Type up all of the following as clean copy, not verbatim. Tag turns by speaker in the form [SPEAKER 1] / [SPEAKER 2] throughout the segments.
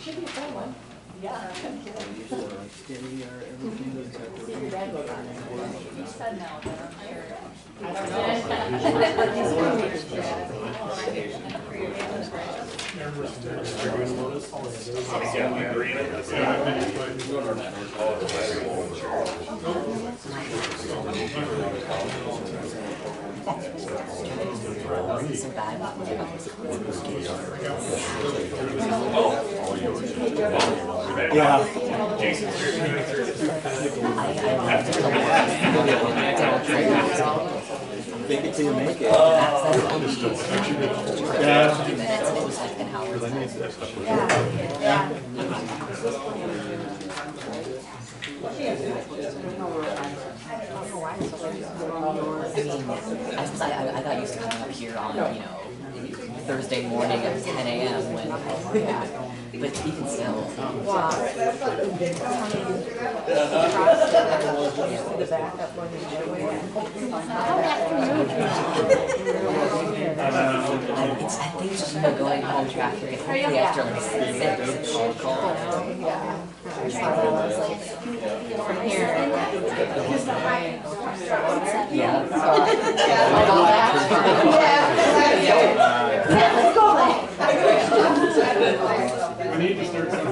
[SPEAKER 1] Should be a fun one. Yeah. You said no, but I'm sure. I don't know.
[SPEAKER 2] So bad.
[SPEAKER 3] Yeah. Fake it till you make it.
[SPEAKER 2] I got used to coming up here on, Thursday morning at 10 a.m. when, but even still.
[SPEAKER 4] Wow.
[SPEAKER 2] I think it's just going home traffic. Hopefully after like 6, it's all cold.
[SPEAKER 4] From here.
[SPEAKER 2] Yeah.
[SPEAKER 5] We need to start doing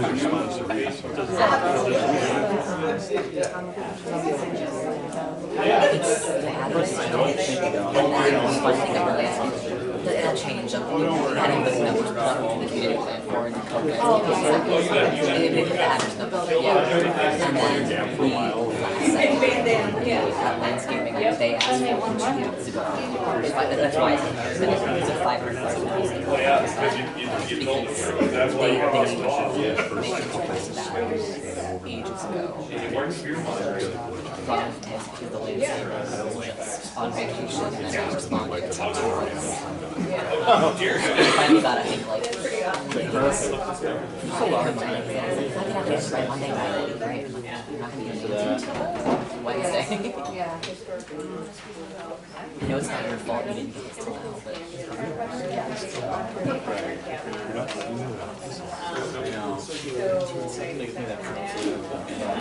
[SPEAKER 2] it'll change up adding those numbers to the community plan for and the code. Maybe the address number. Yeah. And then that landscaping, they asked for 2 years ago. That's why it's a 500 because they requested that ages ago. From to the landscaper was just on vacation and then responded to finally got, I think, like, first. I can have this right Monday night, that'd be great. I'm not going to get it until Wednesday. I know it's not your fault you didn't get this till now, but.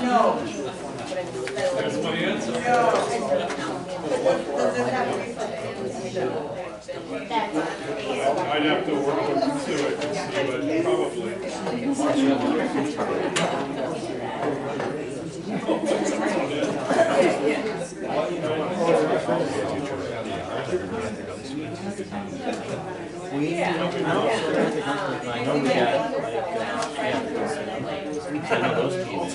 [SPEAKER 5] No. That's my answer. I'd have to work with it and see, but probably.
[SPEAKER 3] We got those people.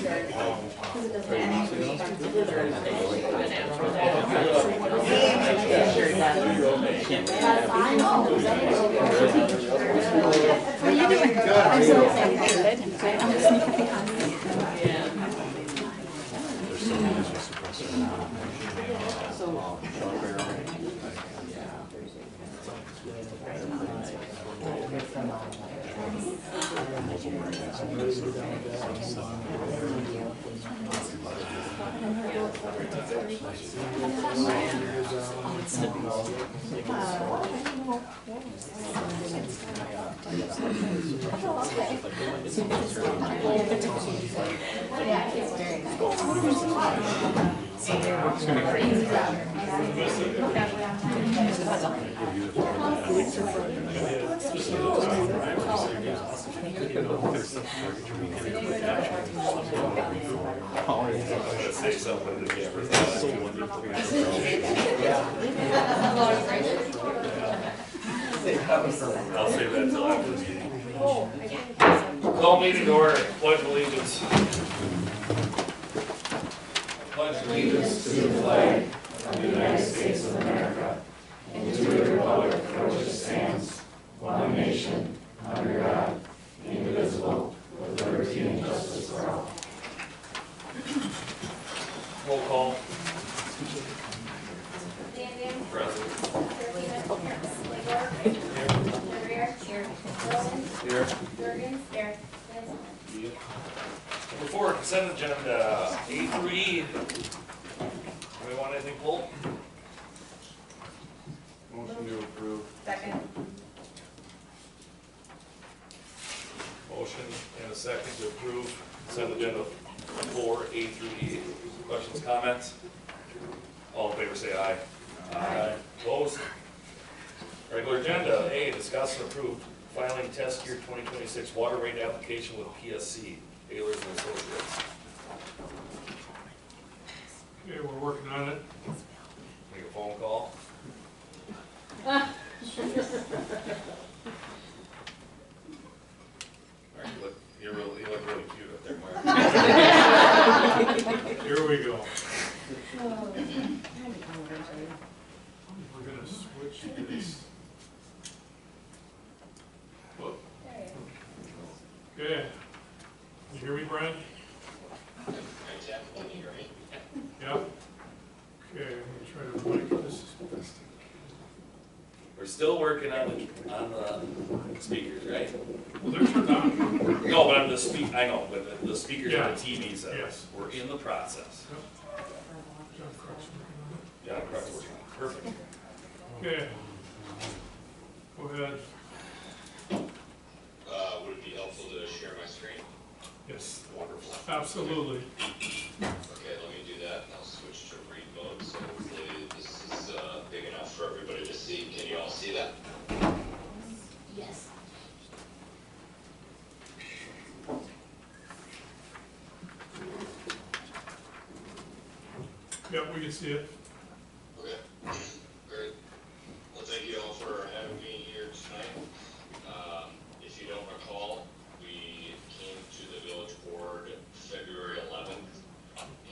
[SPEAKER 4] How are you doing? Good. I'm so excited. I'm sneaking behind you.
[SPEAKER 5] I'll save that till after the meeting. Call meeting to order. Pledge allegiance. Pledge allegiance to the flag of the United States of America and to the republic for which it stands, one nation, under God, indivisible, with liberty and justice for all. Roll call. Present. Number 4, consent agenda, A through E. Do we want anything pulled? comments? All in favor say aye. Aye. Opposed? Regular agenda, A, discuss and approve filing test year 2026 water rate application with PSC, Ayers and Associates.
[SPEAKER 6] Okay, we're working on it.
[SPEAKER 5] Make a phone call. All right, you look really cute up there, Mark.
[SPEAKER 6] Here we go. We're gonna switch this. Whoop. Okay. You hear me, Brian?
[SPEAKER 7] Can you hear me?
[SPEAKER 6] Yeah. Okay, I'm gonna try to mic this as best I can.
[SPEAKER 5] We're still working on the speakers, right?
[SPEAKER 6] Well, they're turned on.
[SPEAKER 5] No, but on the I know, but the speakers
[SPEAKER 6] Yeah.
[SPEAKER 5] and the TVs,
[SPEAKER 6] Yes.
[SPEAKER 5] we're in the process.
[SPEAKER 6] Yep. John Crutch's working on
[SPEAKER 5] Yeah, correct, perfect.
[SPEAKER 6] it. Okay. Go ahead.
[SPEAKER 7] Would it be helpful to share my screen?
[SPEAKER 6] Yes,
[SPEAKER 5] Wonderful.
[SPEAKER 6] absolutely.
[SPEAKER 7] Okay, let me do that, and I'll switch to read mode, so hopefully this is big enough for everybody to see. Can you all see that?
[SPEAKER 1] Yes.
[SPEAKER 6] Yep, we can see it.
[SPEAKER 7] Okay, great. Well, thank you all for having me here tonight. If you don't recall, we came to the village board February 11th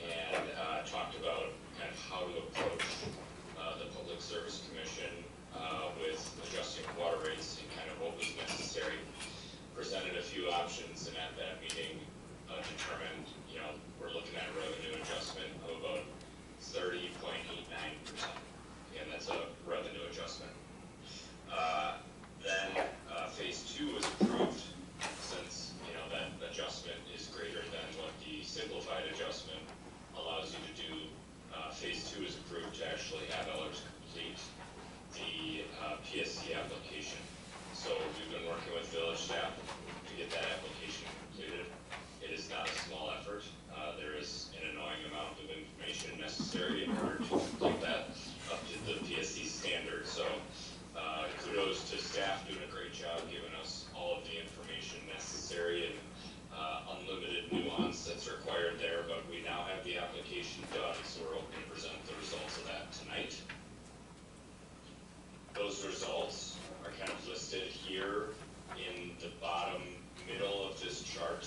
[SPEAKER 7] and talked about kind of how to approach the Public Service Commission with adjusting water rates and kind of what was necessary. Presented a few options, and at that meeting determined, we're looking at a revenue adjustment of about 30.89%, and that's a revenue adjustment. Then phase 2 was approved, since that adjustment is greater than what the simplified adjustment allows you to do. Phase 2 is approved to actually have Ellers complete the PSC application. So we've been working with village staff to get that application completed. It is not a small effort. There is an annoying amount of information necessary in order to complete that up to the PSC standard. So kudos to staff doing a great job giving us all of the information necessary and unlimited nuance that's required there. But we now have the application done, so we're hoping to present the results of that tonight. Those results are kind of listed here in the bottom middle of this chart.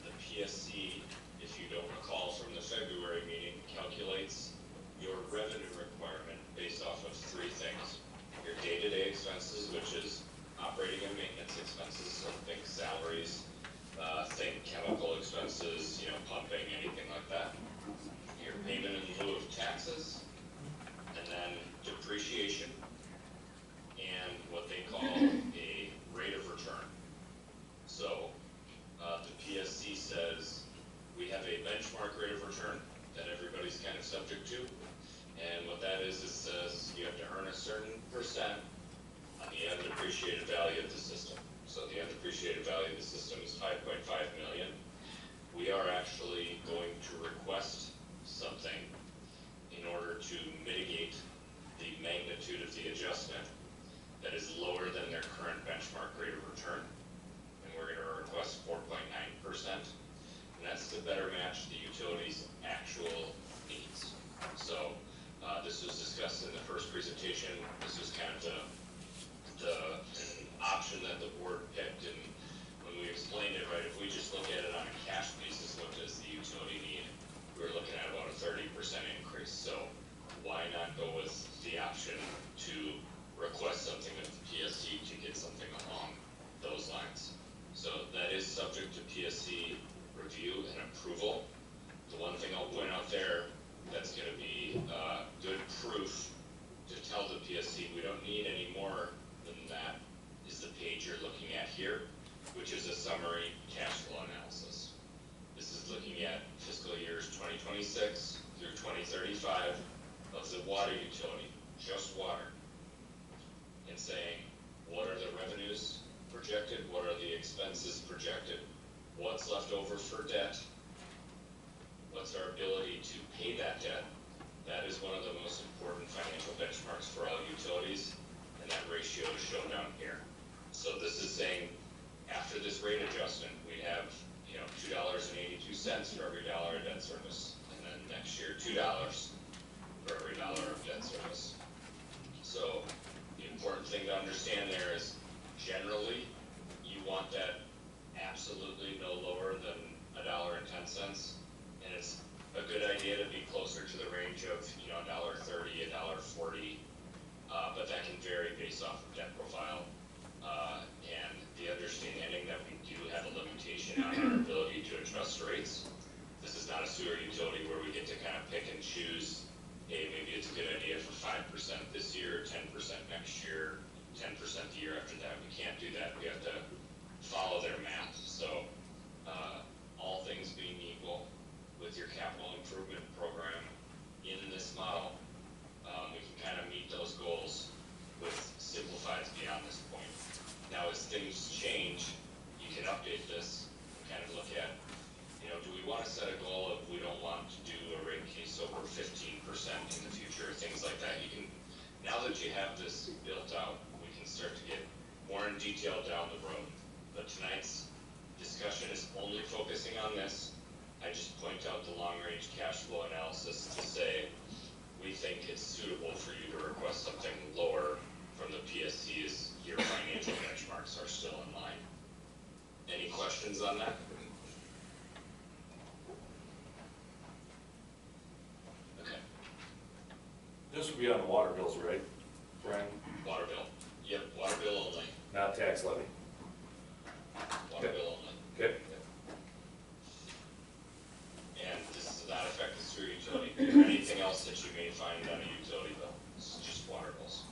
[SPEAKER 7] The PSC, if you don't recall from the February meeting, calculates your revenue requirement based off of three things. Your day-to-day expenses, which is operating and maintenance expenses, so think salaries, think chemical expenses, pumping, anything like that. Your payment in lieu of taxes, and then depreciation, and what they call a rate of return. So the PSC says we have a benchmark rate of return that everybody's kind of subject to. And what that is, it says you have to earn a certain percent on the undepreciated value of the system. So the undepreciated value of the system is 5.5 million. We are actually going to request something in order to mitigate the magnitude of the adjustment that is lower than their current benchmark rate of return. And we're going to request 4.9%. And that's to better match the utility's actual needs. So this was discussed in the first presentation. This was kind of the option that the board picked. And when we explained it, right, if we just look at it on a cash basis, what does the utility need? We're looking at about a 30% increase. So why not go with the option to request something of the PSC to get something along those lines? So that is subject to PSC review and approval. The one thing I'll point out there that's going to be good proof to tell the PSC we don't need any more than that is the page you're looking at here, which is a summary cash flow analysis. This is looking at fiscal years 2026 through 2035 of the water utility, just water, and saying what are the revenues projected, what are the expenses projected, what's left over for debt, what's our ability saying after this rate adjustment, we have, you know, $2.82 for every dollar of debt service. And then next year, $2 for every dollar of debt service. So the important thing to understand there is generally you want that absolutely no lower than $1.10. And it's a good idea to be closer to the range of, you know, $1.30, $1.40. But that can vary based off of debt profile. And the understanding that we do have a limitation on our ability to adjust rates. This is not a sewer utility where we get to kind of pick and choose, hey, maybe it's a good idea for 5% this year, 10% next year, 10% the year after that. We can't do that. We have to follow their math. So all things being equal, with your capital improvement program in this model, we can kind of meet those goals with simplifieds beyond this point. Now, as things change, you can update this and kind of look at, you know, do we want to set a goal of we don't want to do a rate case over 15% in the future, things like that. You can, now that you have this built out, we can start to get more in detail down the road. But tonight's discussion is only focusing on this. I just point out the long-range cash flow analysis to say we think it's suitable for you to request something lower from the PSC as your financial benchmarks are still in line. Any questions on that? Okay.
[SPEAKER 5] This would be on the water bills, right, Brian?
[SPEAKER 7] Water bill. Yep, water bill only.
[SPEAKER 5] Not tax levy.
[SPEAKER 7] Water
[SPEAKER 5] Okay.
[SPEAKER 7] bill only.
[SPEAKER 5] Okay.
[SPEAKER 7] And this does not affect the sewer utility or anything else that you may find on a utility bill. This is just water bills.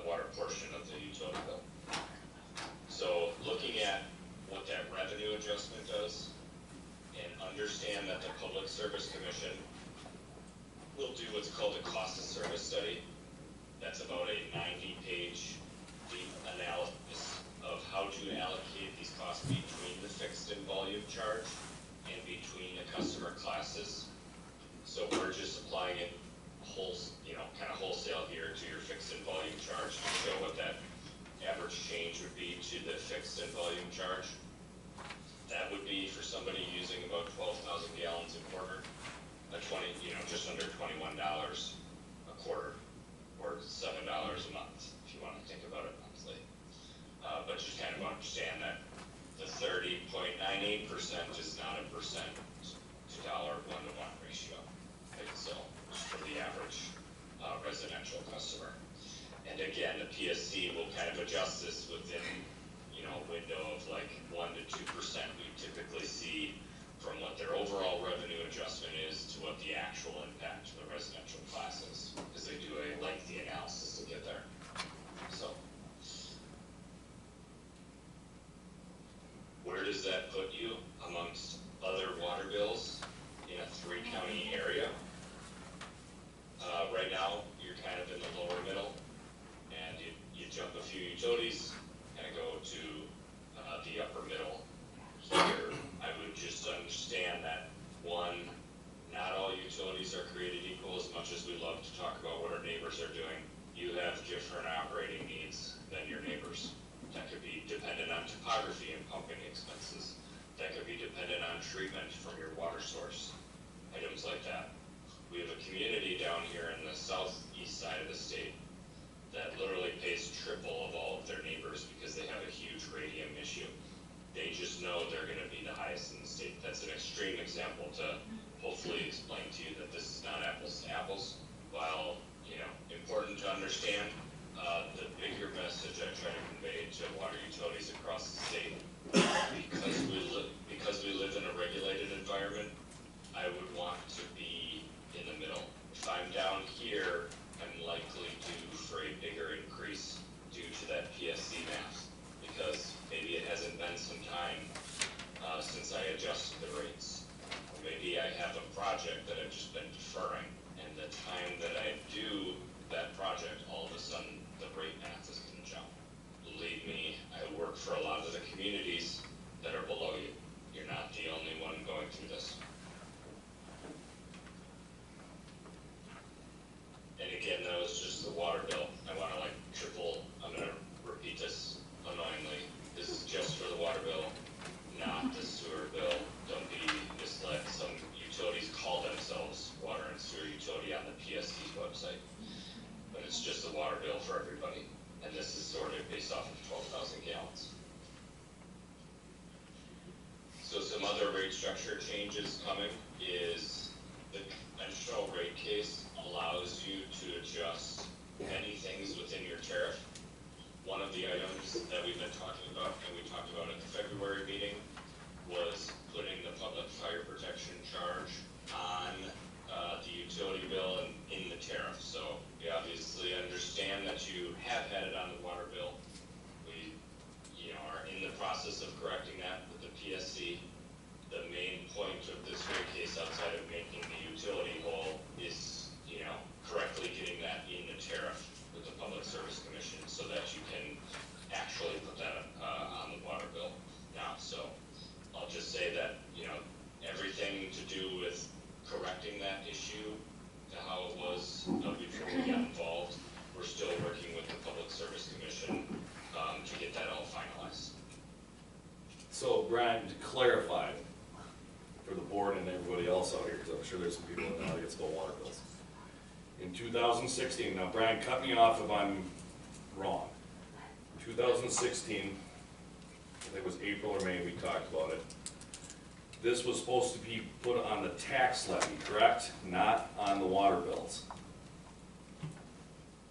[SPEAKER 7] Water portion of the utility bill. So looking at what that revenue adjustment does, and understand that the Public Service Commission will do what's called a cost of service study. That's about a 90-page deep analysis of how to allocate these costs between the fixed and volume charge and between the customer classes. So we're just applying it kind of wholesale here to your fixed and volume charge to show what that average change would be to the fixed and volume charge. That would be for somebody using about 12,000 gallons a quarter, just under $21 a quarter, or $7 a month, if you want to think about it monthly. But just kind of understand that the 30.98% is not a percent to dollar 1-to-1 ratio. Okay, so just for the average residential customer. And again, the PSC will kind of adjust this within, a window of like 1 to 2%. We typically see from what their overall revenue adjustment is to what the actual impact to the residential class is, because they do a lengthy analysis to get there. So, where does that put you amongst other water bills in a 3-county area? Right now, you're kind of in the lower middle, and you jump a few utilities, kind of go to the upper middle. Here, I would just understand that, one, not all utilities are created equal. As much as we love to talk about what our neighbors are doing, you have different operating needs than your neighbors. That could be dependent on topography and pumping expenses. That could be dependent on treatment from your water source, items like that. We have a community down here in the southeast side of the state that literally pays triple of all of their neighbors because they have a huge radium issue. They just know they're going to be the highest in the state. That's an extreme example to hopefully explain to you that this is not apples to apples. While, important to understand, the bigger message I try to convey to water utilities across the state, because we live in a regulated environment, I would want to be in the middle. If I'm down here, I'm likely due for a bigger increase due to that PSC math, because maybe it hasn't been some time since I adjusted the rates. Or maybe I have a project that I've just been deferring, and the time that I do that project, all of a sudden the rate math is going to jump. Believe me, I work for a lot of the communities that are below you. You're not the only one going through this. And again, that was just the water bill. I want to I'm going to repeat this annoyingly. adjust many things within your tariff. One of the items that we've been talking about, and we talked about at the February meeting, was putting the public fire protection charge on the utility bill and in the tariff. So we obviously understand that you have had it on the water bill. We, are in the process of correcting that with the PSC. The main point of this rate case, outside of making the utility whole, is, correctly getting that in the tariff with the Public Service Commission so that you can actually put that on the water bill now. So I'll just say that, everything to do with correcting that issue to how it was before we got involved, we're still working with the Public Service Commission to get that all finalized.
[SPEAKER 5] So Brian, to clarify for the board and everybody else out here, because I'm sure there's some people in the audience about water bills. In 2016, now Brian, cut me off if I'm wrong. 2016, I think it was April or May, we talked about it. This was supposed to be put on the tax levy, correct? Not on the water bills.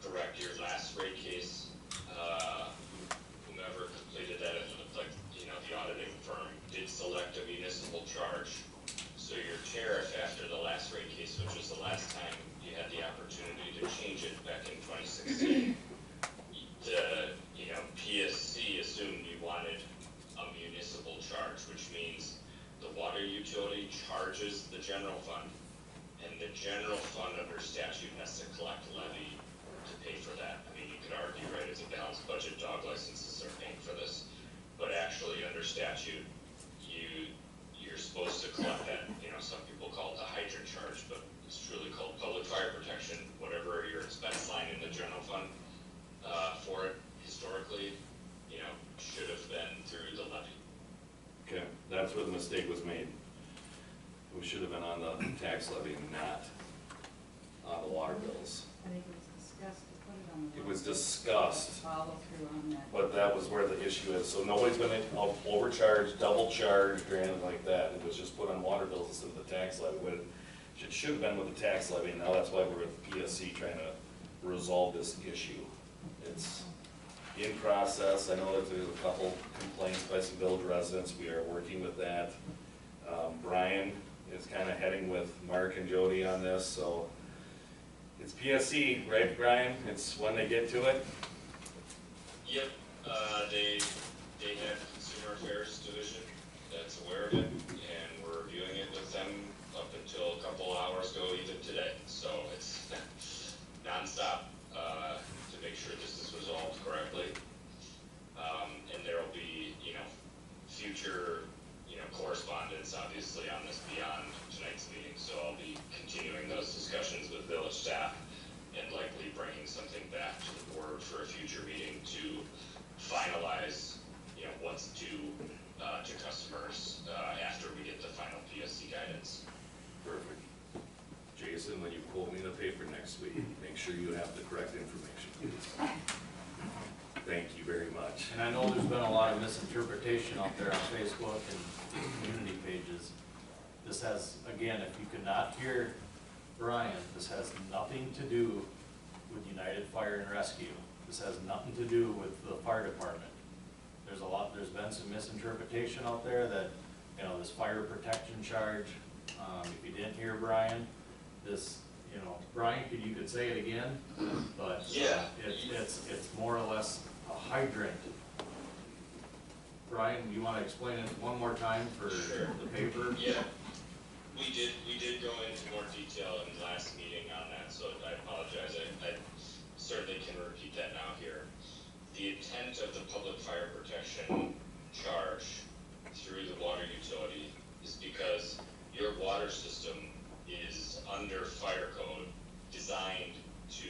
[SPEAKER 7] Correct. Your last rate case, whomever completed that, it looked like, the auditing firm did select a municipal charge. So your tariff after the last rate case, which was the last time you had the opportunity to change it back in 2016, the, PSC assumed you wanted a municipal charge, which means the water utility charges the general fund, and the general fund under statute has to collect levy to pay for that. I mean, you could argue, right, it's a balanced budget, dog licenses are paying for this, but actually under statute, you're supposed to collect that. Some people call it the hydrant charge, but it's truly called public fire protection. Whatever your expense line in the general fund for it historically, should have been through the levy.
[SPEAKER 5] Okay, that's where the mistake was made. We should have been on the tax levy and not on the water bills.
[SPEAKER 8] I think it was discussed to put it on the.
[SPEAKER 5] It was discussed,
[SPEAKER 8] Follow through on that.
[SPEAKER 5] but that was where the issue is. So nobody's been overcharged, double charged, or anything like that. It was just put on water bills instead of the tax levy. When it should have been with the tax levy, and now that's why we're at the PSC trying to resolve this issue. It's in process. I know that there's a couple complaints by some village residents. We are working with that. Brian is kind of heading with Mark and Jody on this, so it's PSC, right, Brian? It's when they get to it?
[SPEAKER 7] Yep, they have Consumer Affairs Division that's aware of it, and we're reviewing it with them up until a couple hours ago, even today. So it's nonstop to make sure this is resolved correctly. And there'll be, future, correspondence obviously on this beyond tonight's meeting. So I'll be continuing those discussions with village staff and likely bringing something back to the board for a future meeting to finalize, what's due to customers after we get the final PSC guidance.
[SPEAKER 5] Perfect. Jason, when you quote me in the paper next week, make sure you have the correct information, please. Thank you very much.
[SPEAKER 9] And I know there's been a lot of misinterpretation out there on Facebook and community pages. This has, again, if you could not hear Brian, this has nothing to do with United Fire and Rescue. This has nothing to do with the fire department. There's been some misinterpretation out there that, this fire protection charge, if you didn't hear Brian, this, Brian, you could say it again, but
[SPEAKER 7] Yeah.
[SPEAKER 9] It's more or less a hydrant. Brian, you want to explain it one more time for
[SPEAKER 7] Sure.
[SPEAKER 9] the paper?
[SPEAKER 7] Yeah, we did go into more detail in the last meeting on that, so I apologize. I certainly can repeat that now here. The intent of the public fire protection charge through the water utility is because your water system is under fire code designed to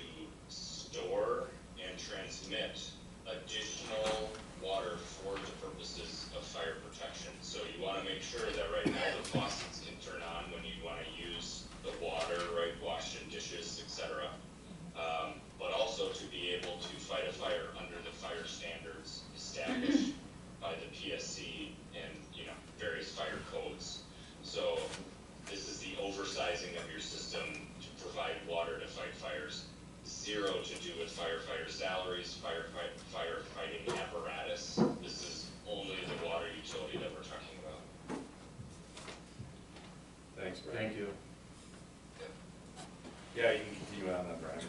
[SPEAKER 7] store and transmit additional water for the purposes of fire protection. So you want to make sure that right now the faucets can turn on when you want to use the water, right, washing dishes, etc. But also to be able to fight a fire under the fire standards established by the PSC and various fire codes. So this is the zero to do with firefighter salaries, firefighting apparatus. This is only the water utility that we're talking about.
[SPEAKER 5] Thanks, Brian.
[SPEAKER 9] Thank you.
[SPEAKER 5] Yeah, you can continue on that, Brian.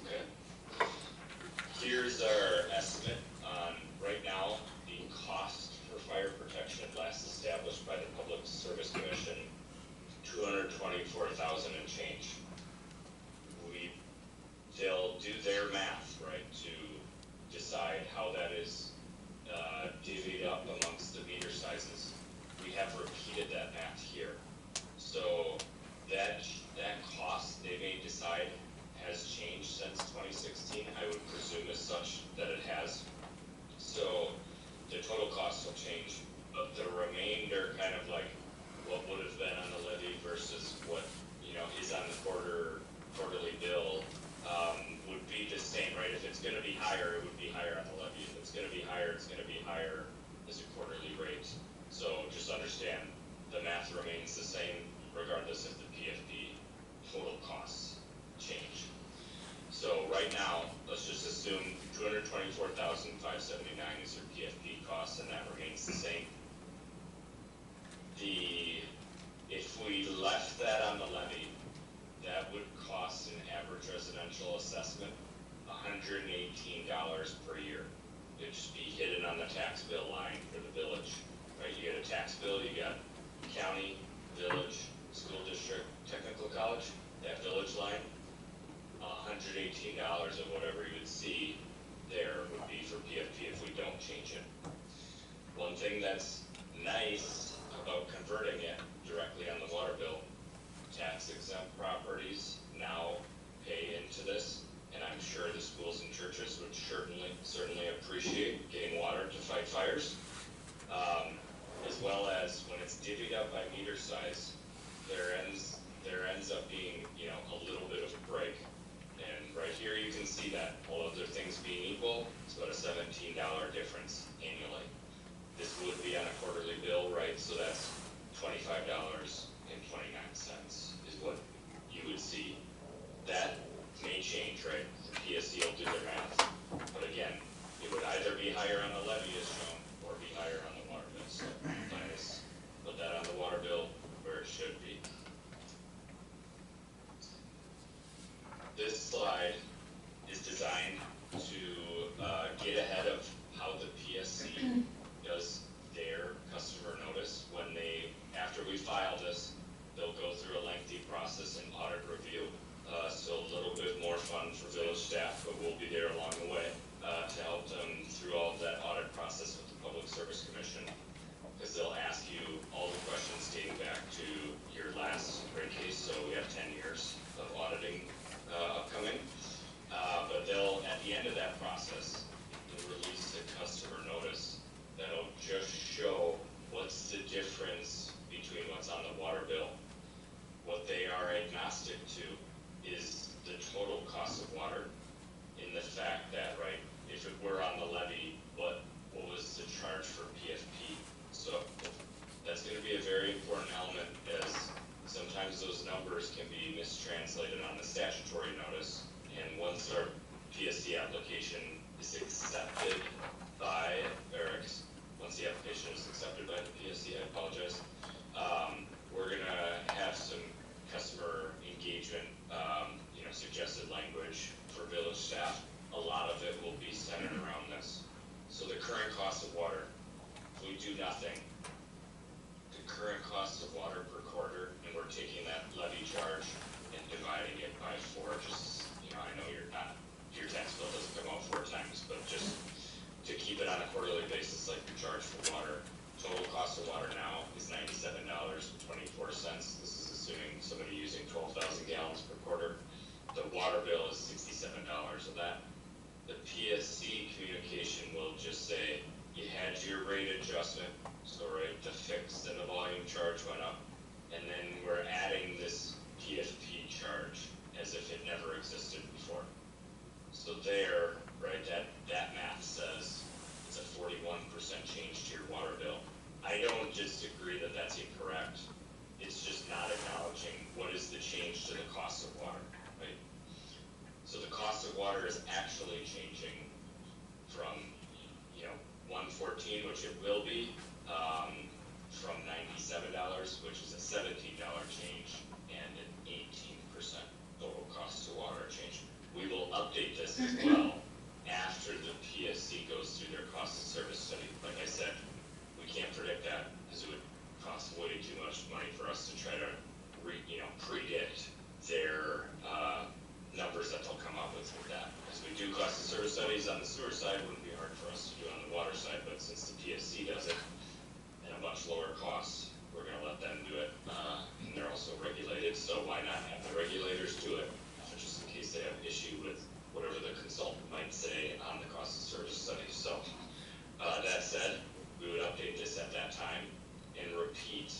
[SPEAKER 7] Okay. Here's our estimate on, right now, the cost for fire protection last established by the Public Service Commission, $224,000 and change. They'll do their math, right, to decide how that is divvied up amongst the meter sizes. We have repeated that math here. So that cost, they may decide, has changed since 2016. I would presume as such that it has. So the total cost will change, but the remainder, kind of like what would have been on the levy versus what, you know, is on the quarterly bill, would be the same, right? If it's going to be higher, it would be higher on the levy. If it's going to be higher, it's going to be higher as a quarterly rate. So just understand the math remains the same regardless if the PFP total costs change. So right now, let's just assume $224,579 is your PFP cost, and that remains the same. If we left that on the levy, that would cost an average residential assessment $118 per year. It'd just be hidden on the tax bill line for the village, right? You get a tax bill, you got county, village, school district, technical college, that village line, $118 of whatever you would see there would be for PFP if we don't change it. One thing that's nice about converting it directly on the water bill, tax exempt properties now pay into this, and I'm sure the schools and churches would certainly appreciate getting water to fight fires, as well as when it's divvied up by meter size, there ends up being, you know, a little bit of a break. And right here you can see that all other things being equal, it's about a $17 difference annually. This would be on a quarterly bill, right? So that's $25.29 is what you would see. That may change, right? The PSC will do their math. But again, it would either be higher on the levy as shown or be higher on the water bill. So minus, put that on the water bill where it should be. This slide is designed to get ahead of how the PSC does their customer notice when after we file this, they'll go through a lengthy process and audit review. So a little bit more fun for village staff, but we'll be there along the way to help them through all of that audit process with the Public Service Commission, because they'll ask you all the questions dating back to your last rate case. So we have 10 years of auditing upcoming. But they'll, at the end of that process, release a customer notice that'll just show what's the difference between what's on the water bill. What they are agnostic to is the total cost of water, in the fact that, right, if it were on the levy, what was the charge for PFP? So that's going to be a very important element, as sometimes those numbers can be mistranslated on the statutory notice. And once our PSC application is accepted by, once the application is accepted by the PSC, I apologize, we're going to have some customer engagement, suggested language for village staff. A lot of it will be centered around this. So the current cost of water, if we do nothing, the current cost of water per quarter, and we're taking that levy charge and dividing it by 4, just, I know your tax bill doesn't come out 4 times, but just to keep it on a quarterly basis like your charge for water, total cost of water now is $97.24. This is assuming somebody using 12,000 gallons per quarter. The water bill is $67 of that. The PSC communication will just say, you had your rate adjustment, so right, the fixed and the volume charge went up, and then we're adding this PFP charge as if it never existed before. So there, right, that math says it's a 41% change to your water bill. I don't disagree that that's incorrect. It's just not acknowledging what is the change to the cost of water, right? So the cost of water is actually changing from, 114, which it will be, from $97, which is a $17 change, and an 18% total cost of water change. We will update this as well after the PSC goes through their cost of service study. Like I said, we can't predict that because it would cost way too much money for us to try to predict their numbers that they'll come up with that. Because we do cost of service studies on the sewer side, wouldn't be hard for us to do on the water side, but since the PSC does it at a much lower cost, we're gonna let them do it, and they're also regulated, so why not have the regulators do it, just in case they have issue with whatever the consultant might say on the cost of service study. So, that said, we would update this at that time and repeat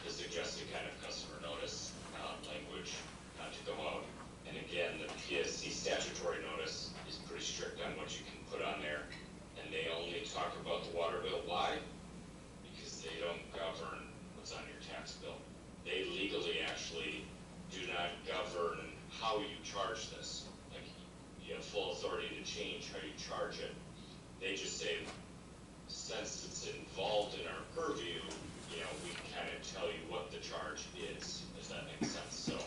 [SPEAKER 7] the suggested kind of customer notice, language, to go out. And again, the PSC statutory notice is pretty strict on what you can put on there, and they only talk about the water bill. Why? Because they don't govern what's on your tax bill. They legally actually do not govern how you charge this. Like, you have full authority to change how you charge it. They just say, since it's involved in our purview, we can kind of tell you what the charge is, if that makes sense. So,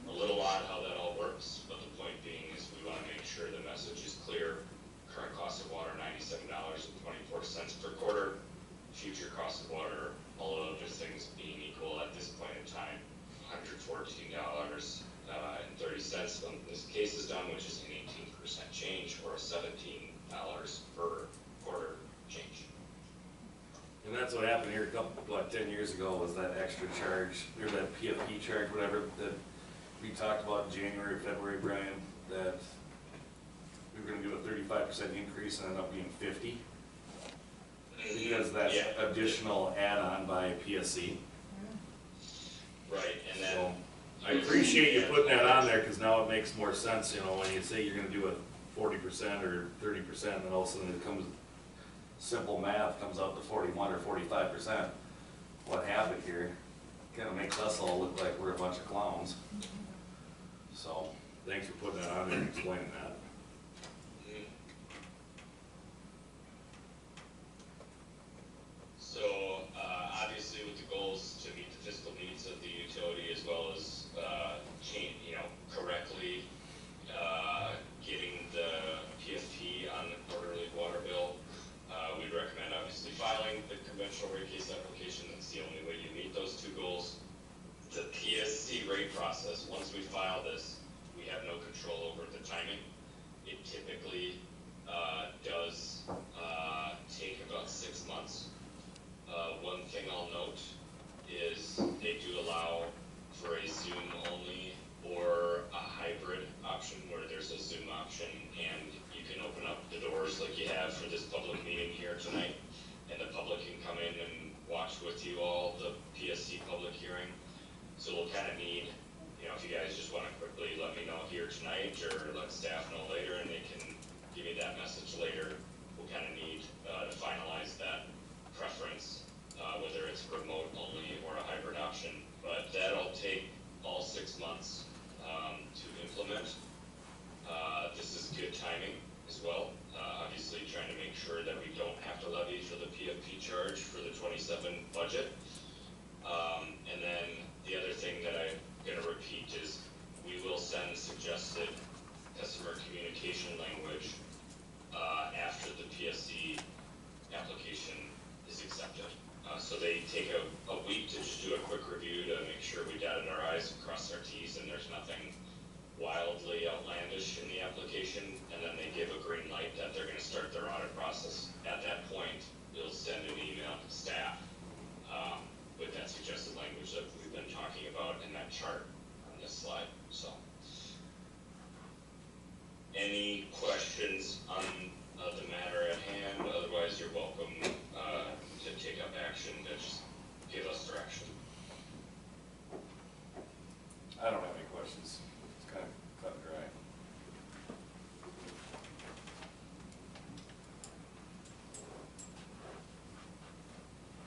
[SPEAKER 7] a little odd how that all works, but the point being is we want to make sure the message is clear. Current cost of water, $97.24 per quarter. Future cost of water, all other things being equal at this point in time, $114.30 when this case is done, which is an 18% change, or a $17 per quarter change.
[SPEAKER 10] And that's what happened here 10 years ago, was that extra charge, or that PFP charge, whatever, that we talked about in January, February, Brian, that we were gonna do a 35% increase and ended up being 50. Because that's additional add-on by PSC.
[SPEAKER 7] Right, and then.
[SPEAKER 10] So, I appreciate you putting that on there, because now it makes more sense, when you say you're gonna do a 40% or 30%, and all of a sudden it comes, simple math comes out to 41 or 45%. What happened here? Kind of makes us all look like we're a bunch of clowns. So, thanks for putting that on there and explaining that.
[SPEAKER 7] So, obviously with the goals to meet the fiscal needs of the utility, as well as, correctly, getting the PFP on the quarterly water bill, we'd recommend obviously filing the conventional rate case application. That's the only way you meet those two goals. The PSC rate process, once we file this, we have no control over the timing. It typically, does, take about 6 months. One thing I'll note is they do allow for a Zoom only or a hybrid option, where there's a Zoom option and you can open up the doors like you have for this public meeting here tonight, and the public can come in and watch with you all the PSC public hearing. So we'll kind of need, if you guys just want to quickly let me know here tonight, or let staff know later and they can give me that message later, we'll kind of need to finalize that preference, whether it's remote only or a hybrid option. But that'll take all 6 months to implement. This is good timing as well. Obviously trying to make sure that we don't have to levy for the PFP charge for the 27 budget. And then the other thing that I'm going to repeat is we will send suggested customer communication language after the PSC application is accepted. So they take a week to just do a quick review to make sure we dotted our I's and crossed our T's and there's nothing wildly outlandish in the application, and then they give a green light that they're going to start their audit process. At that point, we'll send an email to staff with that suggested language that we've been talking about in that chart on this slide. So, any questions on the matter at hand? Otherwise, you're welcome to take up action to just give us direction.
[SPEAKER 10] I don't have any questions. It's kind of cut and dry.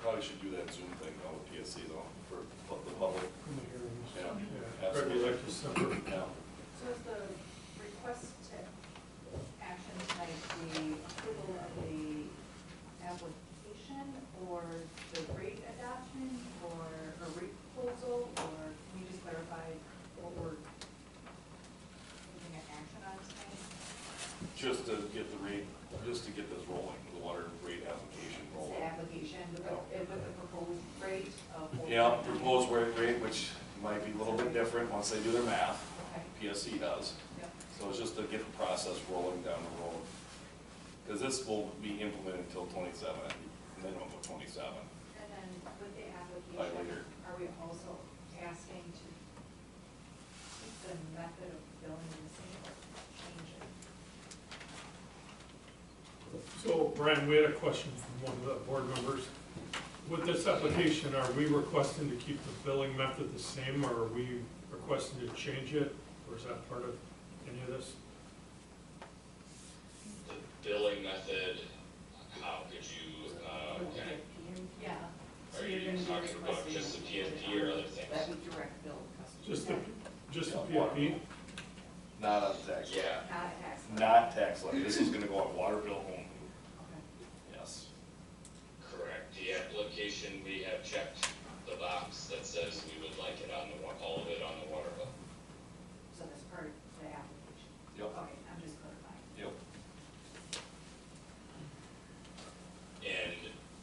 [SPEAKER 10] Probably should do that Zoom thing though with PSC though, for the public.
[SPEAKER 6] In the hearings.
[SPEAKER 10] Yeah,
[SPEAKER 6] Probably
[SPEAKER 10] absolutely.
[SPEAKER 6] like December.
[SPEAKER 10] Yeah.
[SPEAKER 8] So is the request requested action tonight the approval of the application or the rate adoption or a rate proposal, or can you just clarify what we're taking an action on tonight?
[SPEAKER 10] Just to get the rate, just to get this rolling, the water rate application
[SPEAKER 8] It's
[SPEAKER 10] rolling.
[SPEAKER 8] the application with the proposed rate of.
[SPEAKER 10] Yeah, proposed rate, which might be a little bit different once they do their math,
[SPEAKER 8] Okay.
[SPEAKER 10] PSC does.
[SPEAKER 8] Yep.
[SPEAKER 10] So it's just to get the process rolling down the road. Because this will be implemented until 27, minimum of 27.
[SPEAKER 8] And then with the
[SPEAKER 10] By
[SPEAKER 8] application,
[SPEAKER 10] later.
[SPEAKER 8] are we also asking to keep the method of billing the same or change it?
[SPEAKER 6] So Brian, we had a question from one of the board members. With this application, are we requesting to keep the billing method the same, or are we requesting to change it? Or is that part of any of this?
[SPEAKER 7] The billing method, how could you, kind of,
[SPEAKER 8] Yeah. So
[SPEAKER 7] are
[SPEAKER 8] you're
[SPEAKER 7] you
[SPEAKER 8] gonna be
[SPEAKER 7] talking about
[SPEAKER 8] requesting
[SPEAKER 7] just the PSP or other things?
[SPEAKER 8] that we direct bill customers.
[SPEAKER 6] Just the PFP?
[SPEAKER 10] Not on tax.
[SPEAKER 7] Yeah,
[SPEAKER 8] Not a tax. levy.
[SPEAKER 10] Not tax levy. This is gonna go on water bill only.
[SPEAKER 8] Okay.
[SPEAKER 10] Yes.
[SPEAKER 7] correct. The application, we have checked the box that says we would like it on the, all of it on the water bill.
[SPEAKER 8] So that's part of the application.
[SPEAKER 10] Yep.
[SPEAKER 8] Okay, I'm just clarifying.
[SPEAKER 10] Yep.
[SPEAKER 7] And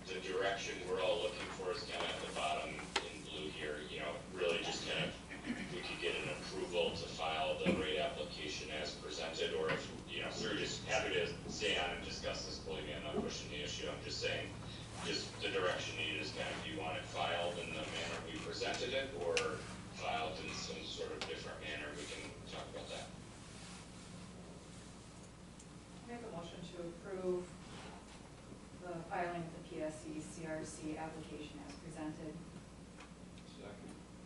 [SPEAKER 7] the direction we're all looking for is kind of at the bottom in blue here, you know, really just kind of, we could get an approval to file the rate application as presented, or if, you know, so we're just happy to stay on and discuss this, believe me, I'm not pushing the issue, I'm just saying, just the direction needed is kind of, do you want it filed in the manner we presented it, or filed in some sort of different manner, we can talk about that.
[SPEAKER 8] Make a motion to approve the filing of the PSC CRC application as presented.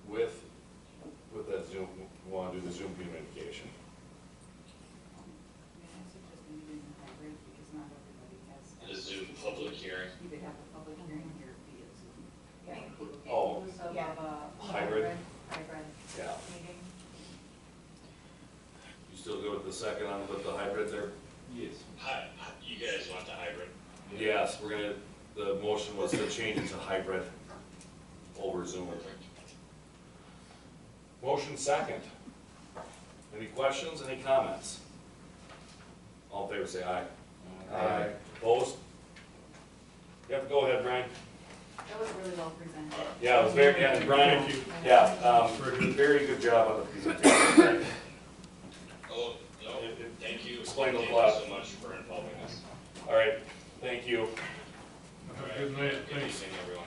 [SPEAKER 10] With that Zoom, we wanna do the Zoom communication.
[SPEAKER 8] I mean, I suggest we do it in hybrid because not everybody has.
[SPEAKER 7] The Zoom public hearing,
[SPEAKER 8] You could have a public hearing here via Zoom. Yeah.
[SPEAKER 10] Oh.
[SPEAKER 8] Inclusive
[SPEAKER 4] Yeah.
[SPEAKER 8] of a
[SPEAKER 10] Hybrid.
[SPEAKER 8] hybrid
[SPEAKER 10] Yeah.
[SPEAKER 8] meeting.
[SPEAKER 10] You still go with the second on with the hybrid there?
[SPEAKER 3] Yes.
[SPEAKER 7] you guys want the hybrid?
[SPEAKER 10] Yes, we're gonna, the motion was to change it to hybrid over Zoom.
[SPEAKER 7] Perfect.
[SPEAKER 10] Motion second. Any questions, any comments? All in favor say aye.
[SPEAKER 3] Aye.
[SPEAKER 10] Opposed? You have to go ahead, Brian.
[SPEAKER 8] That was really well presented.
[SPEAKER 10] Yeah, it was very, yeah, Brian,
[SPEAKER 6] Thank you.
[SPEAKER 10] yeah, very good job on the presentation.
[SPEAKER 7] Oh, no, thank you.
[SPEAKER 10] Explain a
[SPEAKER 7] Thank
[SPEAKER 10] lot.
[SPEAKER 7] you so much for involving us.
[SPEAKER 10] All right, thank you.
[SPEAKER 6] Have a good night,
[SPEAKER 7] Good
[SPEAKER 6] thanks.
[SPEAKER 7] evening, everyone.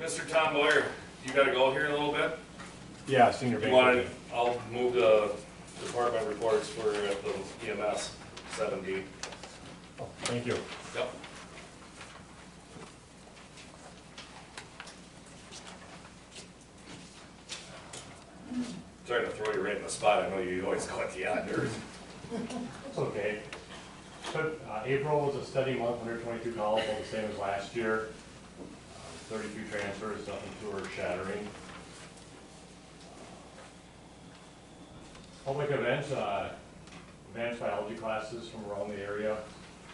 [SPEAKER 10] Mr. Tom Boyer, you gotta go here in a little bit?
[SPEAKER 11] Yeah, senior
[SPEAKER 10] You want
[SPEAKER 11] banquet.
[SPEAKER 10] to, I'll move the department reports for the EMS 7D.
[SPEAKER 11] Oh, thank you.
[SPEAKER 10] Yep. Sorry to throw you right in the spot, I know you always go at the end, or,
[SPEAKER 11] It's okay. So, April was a steady month, 122 calls, all the same as last year. 32 transfers, nothing too earth shattering. Public events, advanced biology classes from around the area.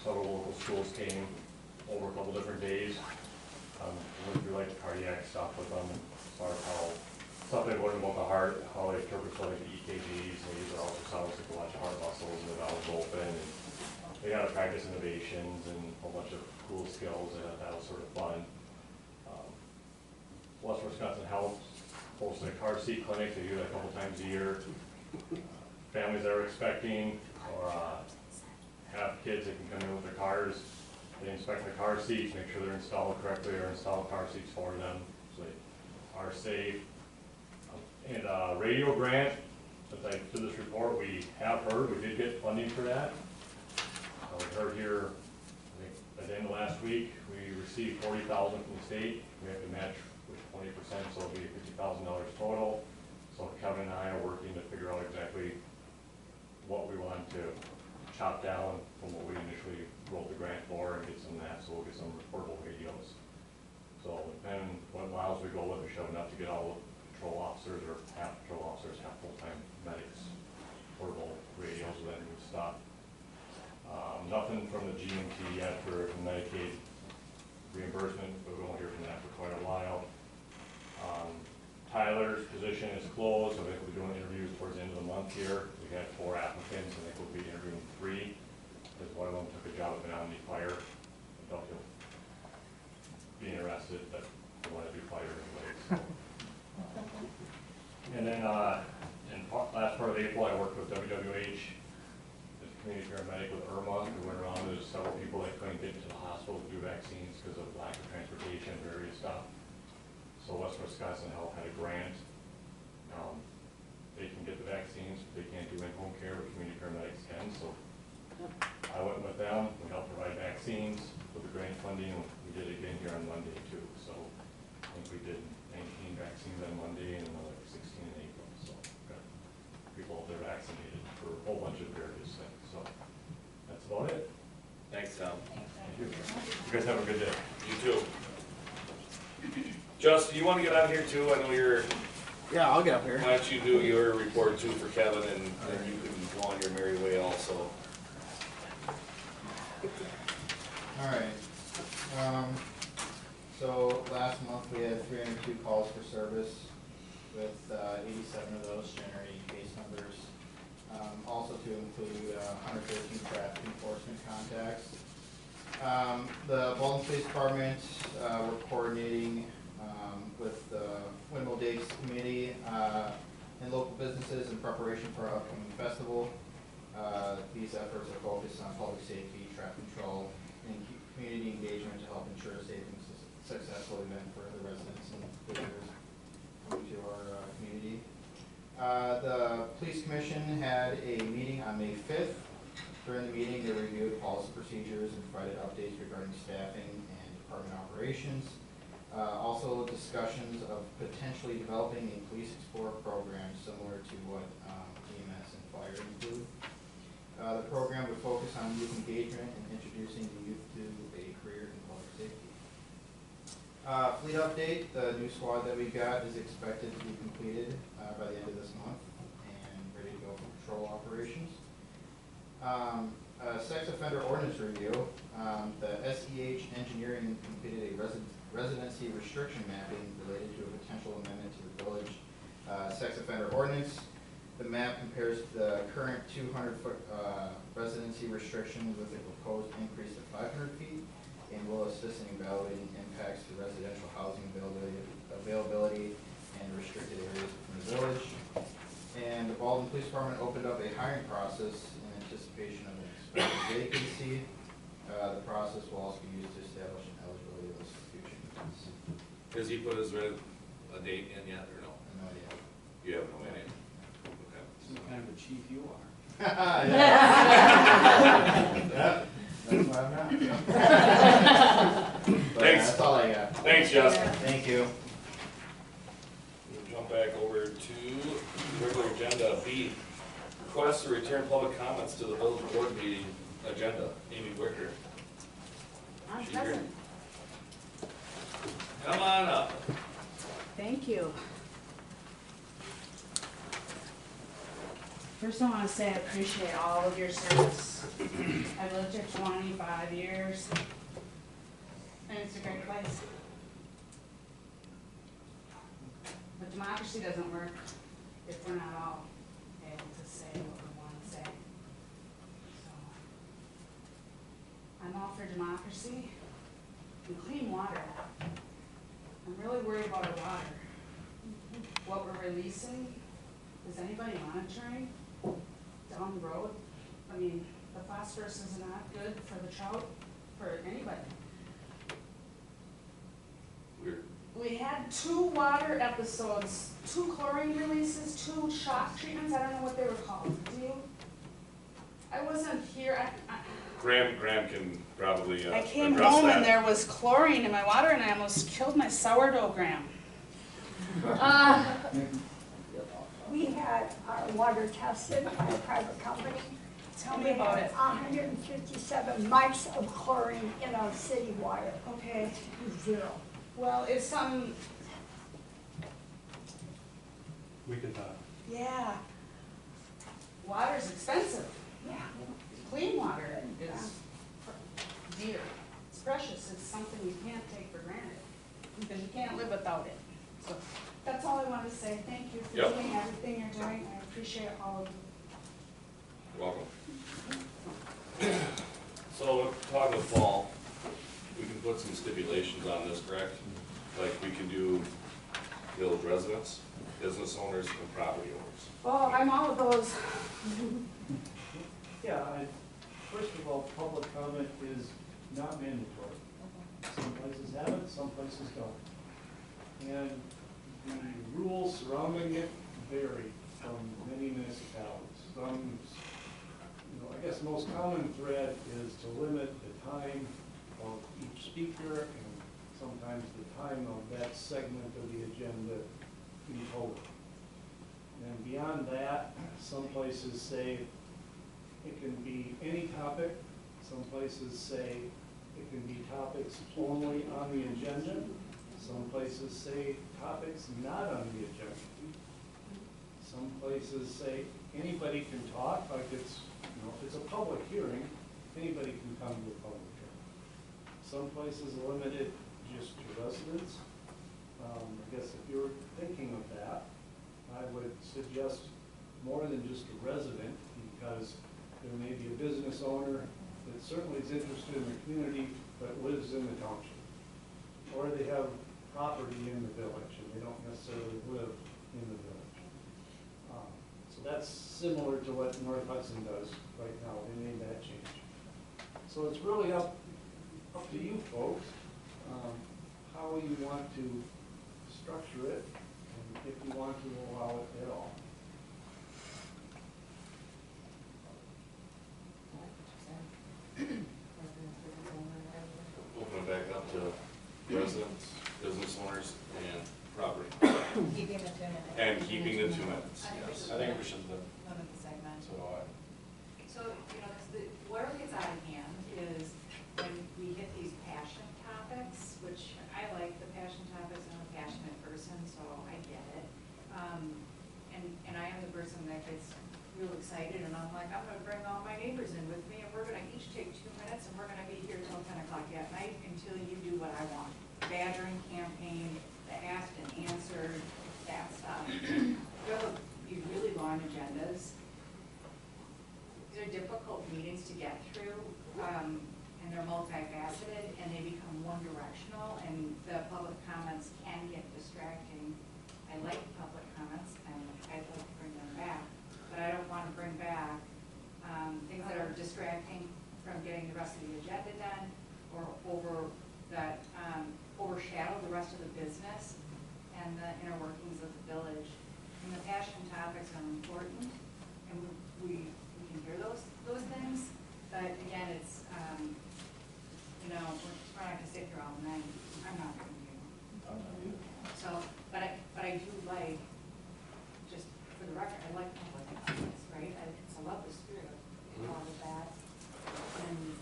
[SPEAKER 11] Several local schools came over a couple different days. Went through like cardiac stuff with them, as far as how, stuff they learned about the heart, how they interpret like the EKGs, they use ultrasounds to watch the heart muscles and the valves open. And they got to practice innovations and a whole bunch of cool skills, and that was sort of fun. Western Wisconsin Health hosted a car seat clinic. They do that a couple times a year. Families that are expecting or have kids that can come in with their cars, they inspect the car seats, make sure they're installed correctly, or install car seats for them so they are safe. And radio grant, since I did this report, we have heard, we did get funding for that. We heard here, I think at the end of last week, we received $40,000 from the state. We have to match with 20%, so it'll be $50,000 total. So Kevin and I are working to figure out exactly what we want to chop down from what we initially wrote the grant for and get some of that, so we'll get some portable radios. So depending what miles we go with, we should have enough to get all the patrol officers or half patrol officers have full-time medics, portable radios with that new stuff. Nothing from the GMT yet for Medicaid reimbursement, but we won't hear from that for quite a while. Tyler's position is closed. I think we'll be doing interviews towards the end of the month here. We had 4 applicants. I think we'll be interviewing 3, because one of them took a job at an Omni Fire. I doubt he'll be interested, but I want to do fire anyway. So. And then last part of April, I worked with WWH as a community paramedic with Irma. We went around. There's several people that couldn't get to the hospital to do vaccines because of lack of transportation, various stuff. So West Wisconsin Health had a grant. They can get the vaccines, but they can't do in-home care, but community paramedics can. So I went with them. We helped provide vaccines with the grant funding. We did it again here on Monday too. So I think we did 19 vaccines on Monday and another 16 in April. So got people they're vaccinated for a whole bunch of various things. So that's about it.
[SPEAKER 10] Thanks, Tom.
[SPEAKER 11] Thank you. You guys have a good day.
[SPEAKER 10] You too. Justin, you want to get on here too? I know you're.
[SPEAKER 3] Yeah, I'll get up here.
[SPEAKER 10] Why don't you do your report too for Kevin, and then you can go on your merry way also.
[SPEAKER 12] All right. So last month we had 302 calls for service, with 87 of those generating case numbers. Also to include 113 traffic enforcement contacts. The Baldwin Police Department, we're coordinating with the Windmill Days Committee and local businesses in preparation for our upcoming festival. These efforts are focused on public safety, traffic control, and community engagement to help ensure a safe and successful event for the residents and visitors coming to our community. The Police Commission had a meeting on May 5th. During the meeting, they reviewed policy procedures and provided updates regarding staffing and department operations. Also discussions of potentially developing a police explorer program similar to what EMS and fire include. The program would focus on youth engagement and introducing the youth to a career in public safety. Fleet update, the new squad that we got is expected to be completed by the end of this month and ready to go for patrol operations. Sex offender ordinance review, the SEH Engineering completed a residency restriction mapping related to a potential amendment to the village sex offender ordinance. The map compares the current 200-foot residency restriction with a proposed increase to 500 feet and will assist in evaluating impacts to residential housing availability and restricted areas within the village. And the Baldwin Police Department opened up a hiring process in anticipation of an expected vacancy. The process will also be used to establish an eligibility list for future meetings.
[SPEAKER 10] Has he put his a date in yet or no?
[SPEAKER 12] No idea.
[SPEAKER 10] You have no idea. Okay.
[SPEAKER 3] What kind of a chief you are.
[SPEAKER 12] Yeah, that's why I'm not. But,
[SPEAKER 10] Thanks.
[SPEAKER 12] that's all I got.
[SPEAKER 10] Thanks, Justin.
[SPEAKER 12] Thank you.
[SPEAKER 10] We'll jump back over to regular agenda B. Request to return public comments to the village board meeting agenda. Amy Wicker.
[SPEAKER 4] I'm
[SPEAKER 10] She here?
[SPEAKER 4] present.
[SPEAKER 10] Come on up.
[SPEAKER 4] Thank you. First, I want to say I appreciate all of your service. I've lived here 25 years, and it's a great place. But democracy doesn't work if we're not all able to say what we want to say. So, I'm all for democracy and clean water. I'm really worried about our water. What we're releasing, is anybody monitoring down the road? I mean, the phosphorus is not good for the trout, for anybody.
[SPEAKER 10] Weird.
[SPEAKER 4] We had 2 water episodes, 2 chlorine releases, 2 shock treatments, I don't know what they were called, do you? I wasn't here,
[SPEAKER 10] Graham can probably
[SPEAKER 4] I came
[SPEAKER 10] address
[SPEAKER 4] home
[SPEAKER 10] that.
[SPEAKER 4] and there was chlorine in my water and I almost killed my sourdough Graham.
[SPEAKER 13] We had our water tested by a private company.
[SPEAKER 4] Tell me about it.
[SPEAKER 13] 157 mics of chlorine in our city water.
[SPEAKER 4] Okay.
[SPEAKER 13] 0.
[SPEAKER 4] Well, it's some,
[SPEAKER 6] We could,
[SPEAKER 4] Yeah. Water's expensive.
[SPEAKER 13] Yeah.
[SPEAKER 4] Clean water is dear. It's precious. It's something you can't take for granted because you can't live without it. So that's all I wanted to say. Thank you for
[SPEAKER 10] Yep.
[SPEAKER 4] doing everything you're doing. I appreciate all of you.
[SPEAKER 10] You're welcome. So, talk of fall, we can put some stipulations on this, correct? Like we can do village residents, business owners, and property owners.
[SPEAKER 4] Well, I'm all of those.
[SPEAKER 3] Yeah, first of all, public comment is not mandatory. Some places have it, some places don't. And the rules surrounding it vary from many municipalities. Some, I guess most common thread is to limit the time of each speaker and sometimes the time of that segment of the agenda in total. And beyond that, some places say it can be any topic. Some places say it can be topics only on the agenda. Some places say topics not on the agenda. Some places say anybody can talk, like it's, if it's a public hearing, anybody can come to a public hearing. Some places limit it just to residents. I guess if you're thinking of that, I would suggest more than just a resident, because there may be a business owner that certainly is interested in the community but lives in the township. Or they have property in the village and they don't necessarily live in the village. So that's similar to what North Hudson does right now. They made that change. So it's really up to you folks, how you want to structure it and if you want to allow it at all.
[SPEAKER 10] Open it back up to residents, business owners, and property.
[SPEAKER 8] Keeping the 2 minutes.
[SPEAKER 10] And keeping the 2 minutes, yes.
[SPEAKER 9] I think we should limit,
[SPEAKER 8] Limit the segment.
[SPEAKER 9] so,
[SPEAKER 8] So, where it gets out of hand is when we hit these passion topics, which I like the passion topics, I'm a passionate person, so I get it. And I am the person that gets real excited and I'm like, I'm gonna bring all my neighbors in with me and we're gonna each take 2 minutes and we're gonna be here till 10 o'clock at night until you do what I want. Badgering campaign, the asked and answered, that stuff. We have these really long agendas. These are difficult meetings to get through, and they're multifaceted, and they become one-directional, and the public comments can get distracting. I like public comments, and I'd like to bring them back, but I don't want to bring back things that are distracting from getting the rest of the agenda done, or overshadow the rest of the business and the inner workings of the village. And the passion topics are important, and we can hear those things, but again, it's, we're not gonna sit here all night. I'm not gonna do it. So, but I do like, just for the record, I like public comments, right? I love the spirit of all of that. And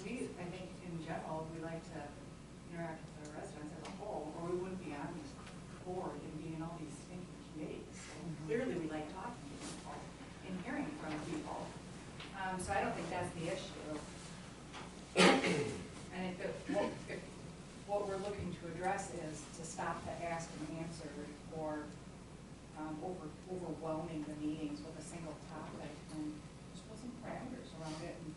[SPEAKER 8] I think in general, we like to interact with our residents as a whole, or we wouldn't be on this board and be in all these stinking committees. So clearly, we like talking to people and hearing from people. So I don't think that's the issue. And if what we're looking to address is to stop the ask and answer or overwhelming the meetings with a single topic, and just put some parameters around it and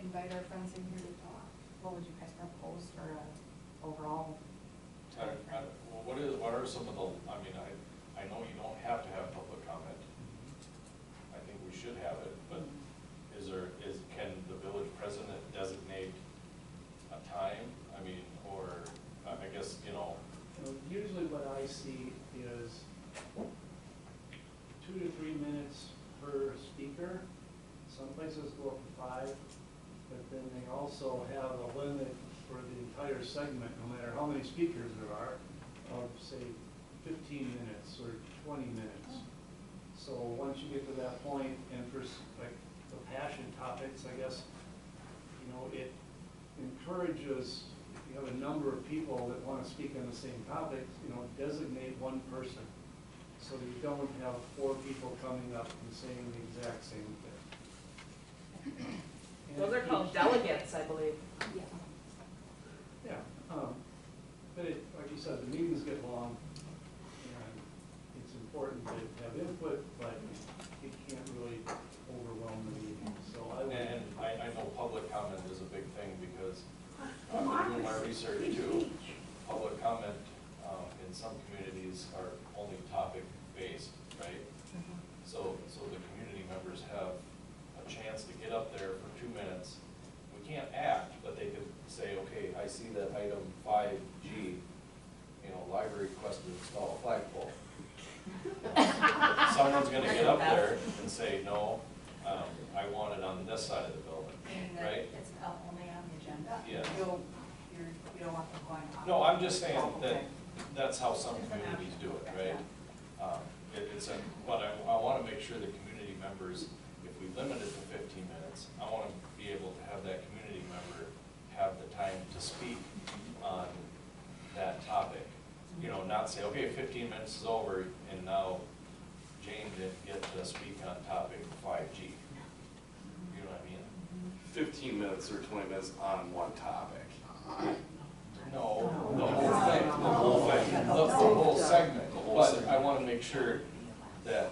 [SPEAKER 8] invite our friends in here to talk.
[SPEAKER 1] What would you guys propose for overall?
[SPEAKER 9] well, what are some of the, I know you don't have to have public comment. I think we should have it, but can the village president designate a time? Or, I guess,
[SPEAKER 3] Usually what I see is 2 to 3 minutes per speaker. Some places go up to 5, but then they also have a limit for the entire segment, no matter how many speakers there are, of say 15 minutes or 20 minutes. So once you get to that point, and for like the passion topics, I guess, it encourages, if you have a number of people that want to speak on the same topic, designate one person. so you don't have 4 people coming up and saying the exact same thing. And
[SPEAKER 14] Those are called delegates, I believe.
[SPEAKER 3] Yeah, but it, like you said, the meetings get long, and it's important to have input, but it can't really overwhelm the meeting, so I would.
[SPEAKER 9] And I know public comment is a big thing because I've been doing my research too. Public comment in some communities are only topic-based, right? So the community members have a chance to get up there for 2 minutes. We can't act, but they could say, okay, I see that item 5G, library request to install a flagpole. Someone's gonna get up there and say, no, I want it on this side of the building,
[SPEAKER 8] And that
[SPEAKER 9] right?
[SPEAKER 8] it's only on the agenda?
[SPEAKER 9] Yeah.
[SPEAKER 8] You don't want them going on?
[SPEAKER 9] No, I'm just saying
[SPEAKER 8] Oh,
[SPEAKER 9] that
[SPEAKER 8] okay.
[SPEAKER 9] that's how some communities do it, right? But I wanna make sure the community members, if we limit it to 15 minutes, I wanna be able to have that community member have the time to speak on that topic. Not say, okay, 15 minutes is over, and now Jane didn't get to speak on topic 5G. You know what I mean?
[SPEAKER 10] 15 minutes or 20 minutes on one topic.
[SPEAKER 9] No, the whole thing, the whole thing, the whole segment. But I wanna make sure that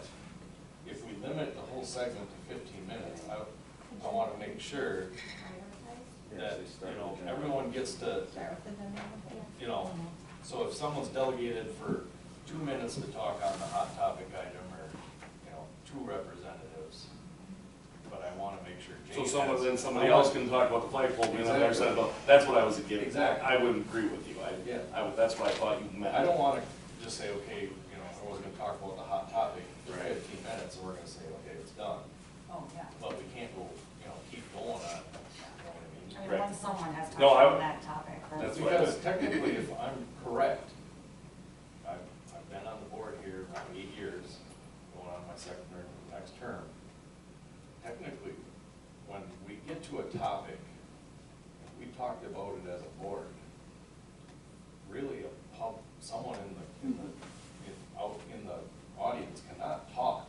[SPEAKER 9] if we limit the whole segment to 15 minutes, I wanna make sure that, everyone gets to, so if someone's delegated for 2 minutes to talk on the hot topic item, or, 2 representatives, but I wanna make sure Jane
[SPEAKER 10] So
[SPEAKER 9] has-
[SPEAKER 10] somebody else can talk about the flagpole, and the other side about, that's what I was getting.
[SPEAKER 9] Exactly.
[SPEAKER 10] I would agree with you. That's what I thought you meant.
[SPEAKER 9] I don't wanna just say, okay, I was gonna talk about the hot topic for
[SPEAKER 10] Right.
[SPEAKER 9] 15 minutes, and we're gonna say, okay, it's done.
[SPEAKER 8] Oh, yeah.
[SPEAKER 9] But we can't go, keep going on it, you know what I mean?
[SPEAKER 1] I mean,
[SPEAKER 10] Right.
[SPEAKER 1] once someone has touched
[SPEAKER 10] No,
[SPEAKER 1] on that topic,
[SPEAKER 10] That's
[SPEAKER 1] that's.
[SPEAKER 10] what I
[SPEAKER 9] Because
[SPEAKER 10] was-
[SPEAKER 9] technically, if I'm correct, I've been on the board here about 8 years, going on my second or next term. Technically, when we get to a topic, and we talked about it as a board, really someone out in the audience cannot talk,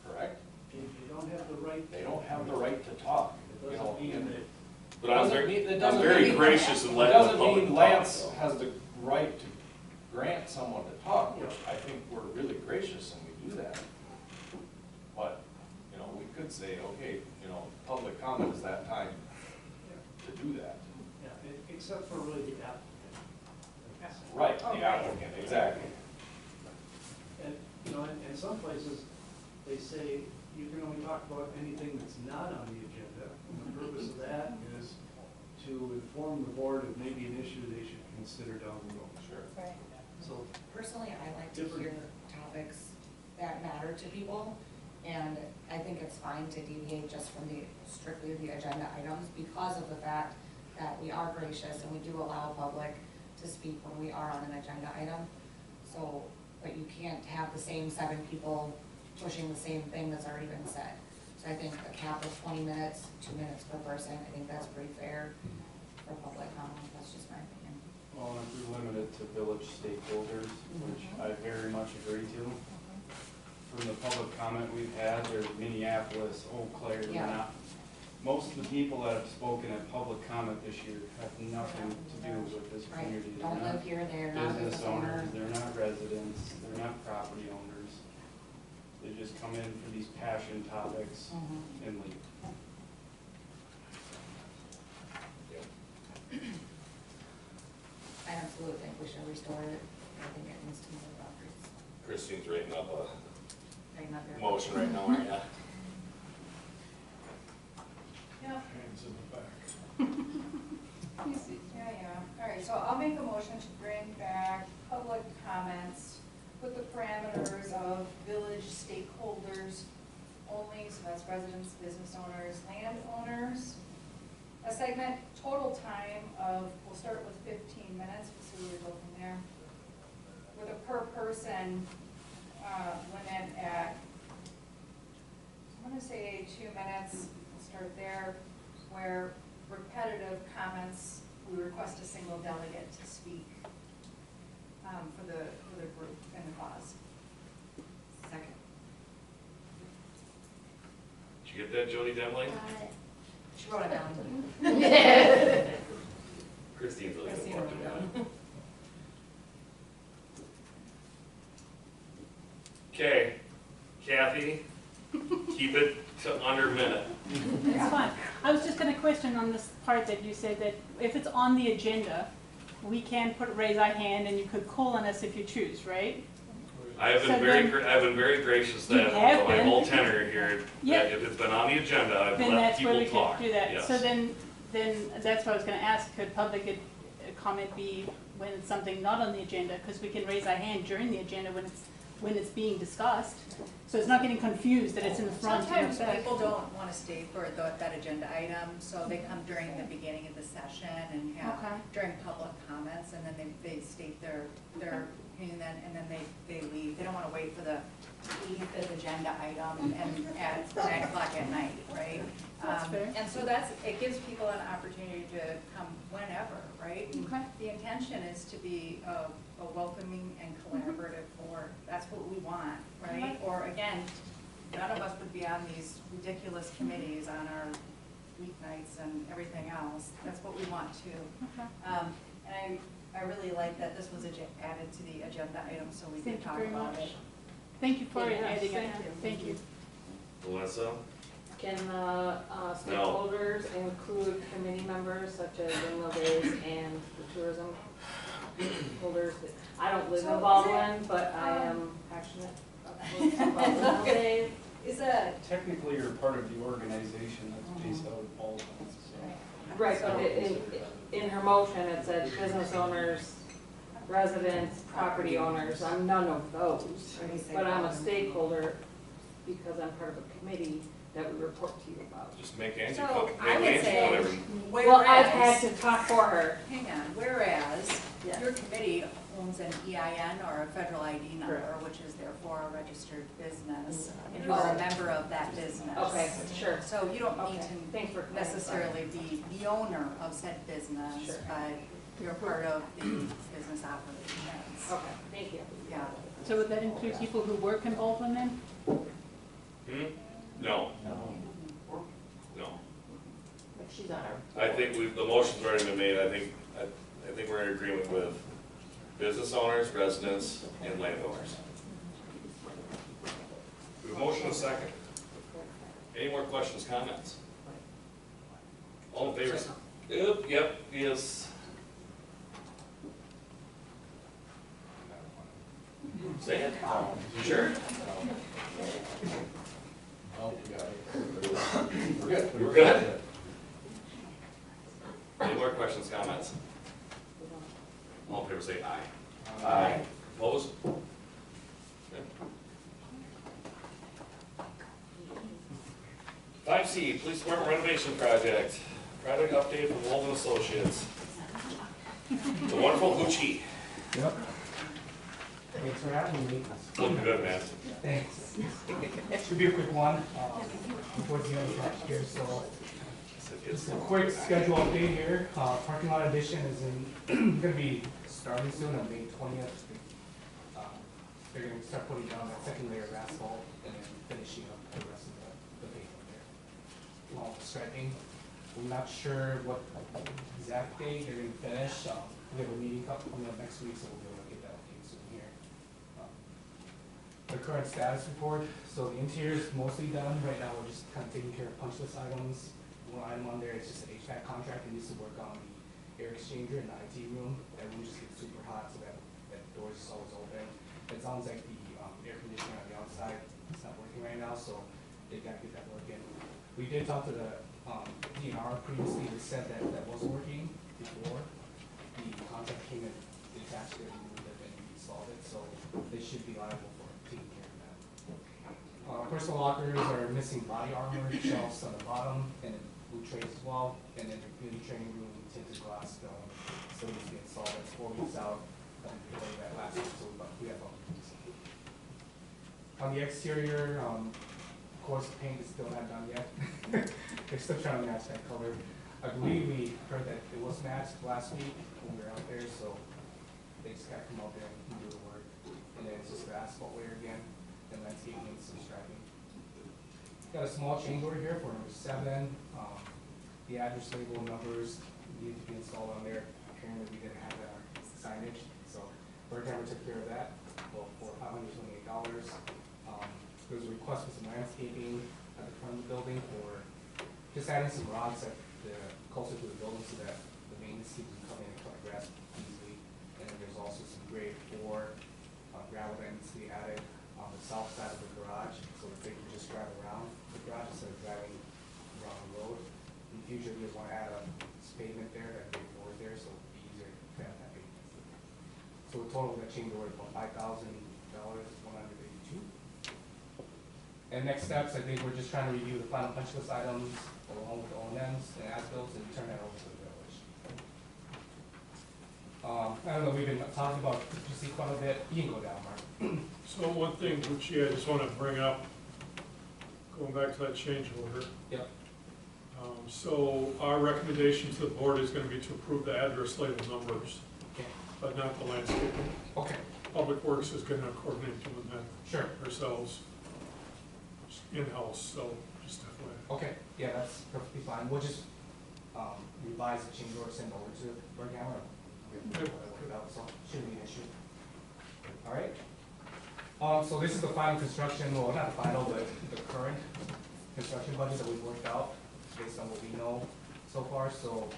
[SPEAKER 9] correct?
[SPEAKER 3] If you don't have the right.
[SPEAKER 9] They don't have the right to talk,
[SPEAKER 3] It doesn't mean that.
[SPEAKER 10] But I'm
[SPEAKER 9] Doesn't mean- it
[SPEAKER 10] I'm
[SPEAKER 9] doesn't
[SPEAKER 10] very
[SPEAKER 9] mean-
[SPEAKER 10] gracious and
[SPEAKER 9] It
[SPEAKER 10] letting the
[SPEAKER 9] doesn't
[SPEAKER 10] public
[SPEAKER 9] mean
[SPEAKER 10] talk,
[SPEAKER 9] Lance
[SPEAKER 10] though.
[SPEAKER 9] has the right to grant someone to talk, which I think we're really gracious and we do that. But, we could say, okay, public comment is that time to do that.
[SPEAKER 3] Yeah, except for really the applicant.
[SPEAKER 9] Right, the applicant, exactly.
[SPEAKER 3] And, in some places, they say you can only talk about anything that's not on the agenda. And the purpose of that is to inform the board of maybe an issue they should consider down the road.
[SPEAKER 9] Sure.
[SPEAKER 1] Right.
[SPEAKER 3] So,
[SPEAKER 1] Personally, I like to
[SPEAKER 3] Different.
[SPEAKER 1] hear topics that matter to people, and I think it's fine to deviate just from strictly the agenda items because of the fact that we are gracious and we do allow public to speak when we are on an agenda item. So, but you can't have the same 7 people pushing the same thing that's already been said. So I think a cap of 20 minutes, 2 minutes per person, I think that's pretty fair for public comment, that's just my opinion.
[SPEAKER 15] Well, if we limit it to village stakeholders, which I very much agree to. From the public comment we've had, there's Minneapolis, Eau Claire,
[SPEAKER 1] Yeah.
[SPEAKER 15] not. Most of the people that have spoken at public comment this year have nothing to do with this
[SPEAKER 1] Right,
[SPEAKER 15] community. They're
[SPEAKER 1] don't
[SPEAKER 15] not
[SPEAKER 1] live here, they're not
[SPEAKER 15] business
[SPEAKER 1] business owner.
[SPEAKER 15] owners, they're not residents, they're not property owners. They just come in for these passion topics
[SPEAKER 1] Mhm.
[SPEAKER 15] and leave.
[SPEAKER 1] I absolutely think we should restore it, I think it needs to move upwards.
[SPEAKER 10] Christine's writing up a
[SPEAKER 1] Right, not there.
[SPEAKER 10] motion right now, aren't you?
[SPEAKER 8] Yeah,
[SPEAKER 6] Hands in the back.
[SPEAKER 8] all right, so I'll make a motion to bring back public comments with the parameters of village stakeholders only, so that's residents, business owners, landowners. A segment, total time of, we'll start with 15 minutes, we'll see where we go from there. With a per person limit at, I'm gonna say 2 minutes, we'll start there, where repetitive comments, we request a single delegate to speak for the group and the cause.
[SPEAKER 10] Did you get that, Jody Demling?
[SPEAKER 1] She wrote it down.
[SPEAKER 10] Christine's really good
[SPEAKER 1] Christine
[SPEAKER 10] for
[SPEAKER 1] wrote it down.
[SPEAKER 10] Okay, Kathy, keep it to under a minute.
[SPEAKER 16] That's fine. I was just gonna question on this part that you said that if it's on the agenda, we can raise our hand and you could call on us if you choose, right?
[SPEAKER 10] I have been
[SPEAKER 16] So
[SPEAKER 10] very,
[SPEAKER 16] then-
[SPEAKER 10] I've been very gracious
[SPEAKER 16] You
[SPEAKER 10] that
[SPEAKER 16] have
[SPEAKER 10] my
[SPEAKER 16] been.
[SPEAKER 10] whole tenure here,
[SPEAKER 16] Yeah.
[SPEAKER 10] that if it's been on the agenda, I've
[SPEAKER 16] Then
[SPEAKER 10] let
[SPEAKER 16] that's where we
[SPEAKER 10] people talk.
[SPEAKER 16] could do that.
[SPEAKER 10] Yes.
[SPEAKER 16] So then that's what I was gonna ask, could public comment be when it's something not on the agenda? Because we can raise our hand during the agenda when it's being discussed. So it's not getting confused that it's in the front. and
[SPEAKER 8] Sometimes
[SPEAKER 16] the back.
[SPEAKER 8] people don't want to stay for that agenda item, so they come during the beginning of the session and have,
[SPEAKER 16] Okay.
[SPEAKER 8] during public comments, and then they state their opinion, and then they leave. They don't want to wait for the 85th agenda item and at 9 o'clock at night, right?
[SPEAKER 16] That's fair.
[SPEAKER 8] And so it gives people an opportunity to come whenever, right?
[SPEAKER 16] Okay.
[SPEAKER 8] The intention is to be a welcoming and collaborative board. That's what we want, right? Or again, none of us would be on these ridiculous committees on our weeknights and everything else. That's what we want too.
[SPEAKER 16] Okay.
[SPEAKER 8] And I really like that this was added to the agenda item, so we
[SPEAKER 16] Thank
[SPEAKER 8] could
[SPEAKER 16] you
[SPEAKER 8] talk
[SPEAKER 16] very
[SPEAKER 8] about
[SPEAKER 16] much.
[SPEAKER 8] it.
[SPEAKER 16] Thank you for
[SPEAKER 14] Yes,
[SPEAKER 16] adding it.
[SPEAKER 14] thank you.
[SPEAKER 16] Thank you.
[SPEAKER 10] Melissa?
[SPEAKER 14] Can the stakeholders include committee members such as inland ways and the tourism holders? I don't live
[SPEAKER 8] So
[SPEAKER 14] in Baldwin, but I am passionate about Baldwin Days.
[SPEAKER 8] Is that,
[SPEAKER 15] Technically, you're part of the organization that's based out of Baldwin, so.
[SPEAKER 14] Right, but in her motion, it said business owners, residents, property owners. I'm none of those. But I'm a stakeholder because I'm part of a committee that we report to you about.
[SPEAKER 10] Just make Angie
[SPEAKER 8] So,
[SPEAKER 10] come,
[SPEAKER 8] I
[SPEAKER 10] make
[SPEAKER 8] would
[SPEAKER 10] Angie
[SPEAKER 8] say-
[SPEAKER 10] come every.
[SPEAKER 14] Well, I've had
[SPEAKER 8] whereas,
[SPEAKER 14] to talk for her.
[SPEAKER 8] hang on, whereas
[SPEAKER 14] Yes.
[SPEAKER 8] your committee owns an EIN or a federal ID number,
[SPEAKER 14] Correct.
[SPEAKER 8] which is therefore a registered business, and you are a member of that business.
[SPEAKER 14] Okay, sure.
[SPEAKER 8] So you don't need
[SPEAKER 14] Okay, thanks for
[SPEAKER 8] to
[SPEAKER 14] clarifying.
[SPEAKER 8] necessarily be the owner of said business,
[SPEAKER 14] Sure.
[SPEAKER 8] but you're part of the business operations.
[SPEAKER 14] Okay, thank you.
[SPEAKER 8] Yeah.
[SPEAKER 16] So would that include people who work in Baldwin then?
[SPEAKER 10] No,
[SPEAKER 12] No.
[SPEAKER 10] no.
[SPEAKER 14] But she's on our.
[SPEAKER 10] I think the motion's already been made. I think we're in agreement with business owners, residents, and landowners. We have a motion and a second. Any more questions, comments? All in favor? Yep, yes. Say it. You sure?
[SPEAKER 12] Oh, we got it.
[SPEAKER 10] We're good. We're good? Any more questions, comments? All in favor, say aye.
[SPEAKER 12] Aye.
[SPEAKER 10] Opposed? 5C, Police Department renovation project. Project update from Baldwin Associates. The wonderful Hoochie.
[SPEAKER 17] Yep. Thanks for having me.
[SPEAKER 10] Looking good, man.
[SPEAKER 17] Thanks. Should be a quick one, towards the end of next year, so. Just a quick schedule update here. Parking lot addition is gonna be starting soon on May 20th. They're gonna start putting down that second layer of asphalt and then finishing up the rest of the pavement there. All the striping. I'm not sure what exact date they're gonna finish. We have a meeting coming up next week, so we'll be able to get that update soon here. The current status report, so the interior is mostly done. Right now, we're just kind of taking care of punch list items. One item on there is just an HVAC contract that needs to work on the air exchanger in the IT room. That room just gets super hot, so that door is just always open. It sounds like the air conditioner on the outside is not working right now, so they gotta get that working. We did talk to the DNR previously. They said that wasn't working before. The contract came in, they attached it, and then we installed it, so they should be liable for taking care of that. Personal lockers are missing body armor shelves on the bottom, and then boot trays as well, and then the community training room, tinted glass, still needs to be installed. That's 4 weeks out. We delayed that last week, so we have about 2 weeks. On the exterior, of course, the paint is still not done yet. They're still trying to match that color. I believe we heard that it was matched last week when we were out there, so they just gotta come out there and do the work. And then it's just the asphalt layer again, and landscaping and some striping. got a small change order here for number 7. The address label numbers needed to be installed on there. Apparently we didn't have that signage, so Birdhammer took care of that, well, for $528. There was a request for some landscaping at the front of the building for just adding some rocks at the, closer to the building so that the maintenance team can come in and cut the grass easily. And then there's also some grade 4 gravel that needs to be added on the south side of the garage, so that they can just drive around the garage instead of driving around the road. In the future, we just want to add a pavement there, that grade 4 there, so it'll be easier to have that pavement. So the total of that change order is about $5,000, 182. And next steps, I think we're just trying to review the final punch list items along with the O&Ms and as-bills and turn that over to the village. I don't know, we've been talking about PPC quite a bit. You can go down, Mark.
[SPEAKER 6] So one thing, which I just want to bring up, going back to that change order.
[SPEAKER 17] Yep.
[SPEAKER 6] So our recommendation to the board is going to be to approve the address label numbers,
[SPEAKER 17] Okay.
[SPEAKER 6] but not the landscaping.
[SPEAKER 17] Okay.
[SPEAKER 6] Public Works is going to coordinate doing that
[SPEAKER 17] Sure.
[SPEAKER 6] ourselves, in-house, so just FYI.
[SPEAKER 17] Okay, yeah, that's perfectly fine. We'll just revise the change order, send it over to Birdhammer. So shouldn't be an issue. All right. So this is the final construction, well, not the final, but the current construction budget that we've worked out based on what we know so far. So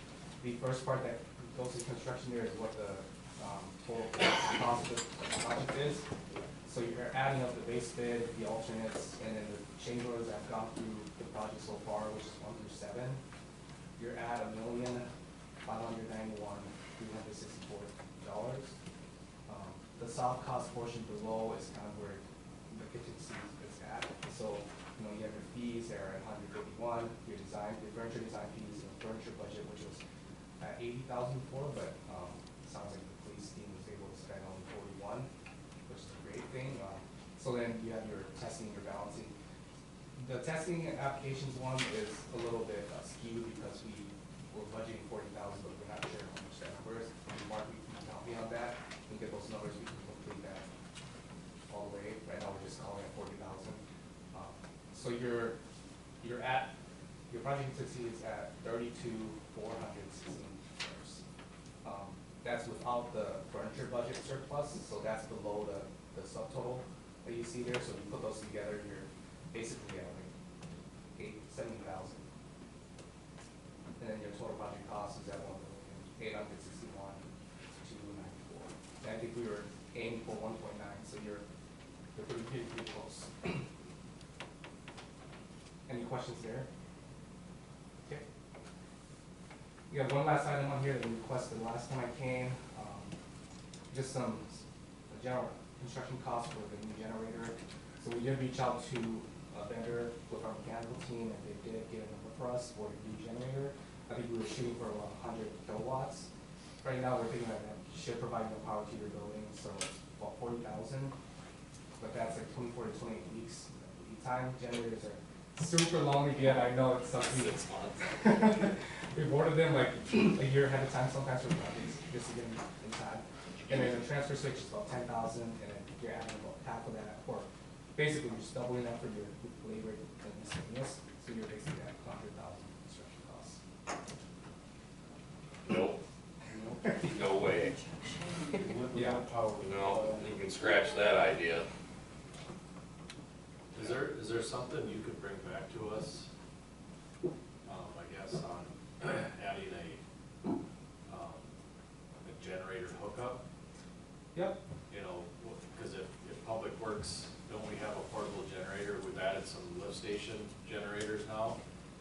[SPEAKER 17] the first part that goes to construction there is what the total cost of the project is. So you're adding up the base bid, the alternates, and then the change orders that have gone through the project so far, which is 1 through 7. You're at $1,591,364. The soft cost portion below is kind of where the contingency is at. So, you know, you have your fees there at 151, your design, your furniture design fees, and furniture budget, which was at 80,000 before, but it sounds like the police team was able to spend only 41, which is a great thing. So then you have your testing, your balancing. The testing applications one is a little bit skewed because we were budgeting 40,000, but we're not sure how much that number is. Mark, you can help me on that and get those numbers. We can complete that all the way. Right now we're just calling it 40,000. So your project consistency is at 32,416. That's without the furniture budget surplus, so that's below the subtotal that you see there. So if you put those together, you're basically at like 70,000. And then your total project cost is at 1,861,294. And I think we were aiming for 1.9, so you're pretty close. Any questions there? Okay. We have one last item on here that we requested last time I came. Just some general construction costs for the new generator. So we did reach out to a vendor with our mechanical team, and they did get a number for us for the new generator. I think we were shooting for around 100 kilowatts. Right now, we're thinking that should provide no power to your building, so it's about 40,000. But that's like 24 to 28 weeks lead time. Generators are super long to get. I know it's something. 6 months. We've ordered them like a year ahead of time, sometimes for projects, just to get them in time. And then the transfer switch is about 10,000, and then you're adding about half of that, or basically you're just doubling that for your labor and miscellaneous. So you're basically at 100,000 construction costs.
[SPEAKER 10] Nope. No way.
[SPEAKER 17] Yeah.
[SPEAKER 10] No, you can scratch that idea.
[SPEAKER 9] Is there something you could bring back to us, I guess, on adding a generator hookup?
[SPEAKER 17] Yep.
[SPEAKER 9] You know, because if Public Works, don't we have a portable generator? We've added some lift station generators now.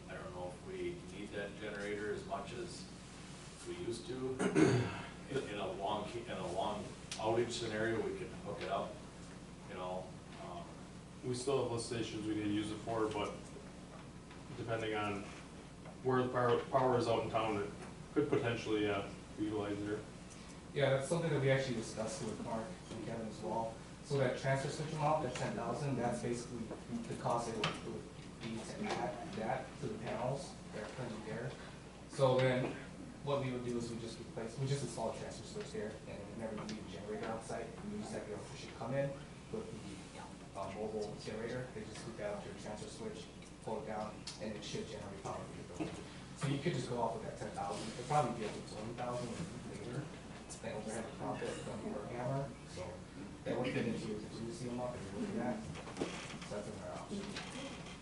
[SPEAKER 9] I don't know if we need that generator as much as we used to. In a long outage scenario, we can hook it up, you know.
[SPEAKER 15] We still have lift stations we need to use it for, but depending on where the power is out in town, it could potentially be utilized there.
[SPEAKER 17] Yeah, that's something that we actually discussed with Mark and Kevin as well. So that transfer switch amount, that 10,000, that's basically the cost it would be to add that to the panels that are currently there. So then what we would do is we just install a transfer switch there, and whenever you leave a generator outside, you just have your electrician come in with the mobile generator. They just hook that up to your transfer switch, pull it down, and it should generate power for your building. So you could just go off with that 10,000, it'd probably be up to 20,000 later, spend overhead profit from your hammer, so that would fit into your contingency amount that you're looking at, so that's another option.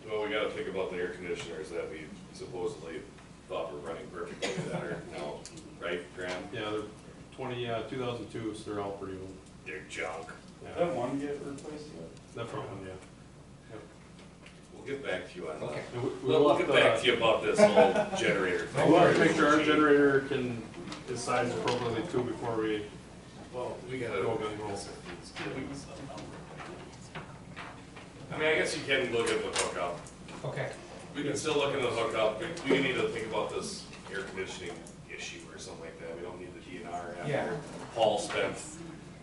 [SPEAKER 10] Well, we gotta think about the air conditioners that we supposedly thought were running perfectly that are now, right, Graham?
[SPEAKER 18] Yeah, they're 2002, so they're all pretty old.
[SPEAKER 10] They're junk.
[SPEAKER 15] Did that one get replaced yet?
[SPEAKER 18] The front one, yeah.
[SPEAKER 10] We'll get back to you on that.
[SPEAKER 17] Okay.
[SPEAKER 18] And we
[SPEAKER 10] We'll
[SPEAKER 18] left,
[SPEAKER 10] get back to you about this whole generator thing.
[SPEAKER 18] We want to make sure our generator is sized appropriately too before we,
[SPEAKER 10] Well, we gotta.
[SPEAKER 18] Go gun roll.
[SPEAKER 10] I mean, I guess you can look at the hookup.
[SPEAKER 17] Okay.
[SPEAKER 10] We can still look at the hookup. We need to think about this air conditioning issue or something like that. We don't need the DNR after
[SPEAKER 17] Yeah.
[SPEAKER 10] Paul spent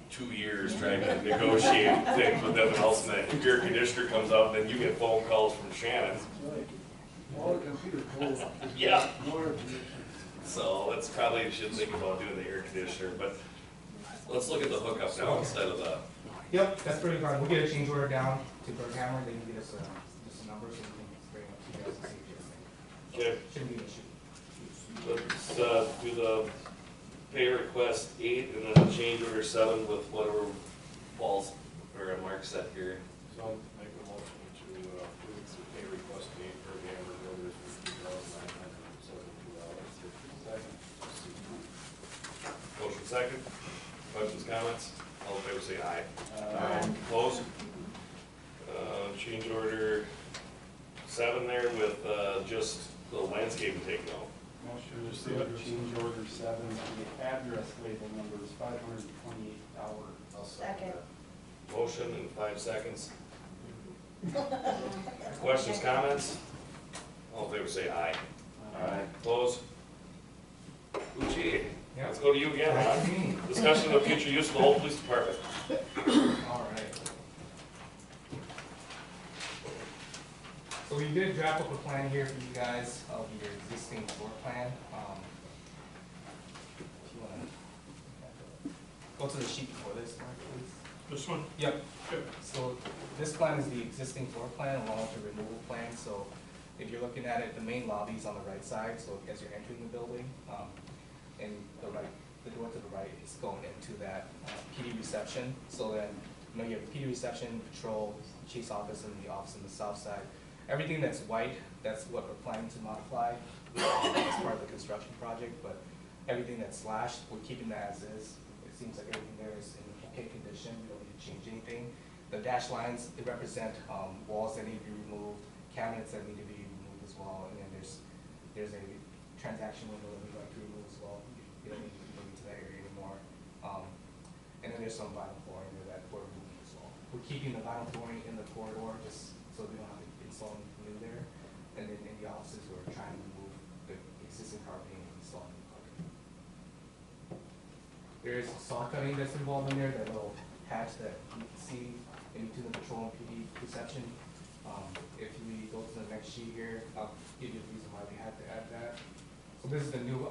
[SPEAKER 10] 2 years trying to negotiate things with them, and all of a sudden that air conditioner comes out, and then you get phone calls from Shannon.
[SPEAKER 3] All the computer codes.
[SPEAKER 10] Yeah.
[SPEAKER 3] No air conditioning.
[SPEAKER 10] So let's probably should think about doing the air conditioner, but let's look at the hookup now instead of the.
[SPEAKER 17] Yep, that's pretty fine, we'll get a change order down to Berghammer, they can get us just a number so we can bring it up to you guys and see if
[SPEAKER 10] Okay.
[SPEAKER 17] shouldn't be an issue.
[SPEAKER 10] Let's do the pay request 8 and then change order 7 with whatever Paul's or Mark set here.
[SPEAKER 18] so I'll make a motion to approve the pay request date for the Amber Builders for $2,972.
[SPEAKER 10] Motion second. Questions, comments? All in favor say aye.
[SPEAKER 15] Aye.
[SPEAKER 10] Opposed? Change order 7 there with just the landscaping taken out.
[SPEAKER 15] Motion to receive change order 7, the address label number is $528.
[SPEAKER 1] Second.
[SPEAKER 10] Motion in 5 seconds. Questions, comments? All in favor say aye.
[SPEAKER 15] Aye.
[SPEAKER 10] Opposed? Ooh, gee.
[SPEAKER 17] Yeah.
[SPEAKER 10] Let's go to you again,
[SPEAKER 17] Back to
[SPEAKER 10] huh?
[SPEAKER 17] me.
[SPEAKER 10] Discussion of future use of the whole police department.
[SPEAKER 17] All right. So we did draft up a plan here for you guys of your existing floor plan. If you wanna go to the sheet before this, Mark, please.
[SPEAKER 6] This one?
[SPEAKER 17] Yep.
[SPEAKER 6] Okay.
[SPEAKER 17] So this plan is the existing floor plan along with the removal plan. So if you're looking at it, the main lobby is on the right side, so as you're entering the building, and the door to the right is going into that PD reception. So then, you know, you have PD reception, patrol, chief's office, and the office on the south side. Everything that's white, that's what we're planning to modify as part of the construction project, but everything that's slashed, we're keeping that as is. It seems like everything there is in okay condition, we don't need to change anything. The dash lines, they represent walls that need to be removed, cabinets that need to be removed as well, and then there's a transaction window that we'd like to remove as well. You don't need to go into that area anymore. And then there's some vinyl flooring there that we're removing as well. We're keeping the vinyl flooring in the corridor just so we don't have to install anything new there. And then in the offices, we're trying to remove the existing carpeting and install new carpeting. There's saw cutting that's involved in there, that little hatch that you can see in between the patrol and PD reception. If we go to the next sheet here, I'll give you the reason why we had to add that. So this is the new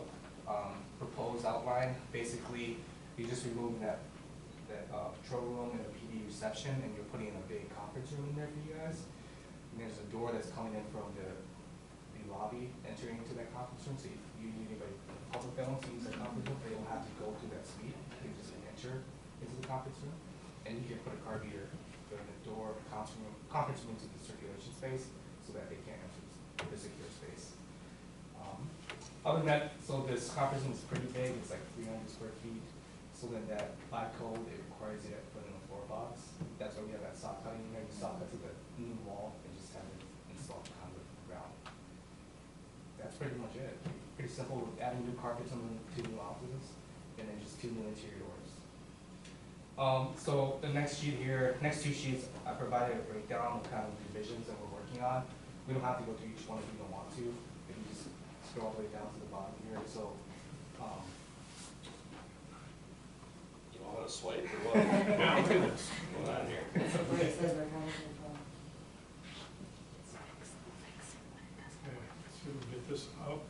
[SPEAKER 17] proposed outline. Basically, you're just removing that patrol room and the PD reception, and you're putting in a big conference room in there for you guys. And there's a door that's coming in from the lobby, entering into that conference room. So if you need anybody in the public that wants to use that conference room, they don't have to go to that suite. They just enter into the conference room, and you can put a card reader during the door, conference room to the circulation space, so that they can't enter the secure space. Other than that, so this conference room is pretty big. It's like 300 square feet. So then that by code, it requires you to put in a floor box. That's why we have that saw cutting in there. You saw cut to the new wall and just have it installed on the ground. That's pretty much it. Pretty simple. We're adding new carpets on the 2 new offices, and then just 2 new interior doors. So the next sheet here, next 2 sheets, I provided a breakdown of kind of divisions that we're working on. We don't have to go through each one if you don't want to. You can just scroll all the way down to the bottom here. So.
[SPEAKER 10] You want to swipe or what? Yeah, look at this. What's going on here?
[SPEAKER 6] Okay, see if we can get this up.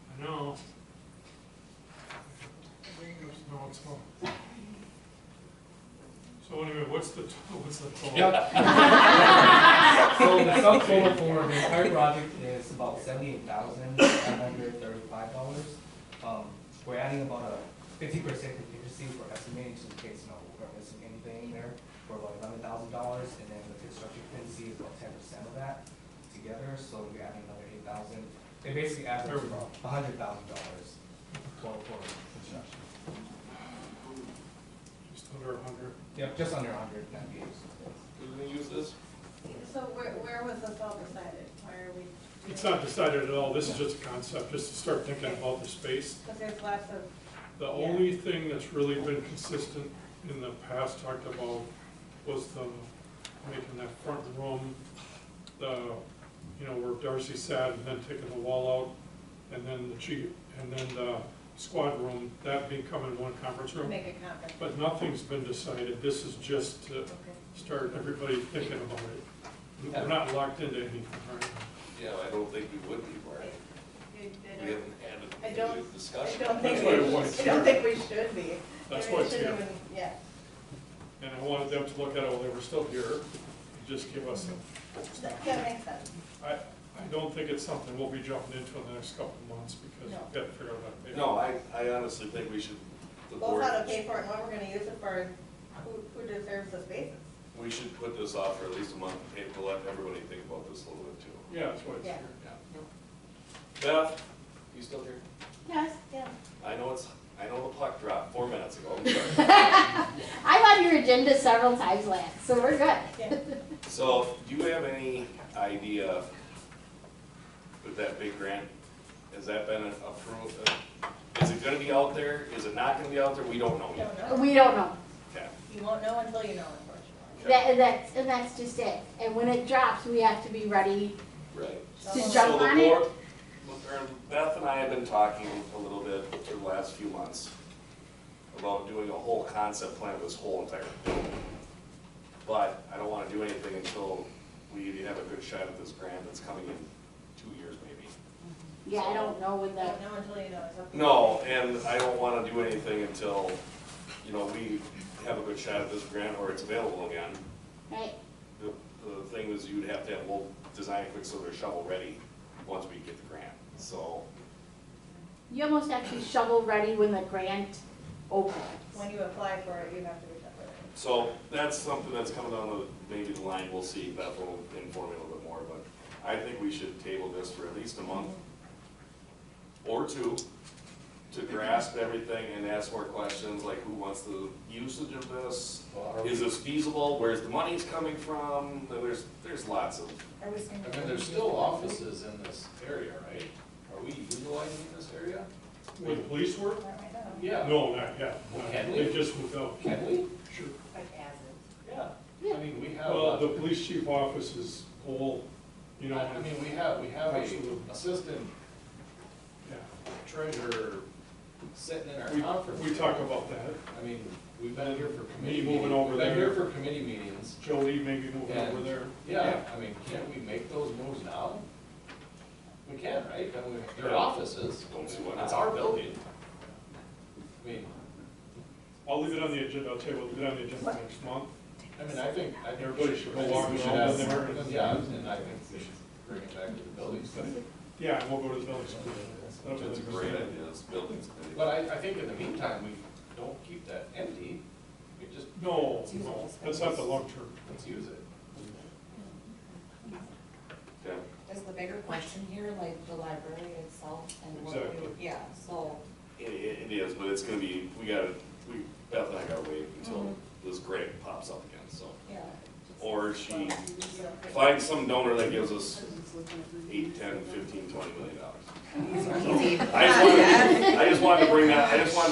[SPEAKER 6] I know. No, it's not. So anyway, what's the total?
[SPEAKER 17] Yep. So the sum total for the entire project is about $78,935. We're adding about a 50% contingency for estimating, just in case we're missing anything there, for about $11,000, and then the construction contingency is about 10% of that together, so we're adding another $8,000. They basically add up to about $100,000 total for construction.
[SPEAKER 6] Just under 100.
[SPEAKER 17] Yep, just under 198.
[SPEAKER 10] Who's gonna use this?
[SPEAKER 8] So where was this all decided? Why are we?
[SPEAKER 6] It's not decided at all, this is just a concept, just to start thinking about the space.
[SPEAKER 8] Because there's lots of.
[SPEAKER 6] The only thing that's really been consistent in the past talked about was the, making that front room, where Darcy sat and then taking the wall out, and then the chief, and then the squad room, that becoming one conference room.
[SPEAKER 8] Make a conference.
[SPEAKER 6] But nothing's been decided, this is just to start everybody thinking about it. We're not locked into anything right now.
[SPEAKER 10] Yeah, I don't think we would be, Brian. We haven't
[SPEAKER 8] I
[SPEAKER 10] had
[SPEAKER 8] don't-
[SPEAKER 10] a discussion.
[SPEAKER 8] I don't think
[SPEAKER 6] That's why
[SPEAKER 8] we,
[SPEAKER 6] we want it
[SPEAKER 8] I don't
[SPEAKER 6] here.
[SPEAKER 8] think we should be.
[SPEAKER 6] That's
[SPEAKER 8] We
[SPEAKER 6] why it's
[SPEAKER 8] shouldn't
[SPEAKER 6] here.
[SPEAKER 8] even- Yeah.
[SPEAKER 6] And I wanted them to look at it while they were still here, and just give us
[SPEAKER 8] That makes sense.
[SPEAKER 6] I don't think it's something we'll be jumping into in the next couple of months, because
[SPEAKER 8] No.
[SPEAKER 6] we've got to figure out how to pay.
[SPEAKER 10] No, I honestly think we should, the
[SPEAKER 8] Both
[SPEAKER 10] board,
[SPEAKER 8] how to pay for it and what we're gonna use it for, who deserves the spaces.
[SPEAKER 10] we should put this off for at least a month, to let everybody think about this a little bit too.
[SPEAKER 6] Yeah, that's why it's
[SPEAKER 8] Yeah.
[SPEAKER 6] here.
[SPEAKER 10] Beth, you still here?
[SPEAKER 13] Yes.
[SPEAKER 8] Yeah.
[SPEAKER 10] I know the puck dropped 4 minutes ago. I'm sorry.
[SPEAKER 13] I'm on your agenda several times, Lance, so we're good.
[SPEAKER 8] Yeah.
[SPEAKER 10] So, do you have any idea with that big grant, has that been approved? Is it gonna be out there? Is it not gonna be out there? We don't know yet.
[SPEAKER 8] Don't know.
[SPEAKER 13] We don't know.
[SPEAKER 10] Okay.
[SPEAKER 8] You won't know until you know, unfortunately.
[SPEAKER 13] That's just it. And when it drops, we have to be ready
[SPEAKER 10] Right.
[SPEAKER 13] to
[SPEAKER 8] So
[SPEAKER 13] jump
[SPEAKER 10] So the
[SPEAKER 13] on it.
[SPEAKER 10] board, Beth and I have been talking a little bit for the last few months about doing a whole concept plan of this whole entire building. But I don't wanna do anything until we have a good shot at this grant that's coming in 2 years maybe.
[SPEAKER 13] Yeah, I don't know when the,
[SPEAKER 8] Don't know until you know. It's up to
[SPEAKER 10] No, and I don't wanna do anything until, we have a good shot at this grant or it's available again.
[SPEAKER 13] right,
[SPEAKER 10] The thing is you'd have to have, we'll design it quick so they're shovel ready once we get the grant, so.
[SPEAKER 13] you almost have to be shovel ready when the grant opens.
[SPEAKER 8] When you apply for it, you have to be separate.
[SPEAKER 10] So that's something that's coming down maybe the line, we'll see, Beth will inform me a little bit more, but I think we should table this for at least a month or two to grasp everything and ask more questions, like who wants the usage of this? Is this feasible? Where's the money's coming from? There's lots of,
[SPEAKER 8] Are we saying?
[SPEAKER 9] I mean, there's still offices in this area, right? Are we utilizing this area?
[SPEAKER 6] Where the police work?
[SPEAKER 8] Not right now.
[SPEAKER 9] Yeah.
[SPEAKER 6] No, not yet.
[SPEAKER 9] Can
[SPEAKER 6] They
[SPEAKER 9] we?
[SPEAKER 6] just moved out.
[SPEAKER 9] Can we?
[SPEAKER 6] Sure.
[SPEAKER 8] Like as
[SPEAKER 9] Yeah. I mean, we have.
[SPEAKER 6] Well, the police chief office is full,
[SPEAKER 9] I mean, we have
[SPEAKER 6] Absolutely.
[SPEAKER 9] a assistant
[SPEAKER 6] yeah.
[SPEAKER 9] treasurer sitting in our
[SPEAKER 6] We
[SPEAKER 9] conference. room.
[SPEAKER 6] talk about that.
[SPEAKER 9] I mean, we've been here for committee
[SPEAKER 6] Me moving over
[SPEAKER 9] We've been here
[SPEAKER 6] there.
[SPEAKER 9] for committee meetings.
[SPEAKER 6] Jody maybe moving
[SPEAKER 9] Yeah.
[SPEAKER 6] over there.
[SPEAKER 9] Yeah, I mean, can't we make those moves now? We can, right? I mean, they're offices.
[SPEAKER 10] Don't see why not.
[SPEAKER 9] It's our building. I mean,
[SPEAKER 6] I'll leave it on the agenda, I'll tell you, we'll leave it on the agenda next month.
[SPEAKER 9] I think.
[SPEAKER 6] Everybody should go
[SPEAKER 9] I think
[SPEAKER 6] walk
[SPEAKER 9] we should
[SPEAKER 6] around
[SPEAKER 9] ask-
[SPEAKER 6] in there.
[SPEAKER 9] Yeah, and I think we should bring it back to the building.
[SPEAKER 6] Yeah, and we'll go to the building.
[SPEAKER 10] that's a great idea, this building's committee.
[SPEAKER 9] But I think in the meantime, we don't keep that empty. We just,
[SPEAKER 6] No, that's not the long term.
[SPEAKER 9] let's use it.
[SPEAKER 10] Okay.
[SPEAKER 1] Is the bigger question here, like the library itself and what
[SPEAKER 6] Exactly.
[SPEAKER 1] yeah, so,
[SPEAKER 10] It is, but it's gonna be, Beth and I gotta wait until this grant pops up again, so.
[SPEAKER 1] yeah.
[SPEAKER 10] Or she finds some donor that gives us 8, 10, 15, $20 million. I just wanted to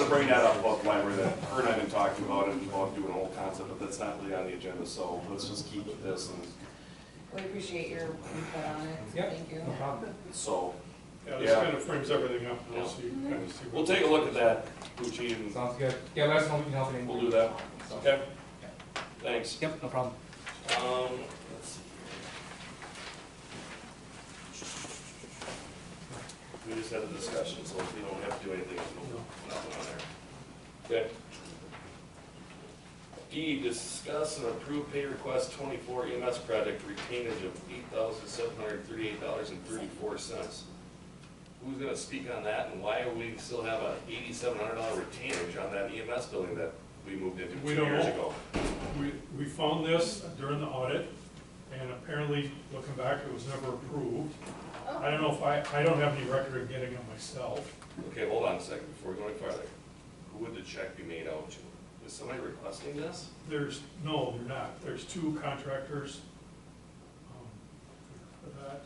[SPEAKER 10] bring that up about the library, that her and I have been talking about it, about doing a whole concept, but that's not really on the agenda, so let's just keep with this and
[SPEAKER 1] We appreciate your input on it,
[SPEAKER 17] Yep.
[SPEAKER 1] thank you.
[SPEAKER 17] No problem.
[SPEAKER 10] so.
[SPEAKER 6] Yeah, this kind of frames everything up, and we'll see, kind of see.
[SPEAKER 10] We'll take a look at that, Pucci, and
[SPEAKER 17] Sounds good. Yeah, let us know if we can help in any
[SPEAKER 10] we'll
[SPEAKER 17] way.
[SPEAKER 10] do that, okay? Thanks.
[SPEAKER 17] Yep, no problem.
[SPEAKER 10] Let's see. We just had a discussion, so we don't have to do anything, nothing on there. Okay. E, discuss and approve pay request 24 EMS project retainage of $8,738.34. Who's gonna speak on that, and why we still have a $8,700 retainage on that EMS building that we moved into
[SPEAKER 6] We
[SPEAKER 10] 2
[SPEAKER 6] don't
[SPEAKER 10] years
[SPEAKER 6] know.
[SPEAKER 10] ago?
[SPEAKER 6] We found this during the audit, and apparently, looking back, it was never approved. I don't know if I don't have any record of getting it myself.
[SPEAKER 10] Okay, hold on a second, before we go any farther. Who would the check be made out to? Is somebody requesting this?
[SPEAKER 6] No, they're not. There's 2 contractors for that.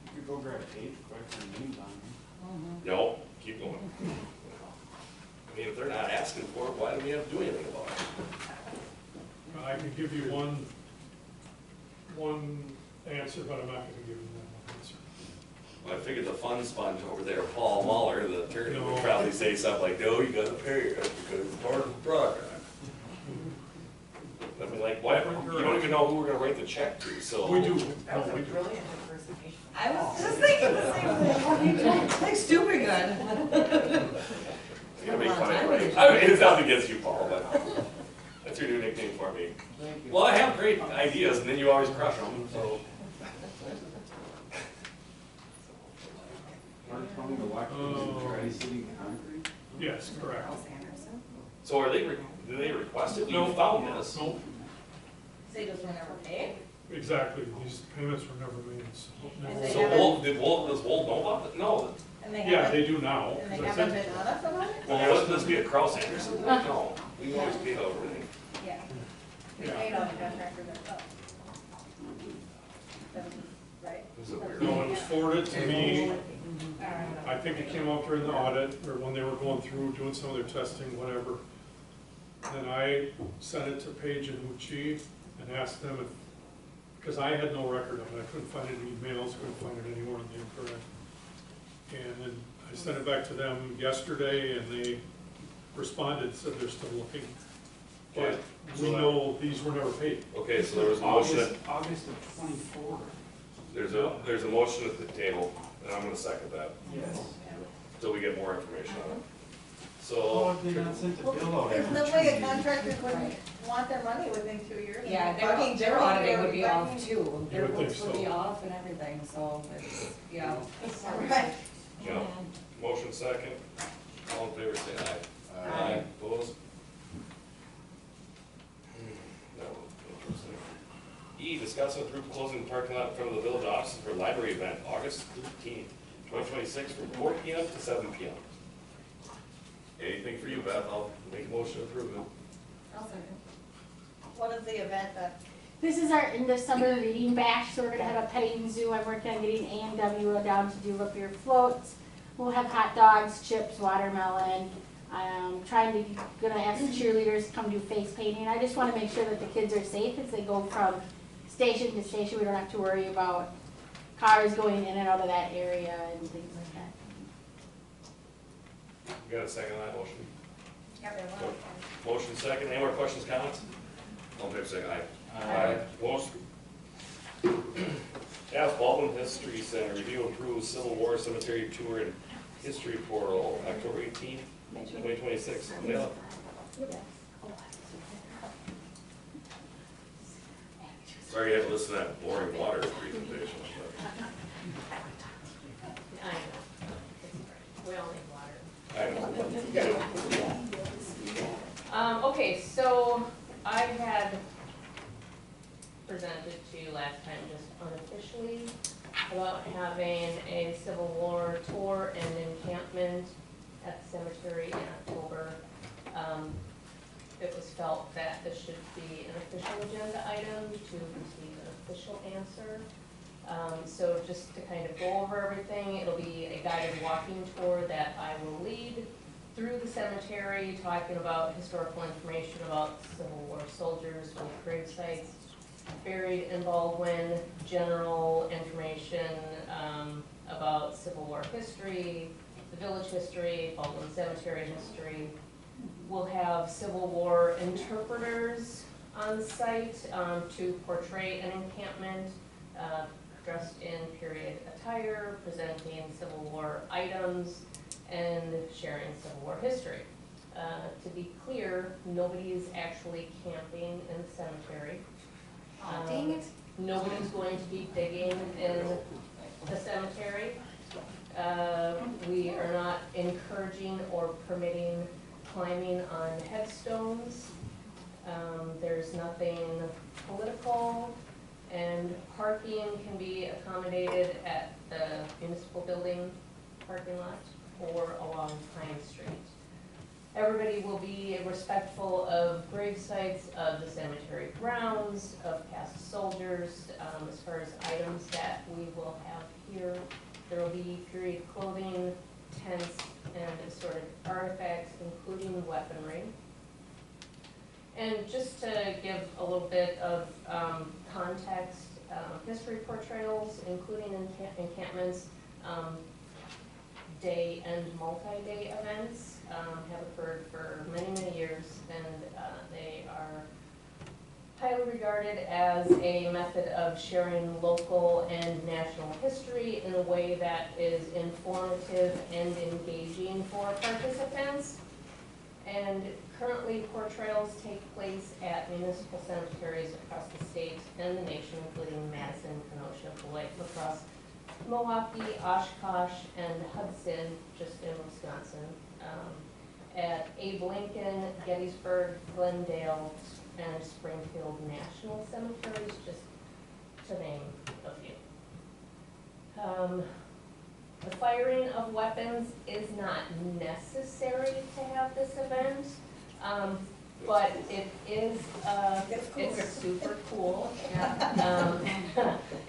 [SPEAKER 15] You could go grab tape, quick, and names on them.
[SPEAKER 10] No, keep going. I mean, if they're not asking for it, why do we have to do anything about it?
[SPEAKER 6] I can give you one answer, but I'm not gonna give you that one answer.
[SPEAKER 10] Well, I figured the fun sponge over there, Paul Muller, the attorney, would
[SPEAKER 6] No.
[SPEAKER 10] probably say something like, no, you gotta pay it because it's part of the project. I mean, like, why, you don't even know who we're gonna write the check to, so.
[SPEAKER 6] We do.
[SPEAKER 1] That was
[SPEAKER 6] No,
[SPEAKER 1] a
[SPEAKER 6] we do.
[SPEAKER 1] brilliant impersonation. I was just thinking the same thing. Like stupid good.
[SPEAKER 10] It's gonna be funny, right? I mean, it's nothing against you, Paul, but that's your new nickname for me.
[SPEAKER 15] Thank you.
[SPEAKER 10] Well, I have great ideas, and then you always crush them, so.
[SPEAKER 15] Mark Tony, the Washington Tri-City Concrete?
[SPEAKER 6] Yes, correct.
[SPEAKER 10] So are they, do they request it? You
[SPEAKER 6] No.
[SPEAKER 10] found this?
[SPEAKER 6] No,
[SPEAKER 1] Say those were never paid?
[SPEAKER 6] exactly. These payments were never made, so.
[SPEAKER 1] And
[SPEAKER 6] never-
[SPEAKER 1] they
[SPEAKER 10] So
[SPEAKER 1] haven't-
[SPEAKER 10] does Wold know about it? No.
[SPEAKER 1] And they
[SPEAKER 6] Yeah,
[SPEAKER 1] haven't,
[SPEAKER 6] they do now.
[SPEAKER 1] and they
[SPEAKER 6] 'cause I
[SPEAKER 1] haven't
[SPEAKER 6] sent-
[SPEAKER 1] been on us about it?
[SPEAKER 10] Well, wouldn't this be a Kraus Anderson? No, we always pay out everything.
[SPEAKER 8] Yeah. We
[SPEAKER 6] Yeah.
[SPEAKER 8] paid all the contractors ourselves. Right?
[SPEAKER 10] This is weird.
[SPEAKER 6] No, it was forwarded to me. I think it came out during the audit, or when they were going through, doing some of their testing, whatever. Then I sent it to Paige and Mucci and asked them if, because I had no record of it, I couldn't find it in emails, couldn't find it anywhere in the incorrect. And then I sent it back to them yesterday, and they responded, said they're still looking. But we know these were never paid.
[SPEAKER 10] Okay, so there was a motion,
[SPEAKER 15] August of 24.
[SPEAKER 10] there's a motion at the table, and I'm gonna second that,
[SPEAKER 15] Yes.
[SPEAKER 10] till we get more information on it.
[SPEAKER 15] Oh,
[SPEAKER 10] So,
[SPEAKER 15] they not sent the bill out
[SPEAKER 8] There's
[SPEAKER 15] after
[SPEAKER 8] no
[SPEAKER 15] 2
[SPEAKER 8] way a
[SPEAKER 15] years.
[SPEAKER 8] contractor would want their money within 2 years.
[SPEAKER 1] Yeah,
[SPEAKER 8] Bugging
[SPEAKER 1] their
[SPEAKER 8] Jimmy
[SPEAKER 1] auditing
[SPEAKER 8] for
[SPEAKER 1] would be
[SPEAKER 8] bugging-
[SPEAKER 1] off too. Their
[SPEAKER 6] would think
[SPEAKER 1] books would be
[SPEAKER 6] so.
[SPEAKER 1] off and everything, so it's, yeah.
[SPEAKER 8] Right.
[SPEAKER 10] yeah, motion second, all in favor, say aye.
[SPEAKER 8] Aye.
[SPEAKER 10] Opposed? That was interesting. E, discuss and approve closing the parking lot in front of the village offices for library event, August 13th, 2026, from 4 PM to 7 PM. Anything for you, Beth? I'll make a motion to approve it.
[SPEAKER 1] I'll second.
[SPEAKER 8] What is the event that,
[SPEAKER 19] This is our end of summer reading bash, so we're gonna have a petting zoo. I'm working on getting A&W down to do root beer floats. We'll have hot dogs, chips, watermelon. Gonna ask the cheerleaders to come do face painting. I just wanna make sure that the kids are safe as they go from station to station. We don't have to worry about cars going in and out of that area and things like that.
[SPEAKER 10] You got a second on that motion?
[SPEAKER 8] yeah, they want.
[SPEAKER 10] Motion second, any more questions, comments? All in favor, say aye. Opposed? F, Baldwin History Center, review approved Civil War Cemetery Tour and History Portal, October 18th, 2026. Yeah. Sorry you had to listen to that boring water presentation.
[SPEAKER 14] I know. We all need water.
[SPEAKER 10] I know.
[SPEAKER 14] Okay, so I had presented to you last time just unofficially about having a Civil War tour and encampment at the cemetery in October. It was felt that this should be an official agenda item to receive an official answer. So just to kind of go over everything, it'll be a guided walking tour that I will lead through the cemetery, talking about historical information about Civil War soldiers with grave sites buried in Baldwin, general information about Civil War history, the village history, Baldwin Cemetery history. We'll have Civil War interpreters on site to portray an encampment dressed in period attire, presenting Civil War items, and sharing Civil War history.
[SPEAKER 20] To be clear, nobody is actually camping in the cemetery.
[SPEAKER 1] Dang it.
[SPEAKER 20] Nobody's going to be digging in the cemetery. We are not encouraging or permitting climbing on headstones. There's nothing political, and parking can be accommodated at the municipal building parking lot or along Pine Street. Everybody will be respectful of grave sites, of the cemetery grounds, of past soldiers. As far as items that we will have here, there will be period clothing, tents, and assorted artifacts, including weaponry. And just to give a little bit of context, history portrayals, including encampments, day and multi-day events have occurred for many, many years, and they are highly regarded as a method of sharing local and national history in a way that is informative and engaging for participants. And currently, portrayals take place at municipal cemeteries across the state and the nation, including Madison, Kenosha, Beloit, La Crosse, Milwaukee, Oshkosh, and Hudson, just in Wisconsin, at Abe Lincoln, Gettysburg, Glendale, and Springfield National Cemeteries, just to name a few. The firing of weapons is not necessary to have this event, but it is, it's super cool.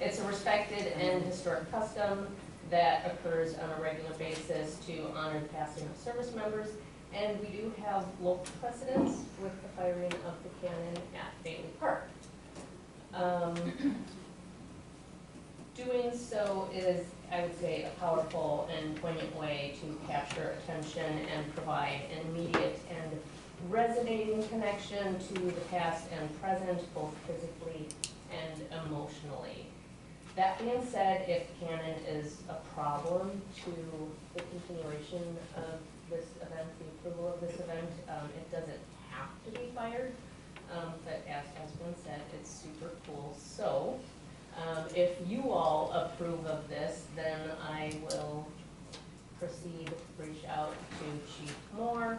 [SPEAKER 20] It's a respected and historic custom that occurs on a regular basis to honor the passing of service members, and we do have local precedents with the firing of the cannon at Bailey Park. Doing so is, I would say, a powerful and poignant way to capture attention and provide an immediate and resonating connection to the past and present, both physically and emotionally. That being said, if cannon is a problem to the continuation of this event, the approval of this event, it doesn't have to be fired, but as has been said, it's super cool. So, if you all approve of this, then I will proceed, reach out to Chief Moore,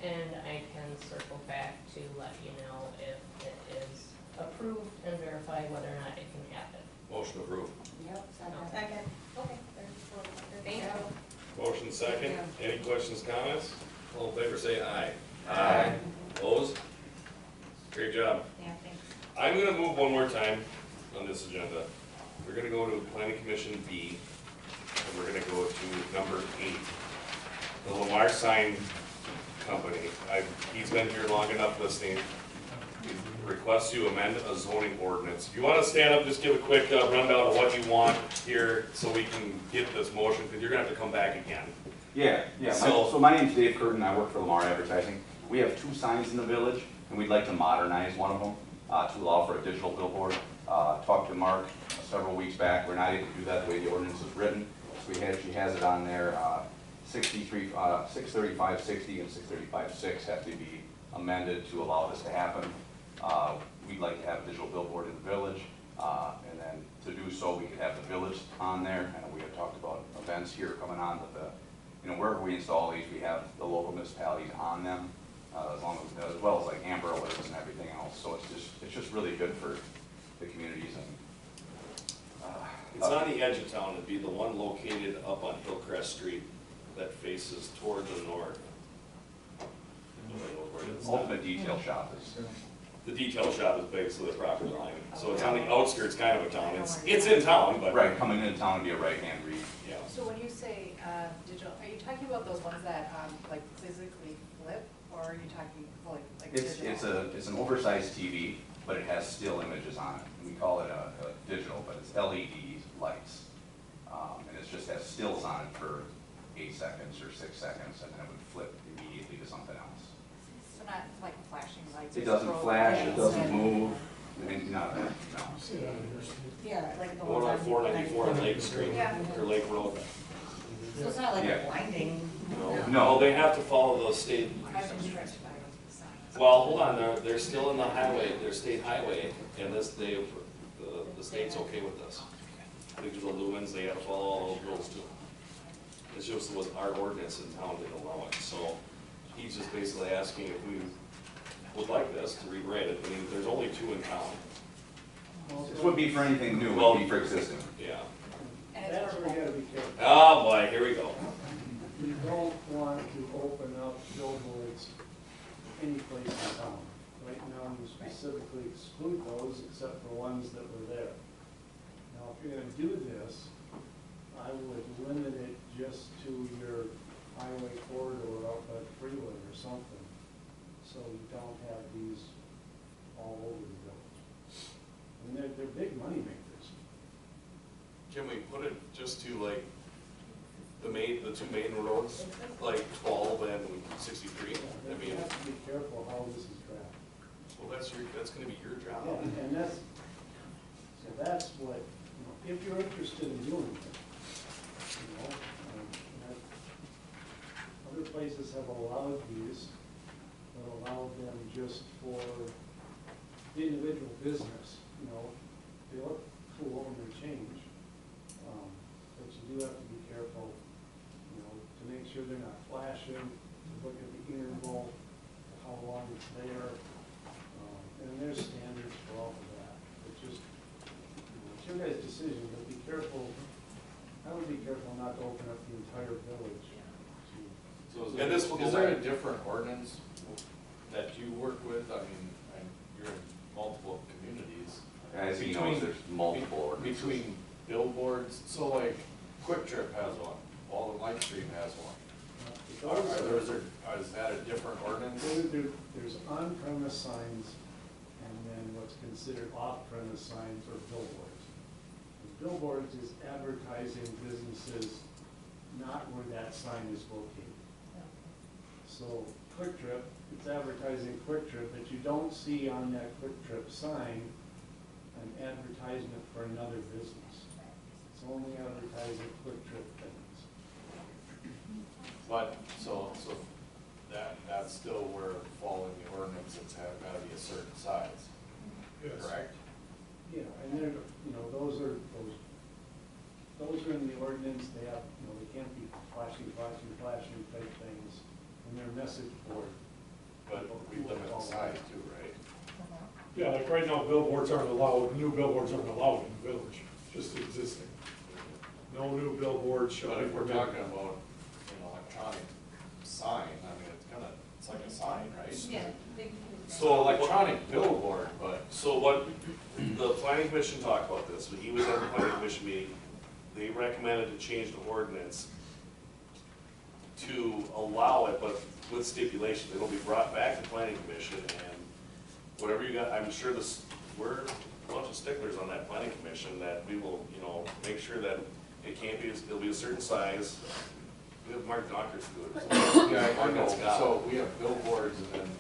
[SPEAKER 20] and I can circle back to let you know if it is approved and verify whether or not it can happen.
[SPEAKER 10] Motion approved.
[SPEAKER 1] Yep, second.
[SPEAKER 20] Okay, thank you.
[SPEAKER 10] Motion second. Any questions, comments? All in favor, say aye.
[SPEAKER 1] Aye.
[SPEAKER 10] Opposed? Great job.
[SPEAKER 1] Yeah, thanks.
[SPEAKER 10] I'm gonna move one more time on this agenda. We're gonna go to Planning Commission B, and we're gonna go to number 8. The Lamar Sign Company. He's been here long enough listening. He requests you amend a zoning ordinance. If you wanna stand up, just give a quick rundown of what you want here so we can get this motion, because you're gonna have to come back again.
[SPEAKER 21] Yeah. So my name's Dave Curtin, I work for Lamar Advertising. We have 2 signs in the village, and we'd like to modernize one of them to allow for a digital billboard. Talked to Mark several weeks back. We're not able to do that the way the ordinance is written. So she has it on there. 63560 and 635.6 have to be amended to allow this to happen. We'd like to have a digital billboard in the village, and then to do so, we could have the village on there. And we have talked about events here coming on, but wherever we install these, we have the local municipalities on them, as well as like Amber Alerts and everything else. So it's just really good for the communities. And
[SPEAKER 10] it's on the edge of town. It'd be the one located up on Hillcrest Street that faces toward the north.
[SPEAKER 21] Ultimate Detail Shop is.
[SPEAKER 10] The detail shop is basically the property line. So it's on the outskirts kind of a town. It's in town, but.
[SPEAKER 21] Right, coming into town would be a right-hand read.
[SPEAKER 10] Yeah.
[SPEAKER 8] So when you say digital, are you talking about those ones that like physically flip, or are you talking like digital?
[SPEAKER 21] It's an oversized TV, but it has still images on it. We call it a digital, but it's LED lights. And it just has stills on it for 8 seconds or 6 seconds, and then it would flip immediately to something else.
[SPEAKER 8] So not like flashing lights?
[SPEAKER 21] It doesn't flash, it doesn't move, none of that, no.
[SPEAKER 1] Yeah, like the
[SPEAKER 10] Going on
[SPEAKER 1] ones
[SPEAKER 10] 494 on Lake Street, or Lake Road.
[SPEAKER 1] So it's not like blinding.
[SPEAKER 10] No, they have to follow the state Well, hold on, they're still in the highway, they're state highway, and the state's okay with this. Because the Lewins, they have to follow all those rules too. It's just was our ordinance in town didn't allow it, so he's just basically asking if we would like this to rewrite it. I mean, there's only 2 in town.
[SPEAKER 21] This wouldn't be for anything new, it would be for existing.
[SPEAKER 10] Yeah.
[SPEAKER 3] That's where you gotta be careful.
[SPEAKER 10] Oh, boy, here we go.
[SPEAKER 3] You don't want to open up billboards any place in town. Right now, you specifically exclude those except for ones that were there. Now, if you're gonna do this, I would limit it just to your highway corridor up at freeway or something, so you don't have these all over the village. I mean, they're big money makers.
[SPEAKER 10] Can we put it just to like the 2 main roads, like 12 and 63? I mean,
[SPEAKER 3] You have to be careful how this is drafted.
[SPEAKER 10] well, that's gonna be your job.
[SPEAKER 3] Yeah, and that's what, if you're interested in doing it, other places have allowed these, that allow them just for the individual business, they look cool and they change. But you do have to be careful, to make sure they're not flashing, to look at the interval, how long it's there. And there's standards for all of that. It's just, it's your guys' decision, but be careful. I would be careful not to open up the entire village.
[SPEAKER 9] So is there a different ordinance that you work with? I mean, you're in multiple communities.
[SPEAKER 21] As he knows, there's multiple ordinances.
[SPEAKER 9] Between billboards, so like Quick Trip has one, Baldwin Lightstream has one. Is that a different ordinance?
[SPEAKER 3] There's on-premise signs and then what's considered off-premise signs or billboards. Billboards is advertising businesses not where that sign is located. So Quick Trip, it's advertising Quick Trip, but you don't see on that Quick Trip sign an advertisement for another business. It's only advertising Quick Trip things.
[SPEAKER 9] But, so that's still where following the ordinance, it's gotta be a certain size, correct?
[SPEAKER 3] Yeah, and they're, those are in the ordinance, they have, they can't be flashing type things, and they're message board.
[SPEAKER 9] But we limit the size too, right?
[SPEAKER 6] Yeah, like right now, billboards aren't allowed, new billboards aren't allowed in the village, just existing. No new billboards shall
[SPEAKER 9] But
[SPEAKER 6] be
[SPEAKER 9] if we're
[SPEAKER 6] permitted.
[SPEAKER 9] talking about an electronic sign, I mean, it's like a sign, right?
[SPEAKER 8] Yeah.
[SPEAKER 9] So electronic billboard, but.
[SPEAKER 10] So what, the planning commission talked about this, when he was at the planning commission meeting, they recommended to change the ordinance to allow it, but with stipulations. It'll be brought back to planning commission and whatever you got, I'm sure we're a bunch of sticklers on that planning commission that we will, make sure that it can't be, it'll be a certain size. We have Mark Dockers do it.
[SPEAKER 9] Yeah, I know, so we have billboards and then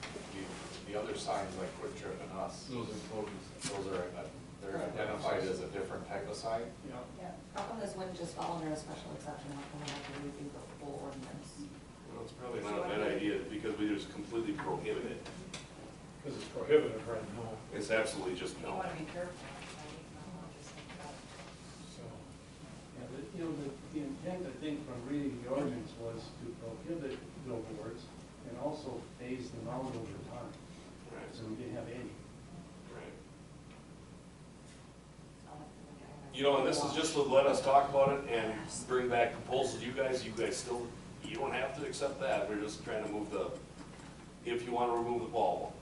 [SPEAKER 9] the other signs like Quick Trip and us. Those are, they're identified as a different type of sign?
[SPEAKER 3] Yeah.
[SPEAKER 1] How come this wouldn't just fall under a special exception? How come we have to review the full ordinance?
[SPEAKER 10] Well, it's probably not a bad idea because we just completely prohibit it.
[SPEAKER 6] Because it's prohibited right now,
[SPEAKER 10] It's absolutely just
[SPEAKER 8] You
[SPEAKER 10] no.
[SPEAKER 8] want to be careful.
[SPEAKER 6] so.
[SPEAKER 3] Yeah, the intent, I think, from reading the ordinance was to prohibit billboards and also phase them out over time,
[SPEAKER 10] Right,
[SPEAKER 3] so we didn't have any.
[SPEAKER 10] right. And this is just to let us talk about it and bring back proposals. You guys still, you don't have to accept that. We're just trying to move if you want to remove the ball.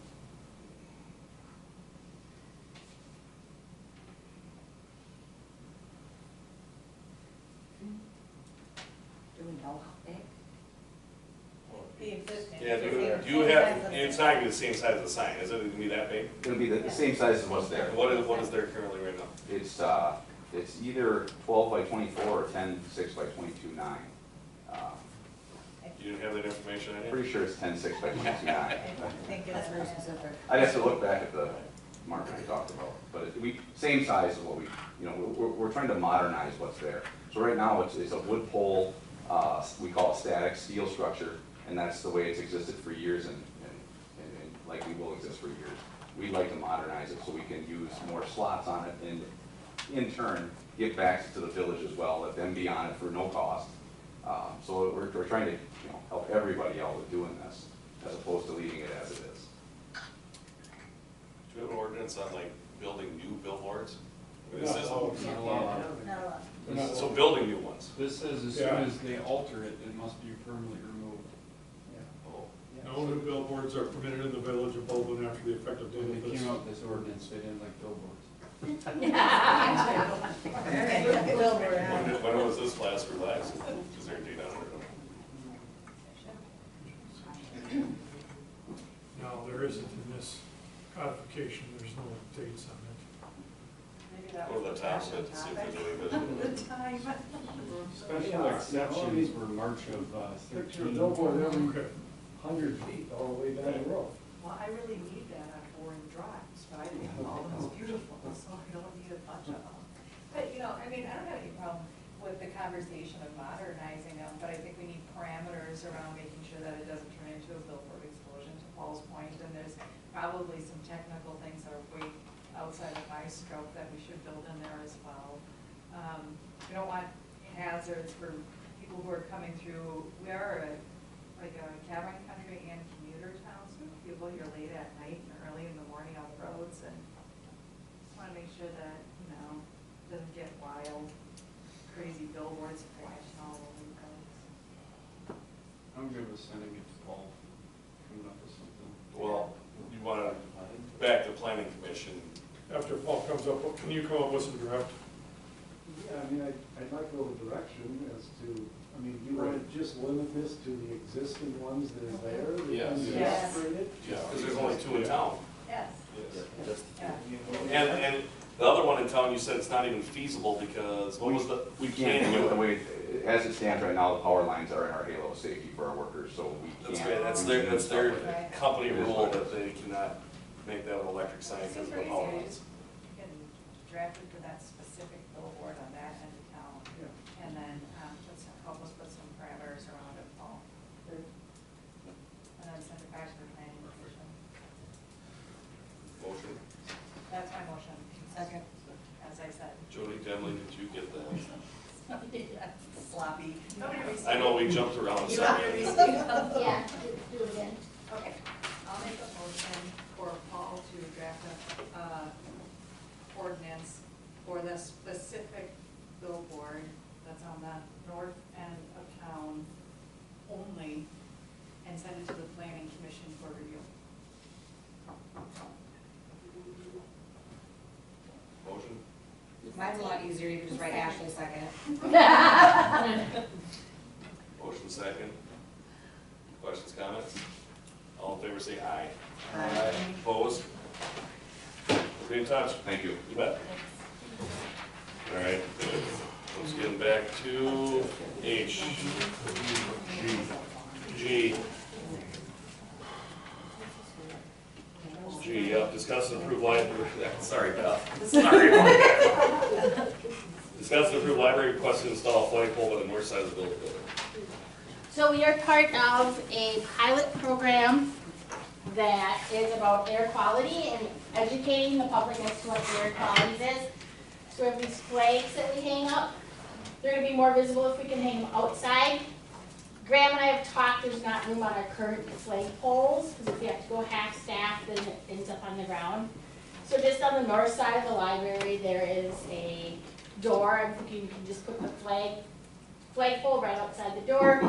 [SPEAKER 1] Do we know how big?
[SPEAKER 8] The existing.
[SPEAKER 10] Yeah, do you have, it's not gonna be the same size as the sign, is it? It's gonna be that big?
[SPEAKER 21] It'll be the same size as what's there.
[SPEAKER 10] What is there currently right now?
[SPEAKER 21] It's either 12 by 24 or 10, 6 by 22.9.
[SPEAKER 10] You didn't have that information in here?
[SPEAKER 21] Pretty sure it's 10, 6 by 22.9.
[SPEAKER 1] That's very specific.
[SPEAKER 21] I'd have to look back at the market we talked about, but same size as what we're trying to modernize what's there. So right now, it's a wood pole, we call it static steel structure, and and that's the way it's existed for years and likely will exist for years. We'd like to modernize it so we can use more slots on it and in turn give back to the village as well, let them be on it for no cost. So we're trying to help everybody out with doing this as opposed to leaving it as it is.
[SPEAKER 10] Do we have an ordinance on like building new billboards? This
[SPEAKER 3] Not
[SPEAKER 10] isn't.
[SPEAKER 3] allowed.
[SPEAKER 10] So building new ones.
[SPEAKER 15] This says as soon as they alter it, it must be permanently removed.
[SPEAKER 10] Oh.
[SPEAKER 6] No new billboards are permitted in the village of Baldwin after the effective date
[SPEAKER 15] When
[SPEAKER 6] of
[SPEAKER 15] they
[SPEAKER 6] this.
[SPEAKER 15] came out with this ordinance, they didn't like billboards.
[SPEAKER 10] When was this last relaxed? Is there a date on it?
[SPEAKER 6] No, there isn't in this codification, there's no dates on it.
[SPEAKER 8] Maybe that
[SPEAKER 10] Go
[SPEAKER 8] was
[SPEAKER 10] to the top of it to see if there's any visible.
[SPEAKER 8] the time.
[SPEAKER 15] Special exceptions were March of
[SPEAKER 3] Picture a
[SPEAKER 15] 13.
[SPEAKER 3] billboard every
[SPEAKER 6] Okay.
[SPEAKER 3] 100 feet all the way down the road.
[SPEAKER 8] Well, I really need that on Boring Drives, but I think Baldwin's beautiful, so I don't need a bunch of them. But, I don't have any problem with the conversation of modernizing them, but I think we need parameters around making sure that it doesn't turn into a billboard explosion, to Paul's point, and there's probably some technical things that are way outside of my scope that we should build in there as well. We don't want hazards for people who are coming through. We are like a cabin country and commuter town, so people here late at night and early in the morning on the roads, and just want to make sure that, doesn't get wild, crazy billboards flashing all over the place.
[SPEAKER 15] I'm good with sending it to Paul, coming up with something.
[SPEAKER 10] Well, you want to back the planning commission.
[SPEAKER 6] After Paul comes up, can you come up with some draft?
[SPEAKER 3] Yeah, I'd like a little direction as to, do you want to just limit this to the existing ones that are there? that
[SPEAKER 10] Yes.
[SPEAKER 3] can be
[SPEAKER 8] Yes.
[SPEAKER 3] operated?
[SPEAKER 10] Yeah, because there's only 2 in town.
[SPEAKER 8] Yes.
[SPEAKER 10] And the other one in town, you said it's not even feasible because, what was the?
[SPEAKER 21] We can't do it the way, as it stands right now, the power lines are in our halo of safety for our workers, so we can't.
[SPEAKER 10] That's right, that's their
[SPEAKER 21] do stuff like that.
[SPEAKER 10] company
[SPEAKER 21] It is
[SPEAKER 10] rule
[SPEAKER 21] what it
[SPEAKER 10] that
[SPEAKER 21] is.
[SPEAKER 10] they cannot make that an electric sign because of the power lines.
[SPEAKER 8] You can draft it for that specific billboard on that end of town, and then, help us put some parameters around it, Paul. And then send it back to the planning commission.
[SPEAKER 10] Motion.
[SPEAKER 8] That's my motion. Second. As I said.
[SPEAKER 10] Jody Demling, did you get that?
[SPEAKER 8] Sloppy. Nobody received
[SPEAKER 10] I know we jumped around.
[SPEAKER 8] You
[SPEAKER 10] some.
[SPEAKER 8] want me to receive them?
[SPEAKER 19] Yeah, do it again.
[SPEAKER 8] Okay, I'll make a motion for Paul to draft a, ordinance for the specific billboard that's on the north end of town only, and send it to the planning commission for review.
[SPEAKER 10] Motion.
[SPEAKER 1] Mine's a lot easier, you can just write Ashley second.
[SPEAKER 10] Motion second. Questions, comments? All in favor say aye.
[SPEAKER 1] Aye.
[SPEAKER 10] Opposed? We'll be in touch.
[SPEAKER 21] Thank you.
[SPEAKER 10] You bet. All right, let's get back to H. G. G, yep, discuss and approve library, sorry Beth, sorry. Discuss and approve library request to install a flagpole on the north side of the building.
[SPEAKER 19] So we are part of a pilot program that is about air quality and educating the public as to what air quality is. So we have these flags that we hang up. They're gonna be more visible if we can hang them outside. Graham and I have talked, there's not room on our current flag poles, because if we have to go half-staff, then it ends up on the ground. So just on the north side of the library, there is a door. I'm thinking you can just put the flagpole right outside the door.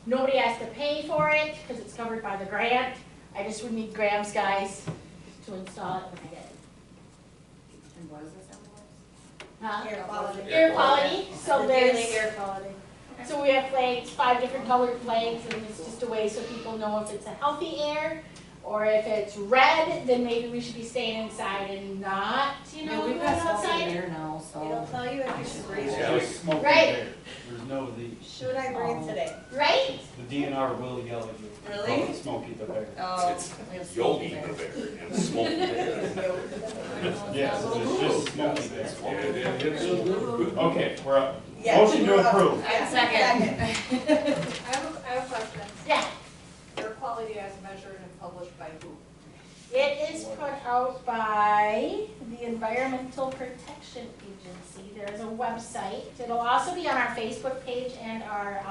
[SPEAKER 19] Nobody has to pay for it, because it's covered by the grant. I just would need Graham's guys to install it when I get it.
[SPEAKER 1] And what is this
[SPEAKER 19] Huh?
[SPEAKER 1] Air quality.
[SPEAKER 19] Air quality, so there's,
[SPEAKER 1] air quality.
[SPEAKER 19] so we have flags, 5 different colored flags, and it's just a way so people know if it's a healthy air, or if it's red, then maybe we should be staying inside and not,
[SPEAKER 1] We've
[SPEAKER 19] going
[SPEAKER 1] got smoke in
[SPEAKER 19] outside.
[SPEAKER 1] there now, so.
[SPEAKER 8] It'll tell you if you should breathe.
[SPEAKER 15] Yeah, like smoke in
[SPEAKER 19] Right.
[SPEAKER 15] there. There's no the,
[SPEAKER 8] Should I breathe today?
[SPEAKER 19] Right?
[SPEAKER 15] the DNR will yell at you.
[SPEAKER 8] Really?
[SPEAKER 15] Call it Smokey the Bear.
[SPEAKER 1] Oh,
[SPEAKER 10] It's
[SPEAKER 1] we have smoke
[SPEAKER 10] Yogi
[SPEAKER 1] in
[SPEAKER 10] the
[SPEAKER 1] there.
[SPEAKER 10] bear and Smokey the bear.
[SPEAKER 15] Yes, it's just Smokey Bear.
[SPEAKER 17] Okay, we're up.
[SPEAKER 8] Yeah.
[SPEAKER 17] Motion to approve.
[SPEAKER 1] Second.
[SPEAKER 8] I have a question.
[SPEAKER 19] Yeah. put out by the Environmental Protection Agency. There's a website. It'll also be on our Facebook page and our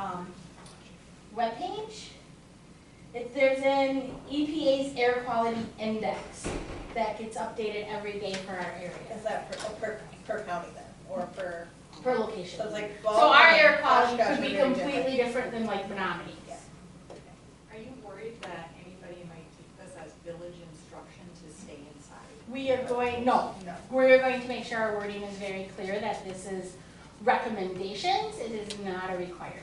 [SPEAKER 19] webpage. There's an EPA's air quality index that gets updated every day for our area.
[SPEAKER 8] Is that per county then, or per?
[SPEAKER 19] Per location.
[SPEAKER 8] So it's like
[SPEAKER 19] So our air
[SPEAKER 8] Baldwin,
[SPEAKER 19] quality could be
[SPEAKER 8] Oshkosh are very
[SPEAKER 19] completely different than like Menominee.
[SPEAKER 2] Are you worried that anybody might take this as village instruction to stay inside?
[SPEAKER 19] We are going, no, we're going to make sure our wording is very clear that this is recommendations, it is not a requirement.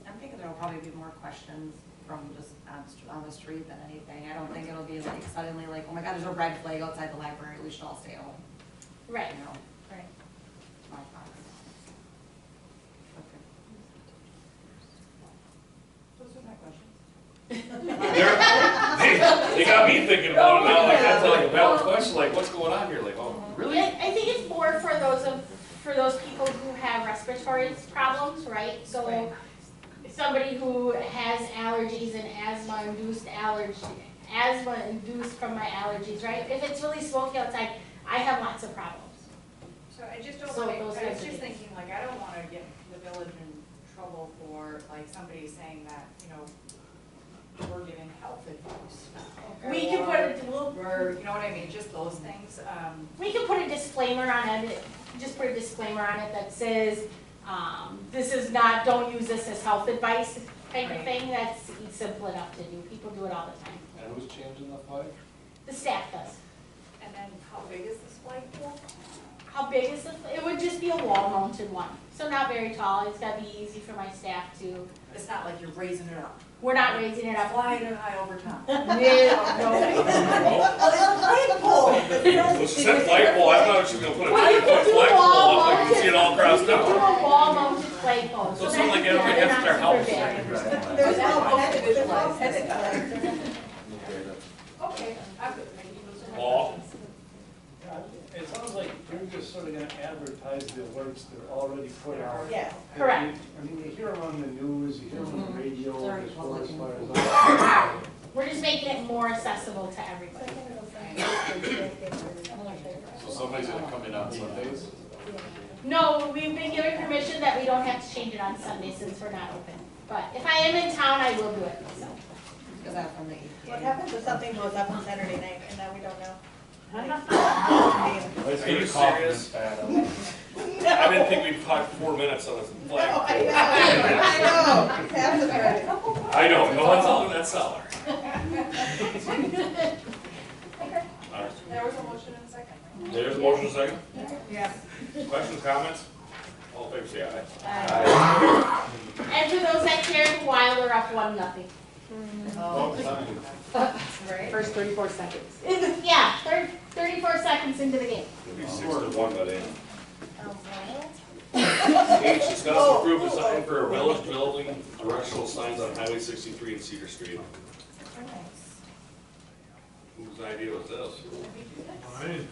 [SPEAKER 1] I'm thinking there'll probably be more questions from just on the street than anything. I don't think it'll be like suddenly like, oh my God, there's a red flag outside the library, we should all stay home.
[SPEAKER 19] Right.
[SPEAKER 1] You know?
[SPEAKER 19] Right.
[SPEAKER 1] My thoughts. Okay.
[SPEAKER 8] Those are my questions.
[SPEAKER 10] They got me thinking about it now, like, that's like a valid question, like, what's going on here, like, oh, really?
[SPEAKER 19] I think it's more for those people who have respiratory problems, right? So somebody who has allergies and asthma induced from my allergies, right? If it's really smoky outside, I have lots of problems.
[SPEAKER 2] So I just don't
[SPEAKER 19] So
[SPEAKER 2] want to,
[SPEAKER 19] those
[SPEAKER 2] I
[SPEAKER 19] kinds
[SPEAKER 2] was
[SPEAKER 19] of
[SPEAKER 2] just
[SPEAKER 19] things.
[SPEAKER 2] thinking, like, I don't want to get the village in trouble for, like, somebody saying that, you know, we're giving health advice.
[SPEAKER 19] We can put it,
[SPEAKER 2] Or, you know what I mean, just those things,
[SPEAKER 19] we can put a disclaimer on it, just put a disclaimer on it that says, this is not, don't use this as health advice type of thing. That's simple enough to do. People do it all the time.
[SPEAKER 18] And who's changing the flag?
[SPEAKER 19] The staff does.
[SPEAKER 2] and then how big is this flagpole?
[SPEAKER 19] How big is it would just be a wall mounted one. So not very tall. It's gotta be easy for my staff to,
[SPEAKER 2] It's not like you're raising it up.
[SPEAKER 19] we're not raising it up.
[SPEAKER 2] Flying it high over top.
[SPEAKER 19] No.
[SPEAKER 10] What's that flagpole? I thought she was gonna put a
[SPEAKER 19] Well, you
[SPEAKER 10] 10-foot
[SPEAKER 19] can do
[SPEAKER 10] flagpole
[SPEAKER 19] wall
[SPEAKER 10] up, like you can see it all across
[SPEAKER 19] You can do
[SPEAKER 10] town.
[SPEAKER 19] a wall mounted flagpole.
[SPEAKER 10] So it's
[SPEAKER 19] that's-
[SPEAKER 10] not like everybody
[SPEAKER 19] they're
[SPEAKER 10] has
[SPEAKER 19] not
[SPEAKER 10] their
[SPEAKER 19] super
[SPEAKER 10] house.
[SPEAKER 19] big.
[SPEAKER 8] There's no headed.
[SPEAKER 2] Okay, I'm good, thank you. Those are my
[SPEAKER 10] Paul?
[SPEAKER 2] questions.
[SPEAKER 3] It sounds like you're just sort of gonna advertise the alerts that are already put out.
[SPEAKER 8] Yeah.
[SPEAKER 19] Correct.
[SPEAKER 3] I mean, you hear them on the news, you hear them on the radio,
[SPEAKER 1] Sorry,
[SPEAKER 3] as far as
[SPEAKER 1] public.
[SPEAKER 19] We're just making it more accessible to everybody.
[SPEAKER 18] So somebody's gonna come in on Sundays?
[SPEAKER 19] No, we've been given permission that we don't have to change it on Sunday since we're not open. But if I am in town, I will do it myself.
[SPEAKER 1] Is that from the EPA?
[SPEAKER 8] What happens if something blows up on Saturday night and now we don't know?
[SPEAKER 10] Are you serious? I didn't think we'd talk 4 minutes on this flagpole.
[SPEAKER 8] I know, passive already.
[SPEAKER 10] I know, no one's all that seller.
[SPEAKER 2] There was a motion and a second.
[SPEAKER 10] There's a motion second.
[SPEAKER 8] Yeah.
[SPEAKER 10] Questions, comments? All in favor, say aye.
[SPEAKER 19] And for those that care, Wilder up 1-0.
[SPEAKER 8] Right.
[SPEAKER 14] First 34 seconds.
[SPEAKER 19] Yeah, 34 seconds into the game.
[SPEAKER 10] It'll be 6-1 by then.
[SPEAKER 8] Oh,
[SPEAKER 10] H, discuss and approve design for a village building directional signs on Highway 63 and Cedar Street. Whose idea was this?
[SPEAKER 6] Mine.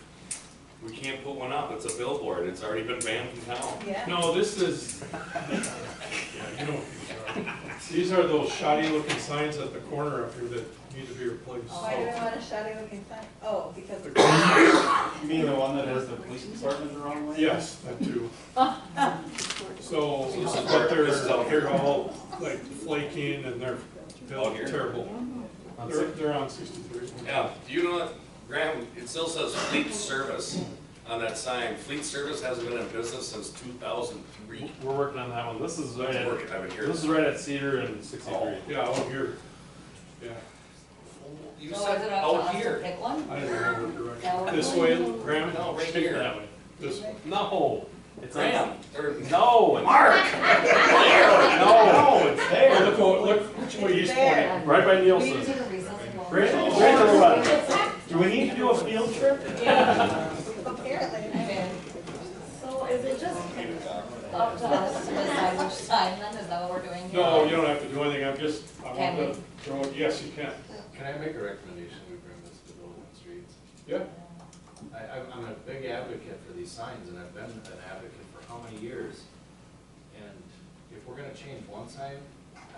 [SPEAKER 10] We can't put one up, it's a billboard, it's already been banned from town.
[SPEAKER 8] yeah.
[SPEAKER 6] No, this is, yeah, you know what these are. These are those shoddy looking signs at the corner up here that need to be replaced.
[SPEAKER 8] Why do we want a shoddy looking sign? Oh, because.
[SPEAKER 15] You mean the one that has the police department the wrong way?
[SPEAKER 6] Yes, that too. So,
[SPEAKER 10] This is
[SPEAKER 6] but
[SPEAKER 10] this is out
[SPEAKER 6] they're
[SPEAKER 10] here.
[SPEAKER 6] all like flaking and they're
[SPEAKER 10] Out here.
[SPEAKER 6] terrible. They're on 63.
[SPEAKER 10] Yeah, do you know that, Graham, it still says Fleet Service on that sign. Fleet Service hasn't been in business since 2003.
[SPEAKER 15] We're working on that one. This is right at,
[SPEAKER 10] Working, I've been here.
[SPEAKER 15] this is right at Cedar and 63.
[SPEAKER 6] Yeah, out here. Yeah.
[SPEAKER 10] You
[SPEAKER 1] So
[SPEAKER 10] said
[SPEAKER 1] is it up to
[SPEAKER 10] out
[SPEAKER 1] us to
[SPEAKER 10] here.
[SPEAKER 1] pick one?
[SPEAKER 6] I don't know what
[SPEAKER 1] Yeah,
[SPEAKER 6] direction.
[SPEAKER 1] we're
[SPEAKER 6] This
[SPEAKER 1] going-
[SPEAKER 6] way, Graham?
[SPEAKER 10] No, right
[SPEAKER 15] Stick
[SPEAKER 10] here.
[SPEAKER 15] that way.
[SPEAKER 6] This way.
[SPEAKER 15] No, it's
[SPEAKER 10] Graham, or
[SPEAKER 15] no, it's
[SPEAKER 10] Mark.
[SPEAKER 15] no, it's
[SPEAKER 6] Oh,
[SPEAKER 15] there.
[SPEAKER 6] look which way he's pointing.
[SPEAKER 15] Right by
[SPEAKER 1] We need to
[SPEAKER 15] Nielsen's.
[SPEAKER 1] take a recess and go.
[SPEAKER 15] Right to the left. Do we need to do a field trip?
[SPEAKER 8] Apparently.
[SPEAKER 1] So is it just up to us to decide which sign then, is that what we're doing here?
[SPEAKER 6] No, you don't have to do anything, I
[SPEAKER 1] Can
[SPEAKER 6] want to throw it, yes, you can.
[SPEAKER 9] Can I make a recommendation we bring this to Baldwin Streets?
[SPEAKER 6] Yeah.
[SPEAKER 9] I'm a big advocate for these signs, and I've been an advocate for how many years? And if we're gonna change one sign,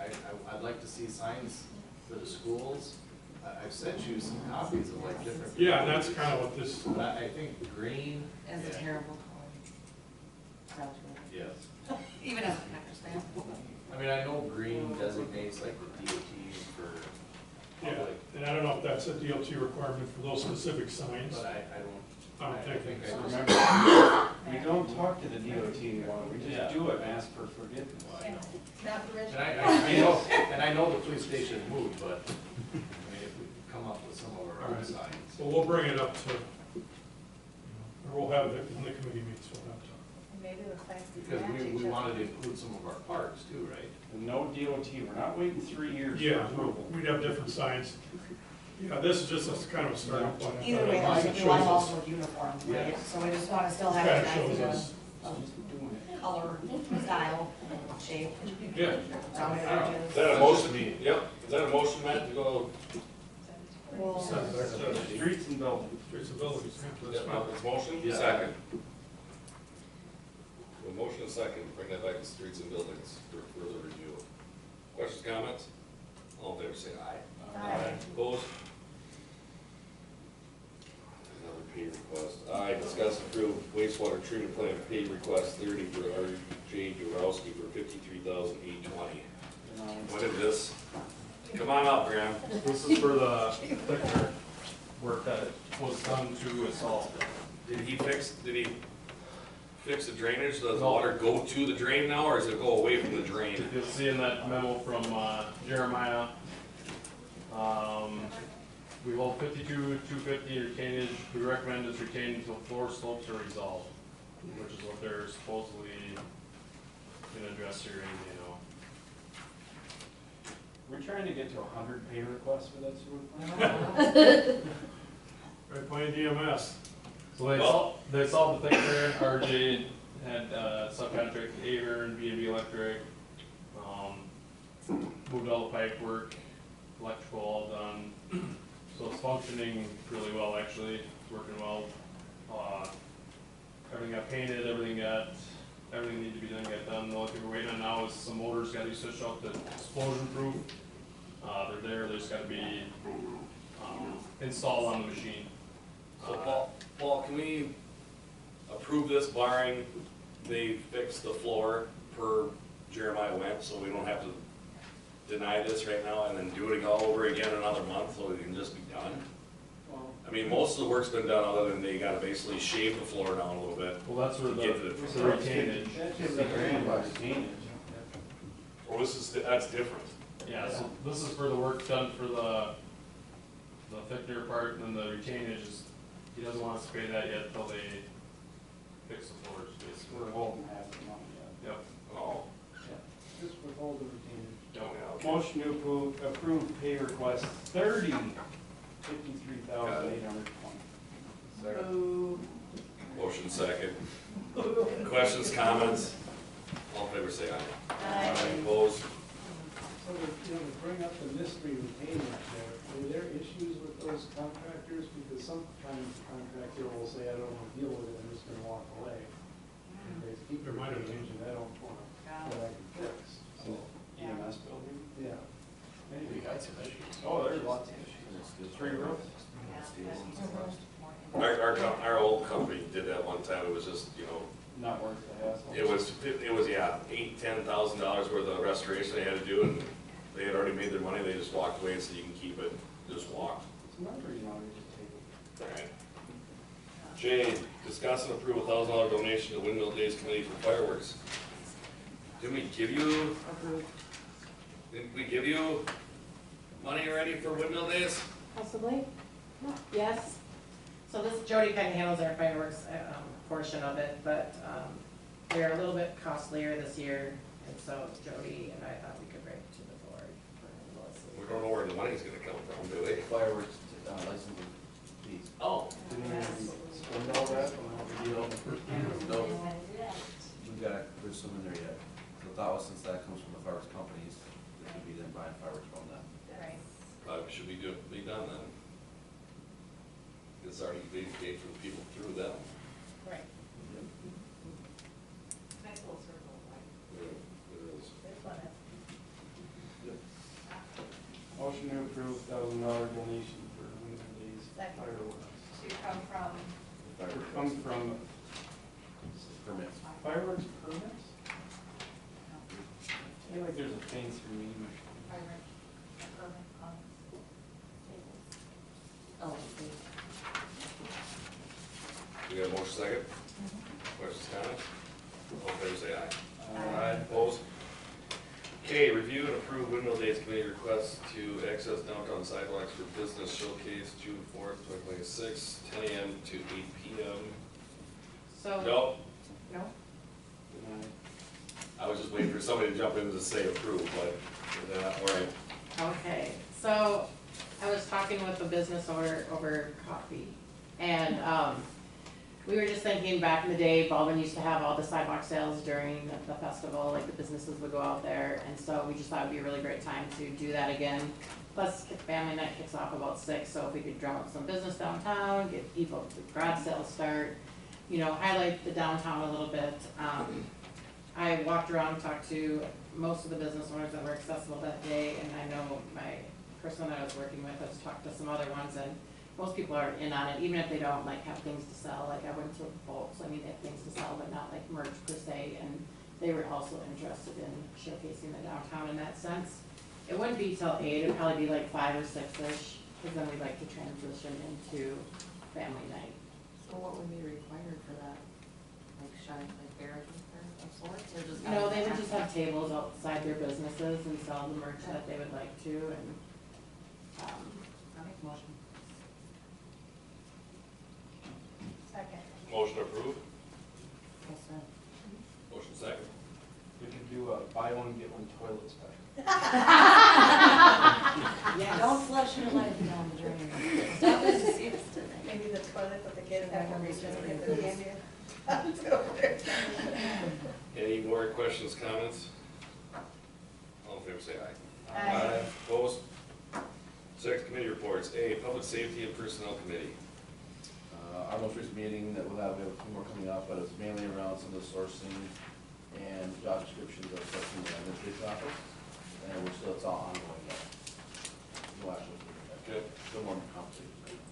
[SPEAKER 9] I I'd like to see signs for the schools. I've sent you some copies of like different.
[SPEAKER 6] Yeah, and that's kind of what this,
[SPEAKER 9] But I think green.
[SPEAKER 1] It's a
[SPEAKER 9] yeah,
[SPEAKER 1] terrible color.
[SPEAKER 9] Yes.
[SPEAKER 1] Even as a Packers fan.
[SPEAKER 9] I mean, I know green designates like the DOT for
[SPEAKER 6] yeah,
[SPEAKER 9] public,
[SPEAKER 6] and I don't know if that's a DOT requirement for those specific signs.
[SPEAKER 9] but I
[SPEAKER 6] I don't think
[SPEAKER 9] I
[SPEAKER 6] so.
[SPEAKER 15] Remember, we don't talk to the DOT anymore, we
[SPEAKER 9] Yeah.
[SPEAKER 15] just do it and ask for forgiveness.
[SPEAKER 1] Not permission.
[SPEAKER 9] And I know the police station moved, but, I mean, if we come up with some of our own signs.
[SPEAKER 6] So we'll bring it up to, or we'll have it in the committee meetings, we'll have to.
[SPEAKER 8] Maybe the signs could
[SPEAKER 9] Because
[SPEAKER 8] match each
[SPEAKER 9] we
[SPEAKER 8] other.
[SPEAKER 9] wanted to include some of our parks too, right?
[SPEAKER 15] And no DOT, we're not waiting 3 years for
[SPEAKER 6] Yeah,
[SPEAKER 15] approval.
[SPEAKER 6] we'd have different signs. Yeah, this is just a kind of a starting point.
[SPEAKER 1] Either way,
[SPEAKER 6] It
[SPEAKER 1] I think we want
[SPEAKER 6] shows
[SPEAKER 1] all
[SPEAKER 6] us-
[SPEAKER 1] for uniform,
[SPEAKER 6] Yeah.
[SPEAKER 1] right? So we just wanna still have
[SPEAKER 6] Kind
[SPEAKER 1] an
[SPEAKER 6] of shows
[SPEAKER 1] idea
[SPEAKER 6] us.
[SPEAKER 1] of color, style, shape.
[SPEAKER 6] Yeah.
[SPEAKER 1] Rounded
[SPEAKER 10] Is
[SPEAKER 1] edges.
[SPEAKER 10] that a motion? Yep, is that a motion, Matt, to go?
[SPEAKER 1] Well,
[SPEAKER 15] Streets and buildings.
[SPEAKER 6] Streets and buildings, yeah, that's
[SPEAKER 10] Yep,
[SPEAKER 6] fine.
[SPEAKER 10] it's motion,
[SPEAKER 9] Yeah.
[SPEAKER 10] second. A motion and second, bring that back to streets and buildings for further review. Questions, comments? All in favor, say aye.
[SPEAKER 8] Aye.
[SPEAKER 10] Opposed? Another pay request. Aye, discuss approved wastewater treatment plant pay request 30 for R.J. Durowski for $53,820. What is this? Come on up, Graham.
[SPEAKER 11] This is for the thicker work that was done to install.
[SPEAKER 10] Did he fix the drainage? Does the water go to the drain now, or does it go away from the drain?
[SPEAKER 11] You'll see in that memo from Jeremiah, we hold 52,250 retainage. We recommend it's retained until floor slopes are resolved, which is what they're supposedly gonna address here any day now.
[SPEAKER 15] We're trying to get to 100 pay requests for that sewer plant.
[SPEAKER 6] Right, playing DMS.
[SPEAKER 11] So they solved the thickener. RJ had subcontracted Aver and B&B Electric. Moved all the pipe work, electrical all done. So it's functioning really well, actually. It's working well. Everything got painted, everything needed to be done, got done. The only thing we're waiting on now is some motors gotta be switched out to explosion proof. They're there, they just gotta be installed on the machine.
[SPEAKER 10] So Paul, can we approve this barring they fix the floor per Jeremiah went, so we don't have to deny this right now and then do it all over again another month, so we can just be done? I mean, most of the work's been done, other than they gotta basically shave the floor down a little bit.
[SPEAKER 11] Well, that's where the
[SPEAKER 10] Get to the-
[SPEAKER 11] retainage.
[SPEAKER 15] That's retainage.
[SPEAKER 10] Well, that's different.
[SPEAKER 11] Yeah, so this is for the work done for the thickener part, and then the retainage is, he doesn't want us to pay that yet until they fix the floors, basically.
[SPEAKER 15] We're holding half the money
[SPEAKER 11] Yep.
[SPEAKER 10] Oh.
[SPEAKER 15] Just withhold the retainage.
[SPEAKER 10] Okay.
[SPEAKER 15] Motion to approve pay request 30, $53,820.
[SPEAKER 10] Motion second. Questions, comments? All in favor, say aye.
[SPEAKER 8] Aye.
[SPEAKER 10] Opposed?
[SPEAKER 3] So to bring up the mystery retainage there, were there issues with those contractors? Because sometimes the contractor will say, I don't want to deal with it, I'm just gonna walk away. And they keep
[SPEAKER 6] There might have been.
[SPEAKER 3] retainage, and I don't want to, what I can fix. So,
[SPEAKER 15] EMS building?
[SPEAKER 3] yeah.
[SPEAKER 9] We got some issues.
[SPEAKER 15] Oh, there's lots of issues. 3 roofs?
[SPEAKER 10] Our old company did that one time, it was just,
[SPEAKER 15] Not worth the hassle.
[SPEAKER 10] it was, yeah, $8,000-10,000 worth of restoration they had to do, and they had already made their money, they just walked away and said, you can keep it, just walked.
[SPEAKER 15] Remember, you just take it.
[SPEAKER 10] Alright. Jay, discuss and approve $1,000 donation to Windmill Days Committee for fireworks. Didn't we give you? Didn't we give you money already for Windmill Days?
[SPEAKER 5] Possibly, yes. So this, Jody kind of handles our fireworks portion of it, but they're a little bit costlier this year, and so Jody and I thought we could bring it to the board for Melissa's.
[SPEAKER 10] We don't know where the money's gonna come from, do we?
[SPEAKER 9] Fireworks licensing fees.
[SPEAKER 10] Oh.
[SPEAKER 15] Spend all that on all the deal.
[SPEAKER 9] No, we've got, there's some in there yet. The thought was since that comes from the fireworks companies, it should be them buying fireworks from them.
[SPEAKER 5] Right.
[SPEAKER 10] Should be done then. It's already being paid for the people through them.
[SPEAKER 5] Right.
[SPEAKER 2] Nice little circle, like,
[SPEAKER 10] Yeah, it is.
[SPEAKER 2] there's one.
[SPEAKER 15] to approve $1,000 donation for Winter Days
[SPEAKER 2] Second.
[SPEAKER 15] fireworks.
[SPEAKER 2] To come from,
[SPEAKER 15] It comes from
[SPEAKER 18] Permits.
[SPEAKER 15] fireworks permits? I feel like there's a fancy name.
[SPEAKER 1] Oh, okay.
[SPEAKER 10] We got a motion second? Questions, comments? All in favor, say aye. Aye. Opposed? Okay, review and approve Windmill Days Committee request to access downtown sidewalks for business showcase June 4th, 2026, 10 a.m. to 8 p.m.
[SPEAKER 5] So.
[SPEAKER 10] Nope,
[SPEAKER 2] no?
[SPEAKER 10] I was just waiting for somebody to jump in to say approve, but, all right.
[SPEAKER 5] Okay, so I was talking with the business owner over coffee, and we were just thinking back in the day, Baldwin used to have all the sidewalk sales during the festival, like the businesses would go out there, and so we just thought it'd be a really great time to do that again. Plus, family night kicks off about 6, so if we could drum up some business downtown, get people, the garage sales start, you know, highlight the downtown a little bit. I walked around and talked to most of the business owners that were accessible that day, and I know my person that I was working with has talked to some other ones, and most people are in on it, even if they don't like have things to sell. Like I went to Bolts, I mean, they have things to sell, but not like merch per se, and they were also interested in showcasing the downtown in that sense. It wouldn't be till 8, it'd probably be like 5 or 6-ish, because then we'd like to transition into family night.
[SPEAKER 1] So what would be required for that? Like shine, like barricades of sorts, or just?
[SPEAKER 5] No, they would just have tables outside their businesses and sell the merch that they would like to, and,
[SPEAKER 1] I'll make a motion.
[SPEAKER 2] Second.
[SPEAKER 10] Motion approved,
[SPEAKER 1] Yes, sir.
[SPEAKER 10] motion second.
[SPEAKER 15] We could do a buy one, get one toilet special.
[SPEAKER 5] Yes.
[SPEAKER 1] Don't flush your life down the drain. Stop it to see us today.
[SPEAKER 2] Maybe the toilet that the kids have to reach in and get
[SPEAKER 1] Yes.
[SPEAKER 2] the candy. It's over there.
[SPEAKER 10] Any more questions, comments? All in favor, say aye.
[SPEAKER 2] Aye.
[SPEAKER 10] Opposed? 6, committee reports. A, Public Safety and Personnel Committee.
[SPEAKER 18] Our most recent meeting that we have a few more coming up, but it's mainly around some of the sourcing and job descriptions of stuff in the administration office. And we're still, it's all ongoing yet. No action.
[SPEAKER 10] Good.
[SPEAKER 18] Still more conversations right now.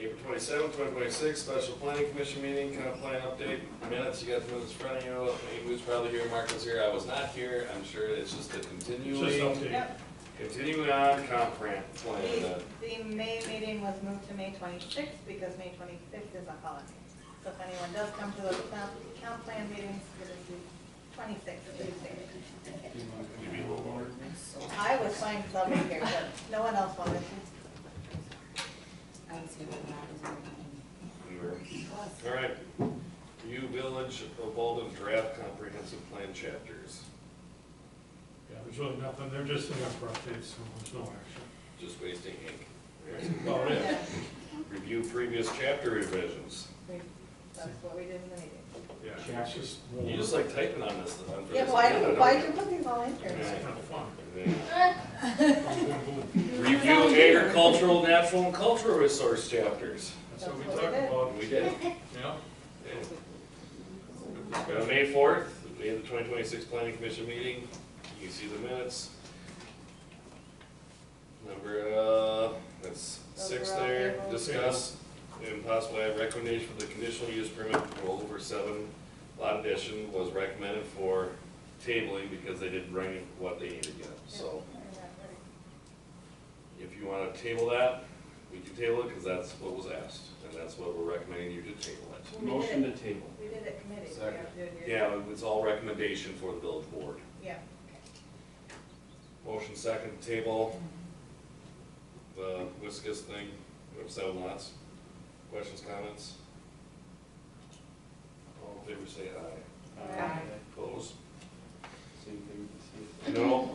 [SPEAKER 10] April 27th, 2026, Special Planning Commission meeting, kind of plan update. Minutes, you got the minutes in front of you. Amy was probably here, Mark was here, I was not here. I'm sure it's just a continuing,
[SPEAKER 6] update.
[SPEAKER 2] Yep.
[SPEAKER 10] continuing on comp plan.
[SPEAKER 2] The May meeting was moved to May 26th because May 25th is a holiday. So if anyone does come to those comp plan meetings, it is the 26th of Tuesday.
[SPEAKER 10] Maybe a little more.
[SPEAKER 2] I was fine because I'll be here, but no one else wanted to.
[SPEAKER 1] I would say that was
[SPEAKER 10] All right. Review Village of Baldwin draft comprehensive plan chapters.
[SPEAKER 6] Yeah, there's really nothing, they're just in there for updates, so there's no action.
[SPEAKER 10] Just wasting ink. That's about it. Review previous chapter revisions.
[SPEAKER 2] That's what we did in the meeting.
[SPEAKER 6] Yeah, it's just.
[SPEAKER 10] You just like typing on this stuff. for
[SPEAKER 2] Yeah,
[SPEAKER 10] this
[SPEAKER 2] why,
[SPEAKER 10] agenda, don't
[SPEAKER 2] why'd
[SPEAKER 10] you?
[SPEAKER 2] you put these all in
[SPEAKER 6] It's
[SPEAKER 2] here?
[SPEAKER 6] kind of fun.
[SPEAKER 10] Review agricultural, natural, and cultural resource chapters.
[SPEAKER 6] That's what we
[SPEAKER 2] That's what
[SPEAKER 6] talked
[SPEAKER 2] we did.
[SPEAKER 6] about.
[SPEAKER 10] We did.
[SPEAKER 6] Yeah.
[SPEAKER 10] On May 4th, we had the 2026 Planning Commission meeting. You can see the minutes. Number, that's 6 there, discuss and possibly have recommendation for the conditional use permit for over 7 lot addition was recommended for tabling because they didn't bring what they needed yet, so. If you wanna table that, we can table it, cause that's what was asked, and that's what we're recommending you to table it.
[SPEAKER 15] Motion to table.
[SPEAKER 2] We did it committee. so we
[SPEAKER 10] Second.
[SPEAKER 2] have to do it here.
[SPEAKER 10] Yeah, it's all recommendation for the village board.
[SPEAKER 2] Yeah.
[SPEAKER 10] Motion second, table, the Whiskas thing, we have 7 lots. Questions, comments? All in favor, say aye.
[SPEAKER 2] Aye.
[SPEAKER 10] Opposed?
[SPEAKER 15] Same thing with the CSM.
[SPEAKER 10] No.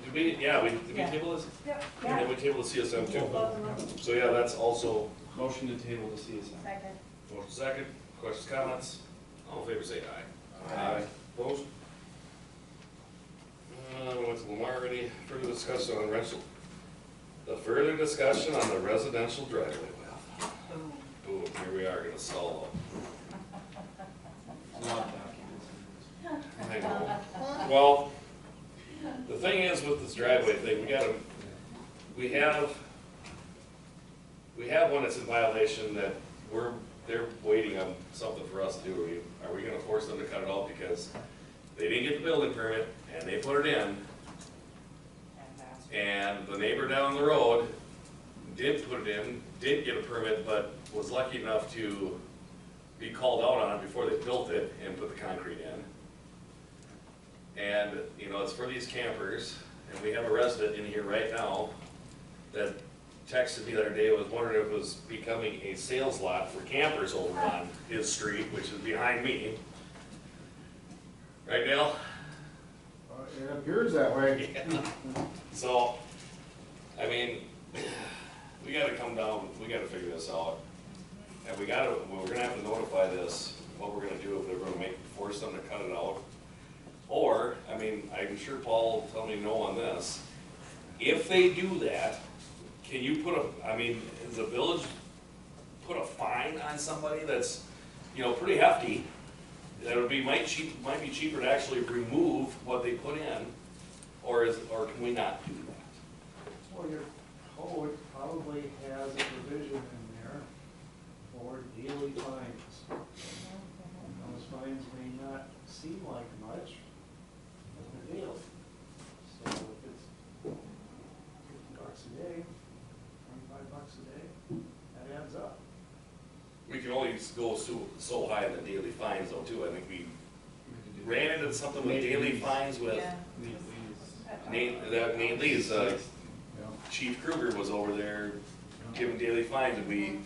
[SPEAKER 10] Did we, yeah, did we table this?
[SPEAKER 2] Yep.
[SPEAKER 10] And then we table the CSM too.
[SPEAKER 2] Both of them.
[SPEAKER 10] So yeah, that's also,
[SPEAKER 15] Motion to table the CSM.
[SPEAKER 2] Second.
[SPEAKER 10] motion second, questions, comments? All in favor, say aye.
[SPEAKER 2] Aye.
[SPEAKER 10] Opposed? We went to Lamar already, further discussion on rental. The further discussion on the residential driveway path. Boom, here we are, gonna stall
[SPEAKER 15] It's not documents.
[SPEAKER 10] up. I know. Well, The thing is with this driveway thing, we have one that's in violation that they're waiting on something for us to do. Are we gonna force them to cut it out because they didn't get the building permit and they put it in? And the neighbor down the road did put it in, didn't get a permit, but was lucky enough to be called out on it before they built it and put the concrete in. And, you know, it's for these campers, and we have a resident in here right now that texted me the other day, was wondering if it was becoming a sales lot for campers over on his street, which is behind me. Right, Dale?
[SPEAKER 7] It appears that way.
[SPEAKER 10] Yeah. So, I mean, we gotta come down, we gotta figure this out. And we're gonna have to notify this, what we're gonna do if they're gonna force them to cut it out. Or, I mean, I'm sure Paul will tell me no on this. If they do that, can you put does the village put a fine on somebody that's, you know, pretty hefty? That might be cheaper to actually remove what they put in, or can we not do that?
[SPEAKER 3] Well, your code probably has a provision in there for daily fines. Those fines may not seem like much, but they're daily. So if it's $50 a day, $25 a day, that adds up.
[SPEAKER 10] We can only go so high in the daily fines though too. I think we ran into something with daily fines with Nate Lee's, Chief Kruger was over there giving daily fines, and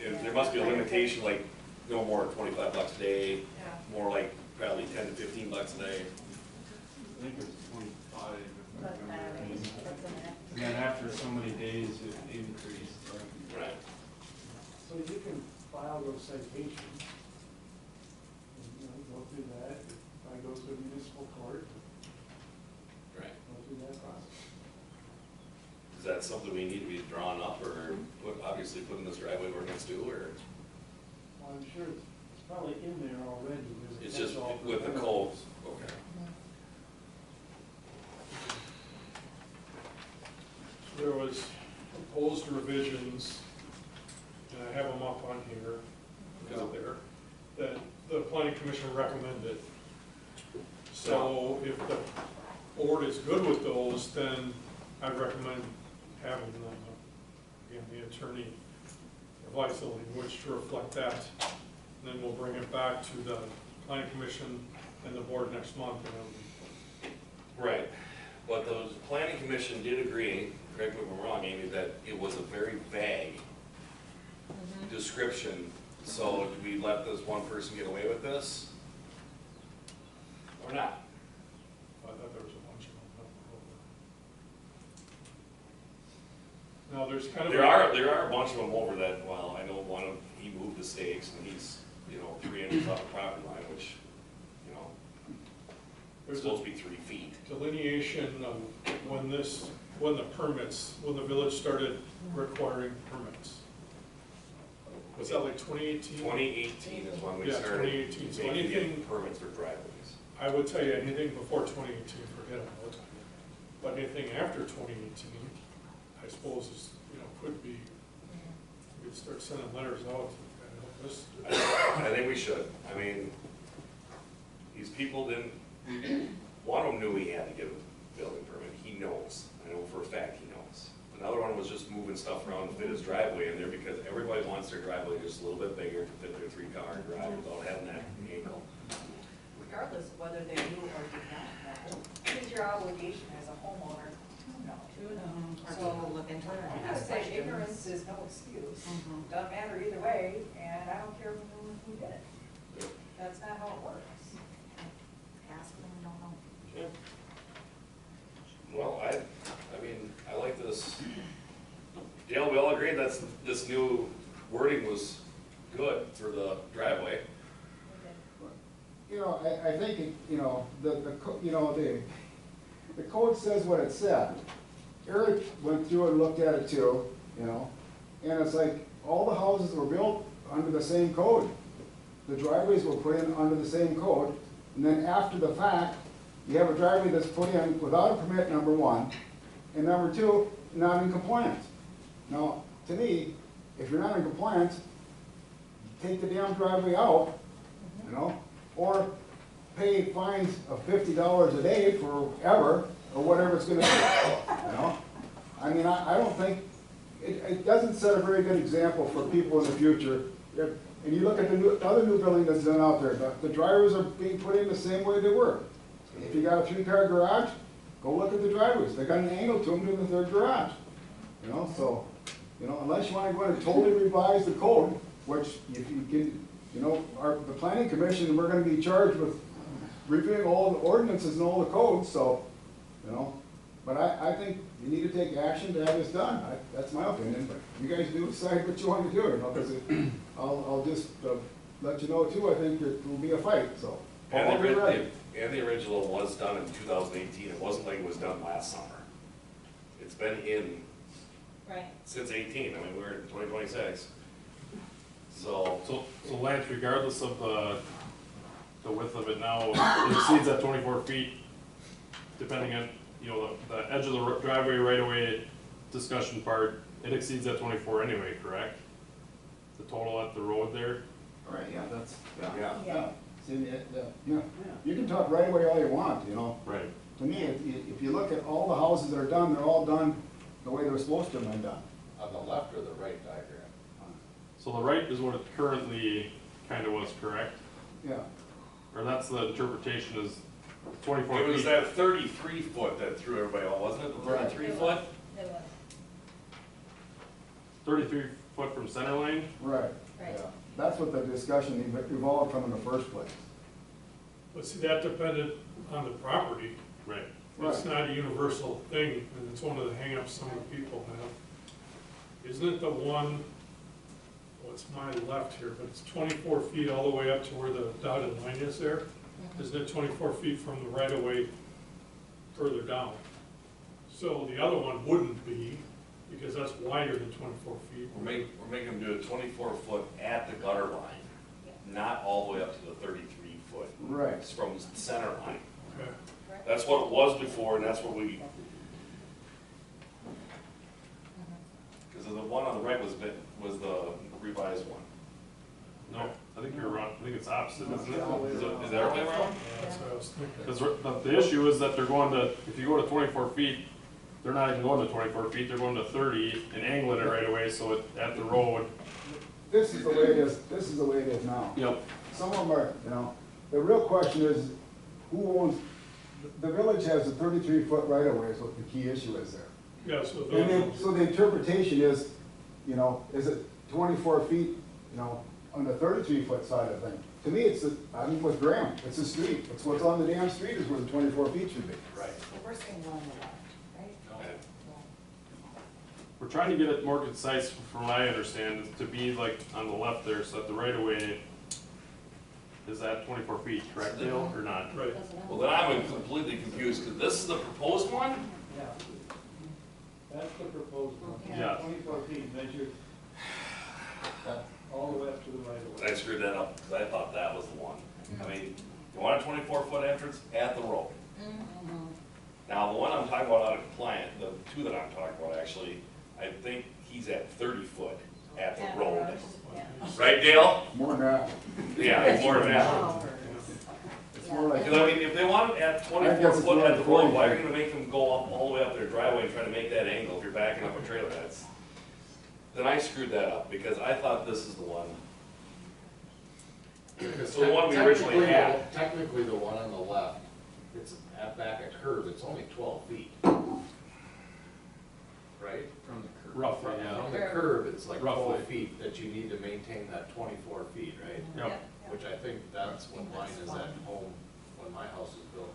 [SPEAKER 10] and there must be a limitation, like no more than $25 a day, more like probably $10 to $15 a day.
[SPEAKER 15] I think it's 25. And then after so many days, it increased.
[SPEAKER 10] Right.
[SPEAKER 3] So you can file those citations. And, you know, go through that, if I go to municipal court.
[SPEAKER 10] Right.
[SPEAKER 3] Go through that process.
[SPEAKER 10] Is that something we need to be drawn up, or obviously put in this driveway ordinance too, or?
[SPEAKER 3] Well, I'm sure it's probably in there already.
[SPEAKER 10] It's just with the code. Okay.
[SPEAKER 6] There was proposed revisions, and I have them up on here, out there, that the planning commission recommended. So if the board is good with those, then I recommend having them, again, the attorney advise the language to reflect that. And then we'll bring it back to the planning commission and the board next month.
[SPEAKER 10] Right, but the planning commission did agree, correct me if I'm wrong, Amy, that it was a very vague description. So do we let this one person get away with this? Or not?
[SPEAKER 6] I thought there was a bunch of them. Now, there's kind of.
[SPEAKER 10] There are a bunch of them over that, well, I know one of, he moved the stakes and he's, you know, 3 inches off the property line, which, you know, it's supposed to be 3 feet.
[SPEAKER 6] Delineation of when the village started requiring permits. Was that like 2018?
[SPEAKER 10] 2018 is when we
[SPEAKER 6] Yeah,
[SPEAKER 10] started
[SPEAKER 6] 2018. So
[SPEAKER 10] making
[SPEAKER 6] anything,
[SPEAKER 10] permits for driveways.
[SPEAKER 6] I would tell you, anything before 2018, forget about it. But anything after 2018, I suppose is, you know, could be, we'd start sending letters out.
[SPEAKER 10] I think we should. I mean, these people didn't, one of them knew he had to get a building permit. He knows. I know for a fact he knows. Another one was just moving stuff around to fit his driveway in there because everybody wants their driveway just a little bit bigger to fit their 3-car drive without having that angle.
[SPEAKER 8] Regardless of whether they do or do not know, it is your obligation as a homeowner to know.
[SPEAKER 1] Or people look into it.
[SPEAKER 8] I'm gonna say ignorance is no excuse. Doesn't matter either way, and I don't care who did it. That's not how it works.
[SPEAKER 1] Ask them, don't know.
[SPEAKER 10] Yeah. Well, I mean, I like this. Dale, we all agreed that's, this new wording was good for the driveway.
[SPEAKER 7] You know, I think, you know, the code says what it said. Eric went through and looked at it too, you know, and it's like, all the houses were built under the same code. The driveways were put in under the same code, and then after the fact, you have a driveway that's put in without a permit, number one, and number two, not in compliance. Now, to me, if you're not in compliance, take the damn driveway out, you know, or pay fines of $50 a day forever, or whatever it's gonna be, you know? I mean, I don't think, it doesn't set a very good example for people in the future. And you look at the other new building that's done out there, the drivers are being put in the same way they were. If you got a 3-car garage, go look at the driveways, they got an angle to them to the third garage. You know, so, you know, unless you wanna go in and totally revise the code, which if you can, you know, the planning commission, we're gonna be charged with reviewing all the ordinances and all the codes, so, you know. But I think you need to take action to have this done. That's my opinion, but you guys do decide what you want to do, you know, because I'll just let you know too, I think it will be a fight, so.
[SPEAKER 10] And the original was done in 2018, it wasn't like it was done last summer. It's been in since 18, I mean, we're in 2026. So
[SPEAKER 11] Lance, regardless of the width of it now, it exceeds that 24 feet, depending on, you know, the edge of the driveway right away discussion part, it exceeds that 24 anyway, correct? The total at the road there?
[SPEAKER 7] Right, yeah, that's,
[SPEAKER 10] yeah.
[SPEAKER 7] See, yeah, you can talk right away all you want, you know.
[SPEAKER 11] Right.
[SPEAKER 7] To me, if you look at all the houses that are done, they're all done the way they're supposed to have been done.
[SPEAKER 18] On the left or the right diagram?
[SPEAKER 11] So the right is what it currently kind of was, correct?
[SPEAKER 7] Yeah.
[SPEAKER 11] Or that's the interpretation is 24 feet.
[SPEAKER 10] It was that 33 foot that threw everybody off, wasn't it? The 33 foot?
[SPEAKER 2] It was.
[SPEAKER 11] 33 foot from center line?
[SPEAKER 7] Right.
[SPEAKER 2] Right.
[SPEAKER 7] Yeah. That's what the discussion evolved from in the first place.
[SPEAKER 6] But see, that depended on the property.
[SPEAKER 11] Right.
[SPEAKER 6] It's not a universal thing, and it's one of the hangups some of the people have. Isn't it the one, well, it's my left here, but it's 24 feet all the way up to where the dotted line is there? Isn't it 24 feet from the right of way further down? So the other one wouldn't be, because that's wider than 24 feet.
[SPEAKER 10] We're making them do a 24 foot at the gutter line, not all the way up to the 33 foot.
[SPEAKER 7] Right.
[SPEAKER 10] It's from center line.
[SPEAKER 6] Okay.
[SPEAKER 10] That's what it was before, and that's what we, because the one on the right was the revised one.
[SPEAKER 11] No, I think you're wrong. I think it's opposite, isn't it?
[SPEAKER 10] Is that right, wrong?
[SPEAKER 6] That's what I was thinking.
[SPEAKER 11] Because the issue is that they're going to, if you go to 24 feet, they're not even going to 24 feet, they're going to 30 and angling it right away, so at the road.
[SPEAKER 7] This is the way it is, this is the way it is now.
[SPEAKER 11] Yep.
[SPEAKER 7] Some of them are, you know, the real question is, who owns, the village has a 33-foot right-of-way is what the key issue is there.
[SPEAKER 6] Yeah, so
[SPEAKER 7] And then, so the interpretation is, you know, is it 24 feet, you know, on the 33-foot side of things? To me, it's, I'm with Graham, it's a street, it's what's on the damn street is where the 24 feet should be.
[SPEAKER 10] Right.
[SPEAKER 1] So we're saying one on the left, right?
[SPEAKER 11] We're trying to get it more concise, from what I understand, to be like on the left there, so that the right of way is at 24 feet, correct, Dale, or not?
[SPEAKER 6] Right.
[SPEAKER 10] Well, then I'm completely confused, because this is the proposed one?
[SPEAKER 3] Yeah. That's the proposed one.
[SPEAKER 11] Yeah.
[SPEAKER 3] 24 feet measured all the way up to the right of way.
[SPEAKER 10] I screwed that up, because I thought that was the one. I mean, you want a 24 foot entrance at the road. Now, the one I'm talking about out of compliant, the two that I'm talking about actually, I think he's at 30 foot at the road. Right, Dale?
[SPEAKER 7] More than that.
[SPEAKER 10] Yeah, it's more than that.
[SPEAKER 7] It's more like.
[SPEAKER 10] Because I mean, if they want it at
[SPEAKER 7] I guess
[SPEAKER 10] 24
[SPEAKER 7] it's
[SPEAKER 10] foot
[SPEAKER 7] more
[SPEAKER 10] at the
[SPEAKER 7] like
[SPEAKER 10] road,
[SPEAKER 7] 40.
[SPEAKER 10] why are you gonna make them go up all the way up their driveway and try to make that angle if you're backing up a trailer? Then I screwed that up, because I thought this is the one. So the one we originally had.
[SPEAKER 9] Technically, the one on the left, it's at back a curve, it's only 12 feet. Right? From the curve.
[SPEAKER 11] Roughly, yeah.
[SPEAKER 9] From the curve, it's like
[SPEAKER 11] Roughly.
[SPEAKER 9] 12 feet that you need to maintain that 24 feet, right?
[SPEAKER 11] Yep.
[SPEAKER 9] Which I think that's what mine is at home, when my house was built,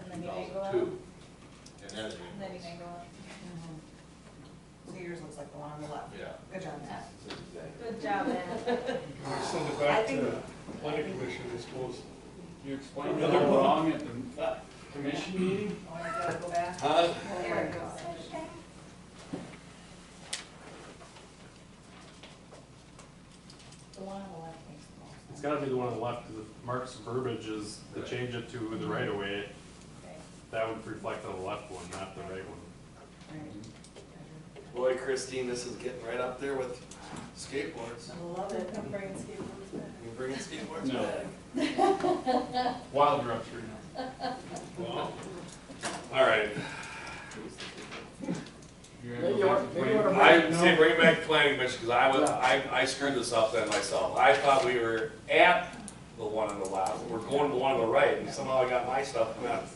[SPEAKER 2] And then you may go up.
[SPEAKER 9] 2002. And then it
[SPEAKER 2] And then you may go up.
[SPEAKER 1] So yours looks like the one on the left.
[SPEAKER 9] Yeah.
[SPEAKER 1] Good job, Matt.
[SPEAKER 2] Good job, man.
[SPEAKER 6] Can we send it
[SPEAKER 1] I
[SPEAKER 6] back
[SPEAKER 1] think-
[SPEAKER 6] to planning commission, I suppose?
[SPEAKER 15] You explained it all wrong at the commission meeting?
[SPEAKER 1] Oh, I gotta go back.
[SPEAKER 10] Huh?
[SPEAKER 1] There it goes. The one on the left makes the most sense.
[SPEAKER 11] It's gotta be the one on the left, because
[SPEAKER 4] Mark's verbiage is to change it to the right of way, that would reflect on the left one, not the right one.
[SPEAKER 10] Boy, Christine, this is getting right up there with skateboards.
[SPEAKER 2] I love it, I'm bringing skateboards back.
[SPEAKER 10] You bringing skateboards
[SPEAKER 4] No.
[SPEAKER 10] back?
[SPEAKER 4] Wild Rush right now.
[SPEAKER 10] Well, all right.
[SPEAKER 7] Maybe you want to
[SPEAKER 10] I say bring it back to planning commission, because I screwed this up then myself. I thought we were at the one on the left, we're going to the one on the right, and somehow I got my stuff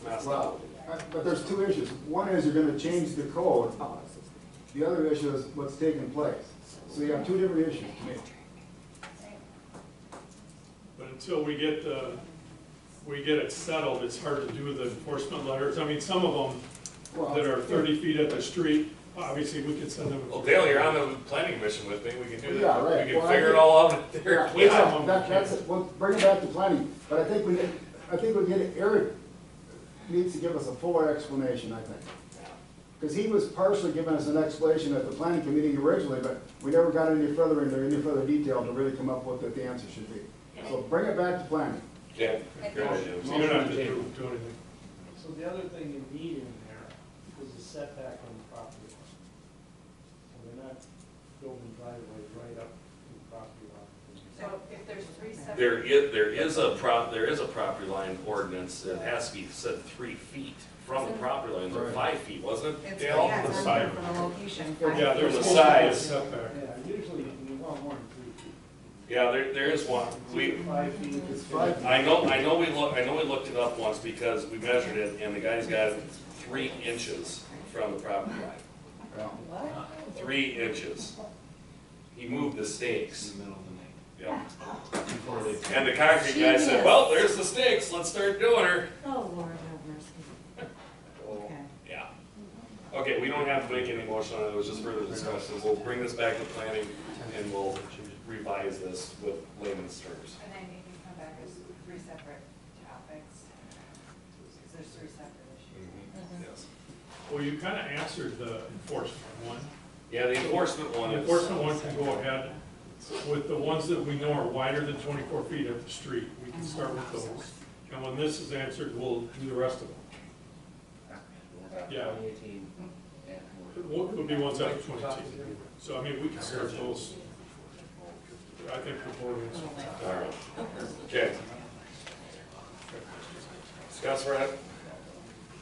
[SPEAKER 10] messed up.
[SPEAKER 7] But there's two issues. One is you're gonna change the code. The other issue is what's taking place. So you have two different issues to me.
[SPEAKER 6] But until we get it settled, it's hard to do the enforcement letters. I mean, some of them that are 30 feet at the street, obviously we could send them.
[SPEAKER 10] Well, Dale, you're on the planning commission with me, we can do that.
[SPEAKER 7] Yeah, right.
[SPEAKER 10] We can
[SPEAKER 7] Well,
[SPEAKER 10] figure it all out there.
[SPEAKER 7] That's it. Well, bring it back to planning, but I think we get Eric needs to give us a fuller explanation, I think. Because he was partially giving us an explanation at the planning committee originally, but we never got any further into any further detail to really come up with what the answer should be. So bring it back to planning.
[SPEAKER 10] Yeah, good idea.
[SPEAKER 6] So you don't have to do anything.
[SPEAKER 3] So the other thing you need in there is a setback on the property line. So they're not building driveways right up to the property line.
[SPEAKER 8] So if there's three separate.
[SPEAKER 10] There is a property line ordinance that has to be set 3 feet from the property line, or 5 feet, wasn't it,
[SPEAKER 1] It's,
[SPEAKER 10] Dale?
[SPEAKER 1] yeah, it's on there for the location.
[SPEAKER 6] Yeah,
[SPEAKER 10] From
[SPEAKER 6] there's
[SPEAKER 10] the
[SPEAKER 6] supposed to be a
[SPEAKER 10] sides.
[SPEAKER 6] setback.
[SPEAKER 3] Yeah, usually you want more than 3 feet.
[SPEAKER 10] Yeah, there is one.
[SPEAKER 3] 5 feet. It's 5 feet.
[SPEAKER 10] I know we looked it up once because we measured it, and the guy's got it 3 inches from the property line.
[SPEAKER 2] What?
[SPEAKER 10] 3 inches. He moved the stakes. Yeah. And the concrete guy said, well, there's the stakes, let's start doing her.
[SPEAKER 1] Oh, Lord, have mercy.
[SPEAKER 10] Oh, yeah. Okay, we don't have to make any motion on it, it was just further discussion. We'll bring this back to planning and we'll revise this with layman's terms.
[SPEAKER 8] And then you can come back as 3 separate topics, because there's 3 separate issues.
[SPEAKER 10] Yes.
[SPEAKER 6] Well, you kind of answered the enforcement one.
[SPEAKER 10] Yeah, the enforcement one
[SPEAKER 6] The
[SPEAKER 10] is.
[SPEAKER 6] enforcement one can go ahead with the ones that we know are wider than 24 feet at the street. We can start with those. And when this is answered, we'll do the rest of them. Yeah. It'll be ones after 2018. So, I mean, we can start those. I think the board is.
[SPEAKER 10] All right. Okay. Discuss,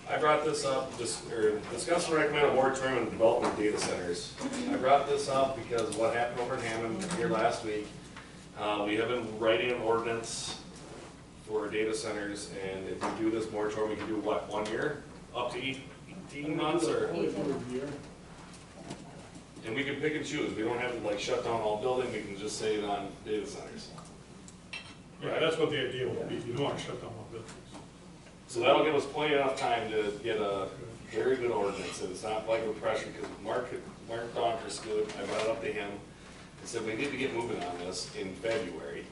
[SPEAKER 10] I brought this up, discuss and recommend a moratorium on development of data centers. I brought this up because of what happened over in Hammond here last week. We have been writing an ordinance for data centers, and if we do this moratorium, we can do what, 1 year? Up to 18 months, or? And we can pick and choose, we don't have to like shut down all building, we can just say it on data centers.
[SPEAKER 6] Yeah, that's what the idea would be. You don't want to shut down all buildings.
[SPEAKER 10] So that'll give us plenty enough time to get a very good ordinance, and it's not like a pressure, because Mark Donker's good, I brought it up to him, and said we need to get moving on this in February.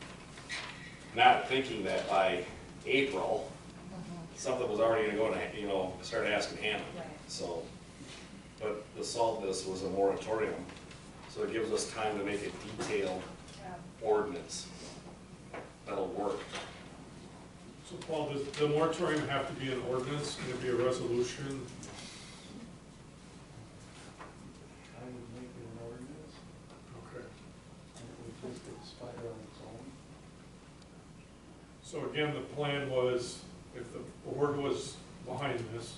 [SPEAKER 10] Not thinking that by April, something was already gonna go to, start asking Hannah, so. But to solve this was a moratorium, so it gives us time to make a detailed ordinance that'll work.
[SPEAKER 6] So Paul, does the moratorium have to be an ordinance? Can it be a resolution?
[SPEAKER 3] I would make it an ordinance,
[SPEAKER 6] Okay.
[SPEAKER 3] and it would just expire on its own.
[SPEAKER 6] So again, the plan was, if the board was behind this,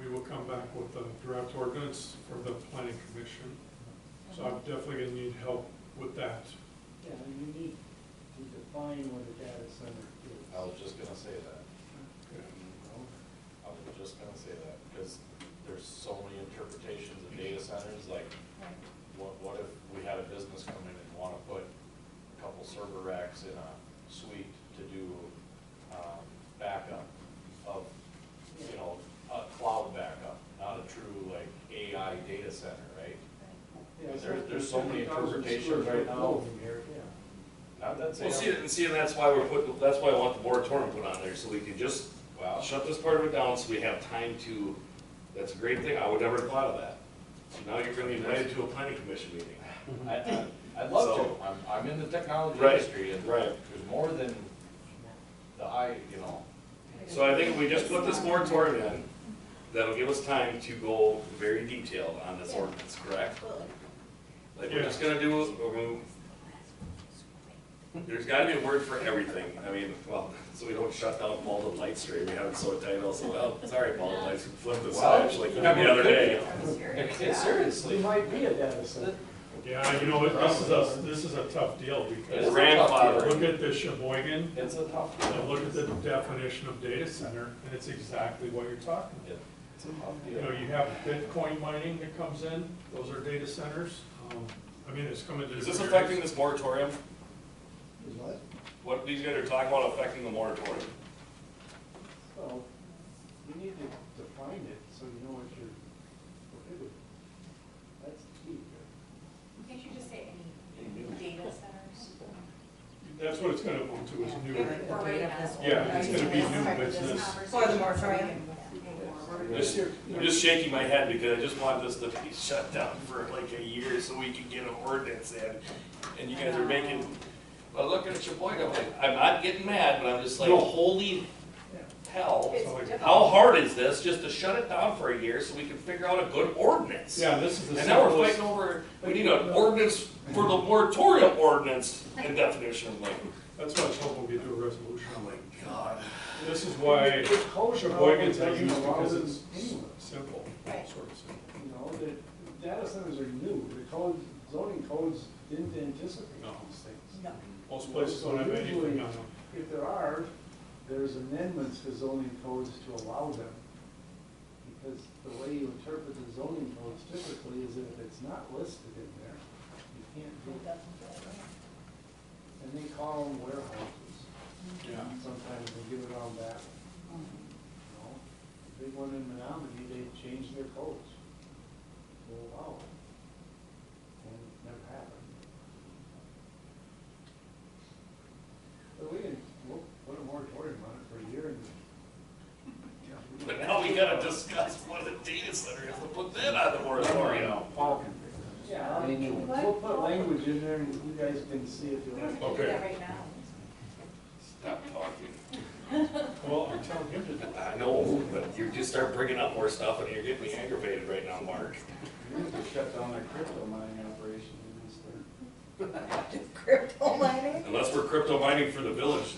[SPEAKER 6] we will come back with a draft ordinance for the planning commission. So I'm definitely gonna need help with that.
[SPEAKER 3] Yeah, you need to define what a data center is.
[SPEAKER 9] I was just gonna say that. I was just gonna say that, because there's so many interpretations of data centers, like, what if we had a business come in and wanna put a couple server racks in a suite to do, backup of, a cloud backup, not a true, like, AI data center, right? There's so many interpretations right now. Not that
[SPEAKER 10] Well, see, and that's why that's why I want the moratorium put on there, so we can just shut this part of it down, so we have time to, that's a great thing, I would never have thought of that. So now you're gonna be invited to a planning commission meeting.
[SPEAKER 9] I'd love to, I'm in the technology
[SPEAKER 10] Right,
[SPEAKER 9] industry, and
[SPEAKER 10] right.
[SPEAKER 9] there's more than
[SPEAKER 10] So I think if we just put this moratorium in, that'll give us time to go very detailed on this ordinance, correct? Like, we're just gonna do, there's gotta be a word for everything. I mean, well, so we don't shut down Baldwin Light Stream. We have it so tight also, well, sorry, Baldwin Lights, flip the switch like you did the other day. Seriously.
[SPEAKER 3] It might be a data center.
[SPEAKER 6] Yeah, you know, this is a tough deal because.
[SPEAKER 10] It's grandfather.
[SPEAKER 6] Look at the Sheboygan,
[SPEAKER 10] It's a tough deal.
[SPEAKER 6] and look at the definition of data center, and it's exactly what you're talking about.
[SPEAKER 10] It's a tough
[SPEAKER 6] You
[SPEAKER 10] deal.
[SPEAKER 6] know, you have Bitcoin mining that comes in, those are data centers. I mean, it's coming to.
[SPEAKER 10] Is this affecting this moratorium?
[SPEAKER 7] Is what?
[SPEAKER 10] What these guys are talking about affecting the moratorium?
[SPEAKER 3] So, you need to define it so you know what you're prohibiting. That's the key.
[SPEAKER 8] Can't you just say any data centers?
[SPEAKER 6] That's what it's gonna move to, is new.
[SPEAKER 8] Or right now.
[SPEAKER 6] Yeah, it's gonna be new business.
[SPEAKER 2] For the moratorium.
[SPEAKER 10] I'm just shaking my head because I just want this to be shut down for like a year so we can get an ordinance in. And you guys are making, well, looking at your point, I'm like, I'm not getting mad, but I'm just like, holy hell. How hard is this just to shut it down for a year so we can figure out a good ordinance?
[SPEAKER 6] Yeah, this is the
[SPEAKER 10] And now we're
[SPEAKER 6] simplest.
[SPEAKER 10] fighting over, we need an ordinance for the moratorium ordinance and definition of like,
[SPEAKER 6] That's why I was hoping we could do a resolution.
[SPEAKER 10] oh my God.
[SPEAKER 6] This is why Sheboygan's I use because it's
[SPEAKER 3] Anyway.
[SPEAKER 6] simple,
[SPEAKER 2] Right.
[SPEAKER 6] sort of simple.
[SPEAKER 3] You know, the data centers are new, the code, zoning codes didn't anticipate
[SPEAKER 6] No.
[SPEAKER 3] these things.
[SPEAKER 2] No.
[SPEAKER 6] Most places don't have anything
[SPEAKER 3] Usually,
[SPEAKER 6] on them.
[SPEAKER 3] if there are, there's amendments to zoning codes to allow them. Because the way you interpret the zoning codes typically is that if it's not listed in there, you can't do it. And they call them warehouses.
[SPEAKER 6] Yeah.
[SPEAKER 3] Sometimes they give it on back. You know, the big one in Menominee, they changed their codes to allow it. And it never happened. But we'll put a moratorium on it for a year and.
[SPEAKER 10] But now we gotta discuss what the data center is to put that on the moratorium.
[SPEAKER 3] Yeah, we'll put language in there and you guys can see if you like.
[SPEAKER 6] Okay.
[SPEAKER 2] Right now.
[SPEAKER 10] Stop talking.
[SPEAKER 6] Well, I'm telling him to do it.
[SPEAKER 10] I know, but you just start bringing up more stuff and you're getting me aggravated right now, Mark.
[SPEAKER 15] You need to shut down that crypto mining operation and start.
[SPEAKER 2] Crypto mining?
[SPEAKER 10] Unless we're crypto mining for the village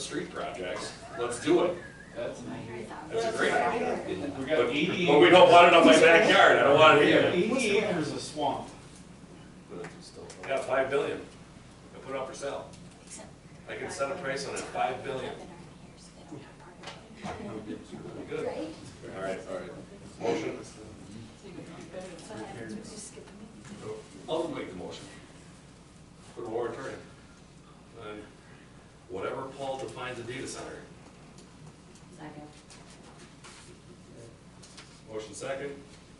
[SPEAKER 10] street projects, let's do it.
[SPEAKER 15] That's
[SPEAKER 10] That's a great idea.
[SPEAKER 15] We got
[SPEAKER 10] But
[SPEAKER 15] 80.
[SPEAKER 10] but we don't want it on my backyard, I don't want
[SPEAKER 15] We have
[SPEAKER 10] it here.
[SPEAKER 15] 80 acres of swamp.
[SPEAKER 10] Yeah, 5 billion. I put it up for sale. I can set a price on it, 5 billion. Good. All right. Motion. I'll make the motion. Put a moratorium. And whatever Paul defines a data center.
[SPEAKER 1] Second.
[SPEAKER 10] Motion second.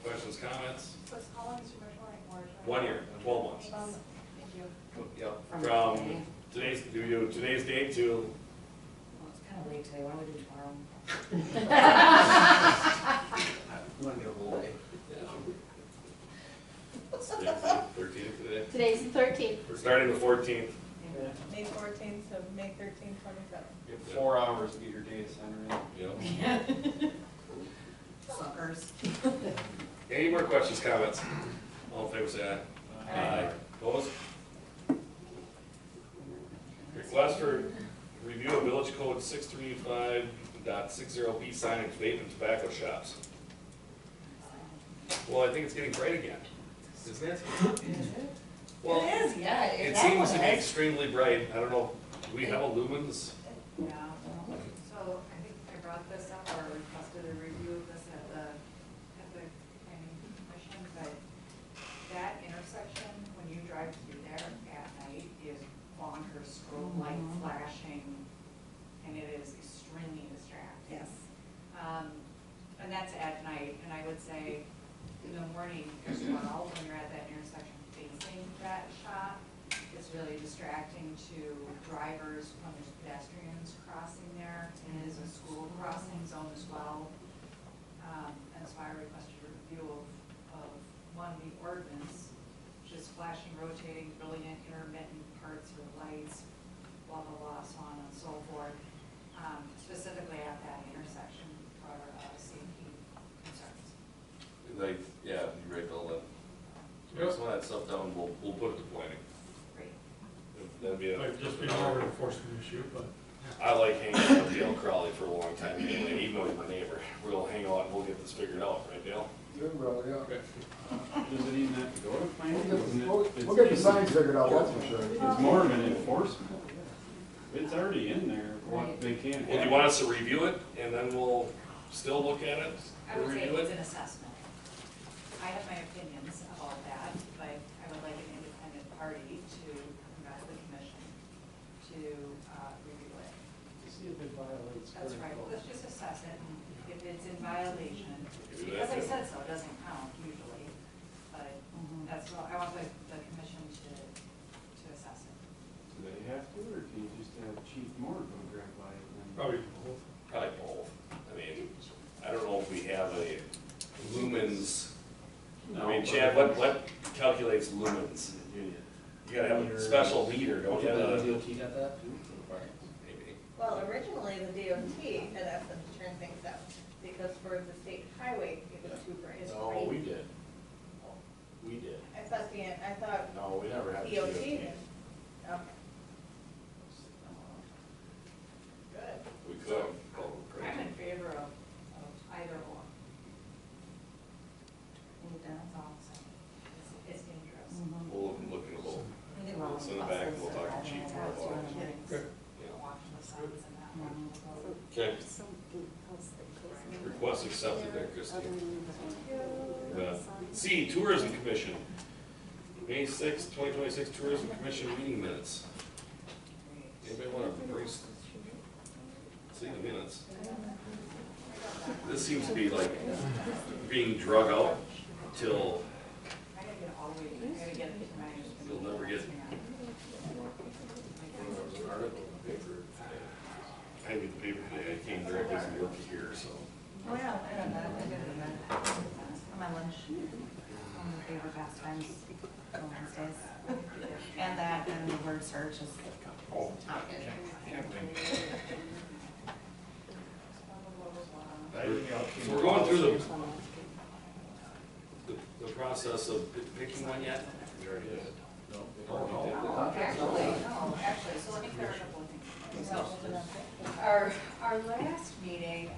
[SPEAKER 10] Questions, comments?
[SPEAKER 8] How long is your moratorium?
[SPEAKER 10] 1 year, 12 months.
[SPEAKER 8] Thank you.
[SPEAKER 10] Yep.
[SPEAKER 1] From
[SPEAKER 10] From
[SPEAKER 1] today.
[SPEAKER 10] today's date to,
[SPEAKER 1] Well, it's kind of late today, why don't we do tomorrow?
[SPEAKER 18] You wanna get a whole day?
[SPEAKER 10] yeah, 13th today.
[SPEAKER 19] Today's the 13th.
[SPEAKER 10] We're starting the 14th.
[SPEAKER 2] May 14th to May 13th, 27th.
[SPEAKER 15] You have 4 hours to get your data center in.
[SPEAKER 10] Yep.
[SPEAKER 1] Suckers.
[SPEAKER 10] Any more questions, comments? All in favor, say aye. Aye. Opposed? Request for review of village code 635.60B signage vape and tobacco shops. Well, I think it's getting bright again, isn't it? Well,
[SPEAKER 2] It is, yeah.
[SPEAKER 10] it
[SPEAKER 2] that
[SPEAKER 10] seems to
[SPEAKER 2] one
[SPEAKER 10] be
[SPEAKER 2] is.
[SPEAKER 10] extremely bright. I don't know, do we have a lumens?
[SPEAKER 8] Yeah, so I think I brought this up or requested a review of this at the planning commission, but that intersection, when you drive through there at night, is bonkers, strobe light flashing, and it is extremely distracting.
[SPEAKER 2] Yes.
[SPEAKER 8] And that's at night, and I would say in the morning as well, when you're at that intersection facing that shop, it's really distracting to drivers when there's pedestrians crossing there, and it is a school crossing zone as well. And so I requested a review of one, the ordinance, which is flashing, rotating, brilliant, intermittent parts or lights, blah, blah, blah, so on and so forth, specifically at that intersection for safety concerns.
[SPEAKER 10] Like, yeah, you're right, Bill, then. Some of that stuff down, we'll put it to planning.
[SPEAKER 8] Great.
[SPEAKER 10] That'd be
[SPEAKER 6] Might just be more of an enforcement issue, but.
[SPEAKER 10] I like hanging out with Dale Crowley for a long time, anyway, even with my neighbor. We'll hang out and we'll get this figured out, right, Dale?
[SPEAKER 7] Good, brother, yeah.
[SPEAKER 15] Does it even have to go to planning? Isn't it-
[SPEAKER 7] We'll get the signs figured out, that's for sure.
[SPEAKER 15] It's more of an enforcement. It's already in there, what they can't have.
[SPEAKER 10] Well, do you want us to review it, and then we'll still look at it?
[SPEAKER 8] I would say
[SPEAKER 10] review
[SPEAKER 8] it's
[SPEAKER 10] it?
[SPEAKER 8] an assessment. I have my opinions about that, but I would like an independent party to come back to the commission to review it.
[SPEAKER 3] See if it violates.
[SPEAKER 8] That's
[SPEAKER 3] current
[SPEAKER 8] right,
[SPEAKER 3] law.
[SPEAKER 8] let's just assess it, and if it's in violation,
[SPEAKER 10] Do
[SPEAKER 8] because
[SPEAKER 10] that,
[SPEAKER 8] I
[SPEAKER 10] too.
[SPEAKER 8] said so, it doesn't count usually, but that's, what I want the commission to assess it.
[SPEAKER 15] Do they have to, or can you just have Chief Moore go drive by it then?
[SPEAKER 6] Probably both.
[SPEAKER 10] Probably both. I mean, I don't know if we have a lumens. I mean, Chad, what calculates lumens? You gotta have a special meter, don't you?
[SPEAKER 18] DOT got that too?
[SPEAKER 10] Maybe.
[SPEAKER 2] Well, originally, the DOT had asked them to turn things out, because for the state highway, it was super, it's
[SPEAKER 18] No,
[SPEAKER 2] free.
[SPEAKER 18] we did. We did.
[SPEAKER 2] I thought
[SPEAKER 18] No, we never had a
[SPEAKER 2] DOT
[SPEAKER 18] DOT.
[SPEAKER 2] did. Okay. Good.
[SPEAKER 10] We could.
[SPEAKER 8] I'm in favor of either or.
[SPEAKER 1] That's all.
[SPEAKER 8] It's dangerous.
[SPEAKER 10] We'll look into both.
[SPEAKER 1] We do
[SPEAKER 10] We'll send it back and we'll talk to Chief more about it.
[SPEAKER 8] Kids watching the signs and that one.
[SPEAKER 10] Okay. Request accepted there, Christine. C, Tourism Commission. May 6, 2026 Tourism Commission meeting minutes. Anybody want to bring, see the minutes? This seems to be like being drug out till
[SPEAKER 8] I gotta get all the way, I gotta get it to my.
[SPEAKER 10] you'll never get. I need the paper today, I came directly from work here, so.
[SPEAKER 1] Oh, yeah, I got that, I did it on my lunch, one of my favorite pastimes on Wednesdays. And that, and the word search is top.
[SPEAKER 10] So we're going through the process of picking one yet? We already did. No.
[SPEAKER 8] Actually, so let me clarify one thing. So, our last meeting,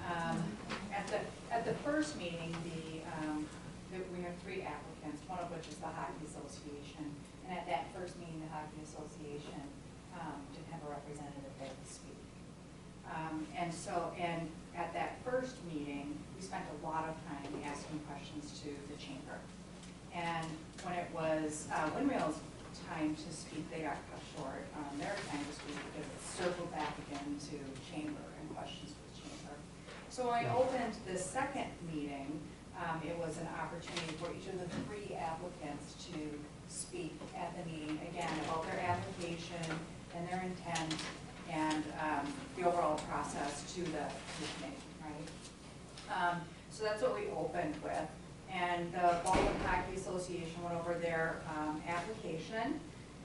[SPEAKER 8] at the first meeting, we have 3 applicants, one of which is the Hockey Association. And at that first meeting, the Hockey Association didn't have a representative there to speak. And at that first meeting, we spent a lot of time asking questions to the chamber. And when it was Windmill's time to speak, they got cut short on their time to speak because it circled back again to chamber and questions for the chamber. So when I opened the second meeting, it was an opportunity for each of the 3 applicants to speak at the meeting, again, about their application and their intent and the overall process to the committee, right? So that's what we opened with. And the Baldwin Hockey Association went over their application.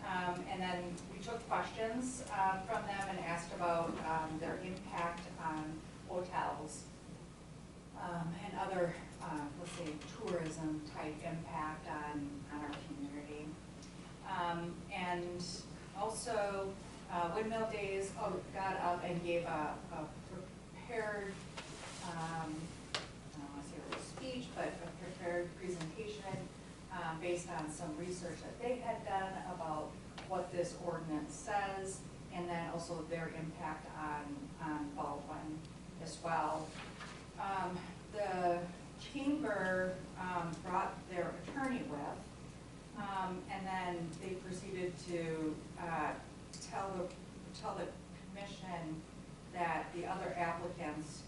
[SPEAKER 8] And then we took questions from them and asked about their impact on hotels and other, let's say, tourism type impact on our community. And also, Windmill Days got up and gave a prepared, I don't want to say a real speech, but a prepared presentation based on some research that they had done about what this ordinance says, and then also their impact on Baldwin as well. The chamber brought their attorney with, and then they proceeded to tell the commission that the other applicants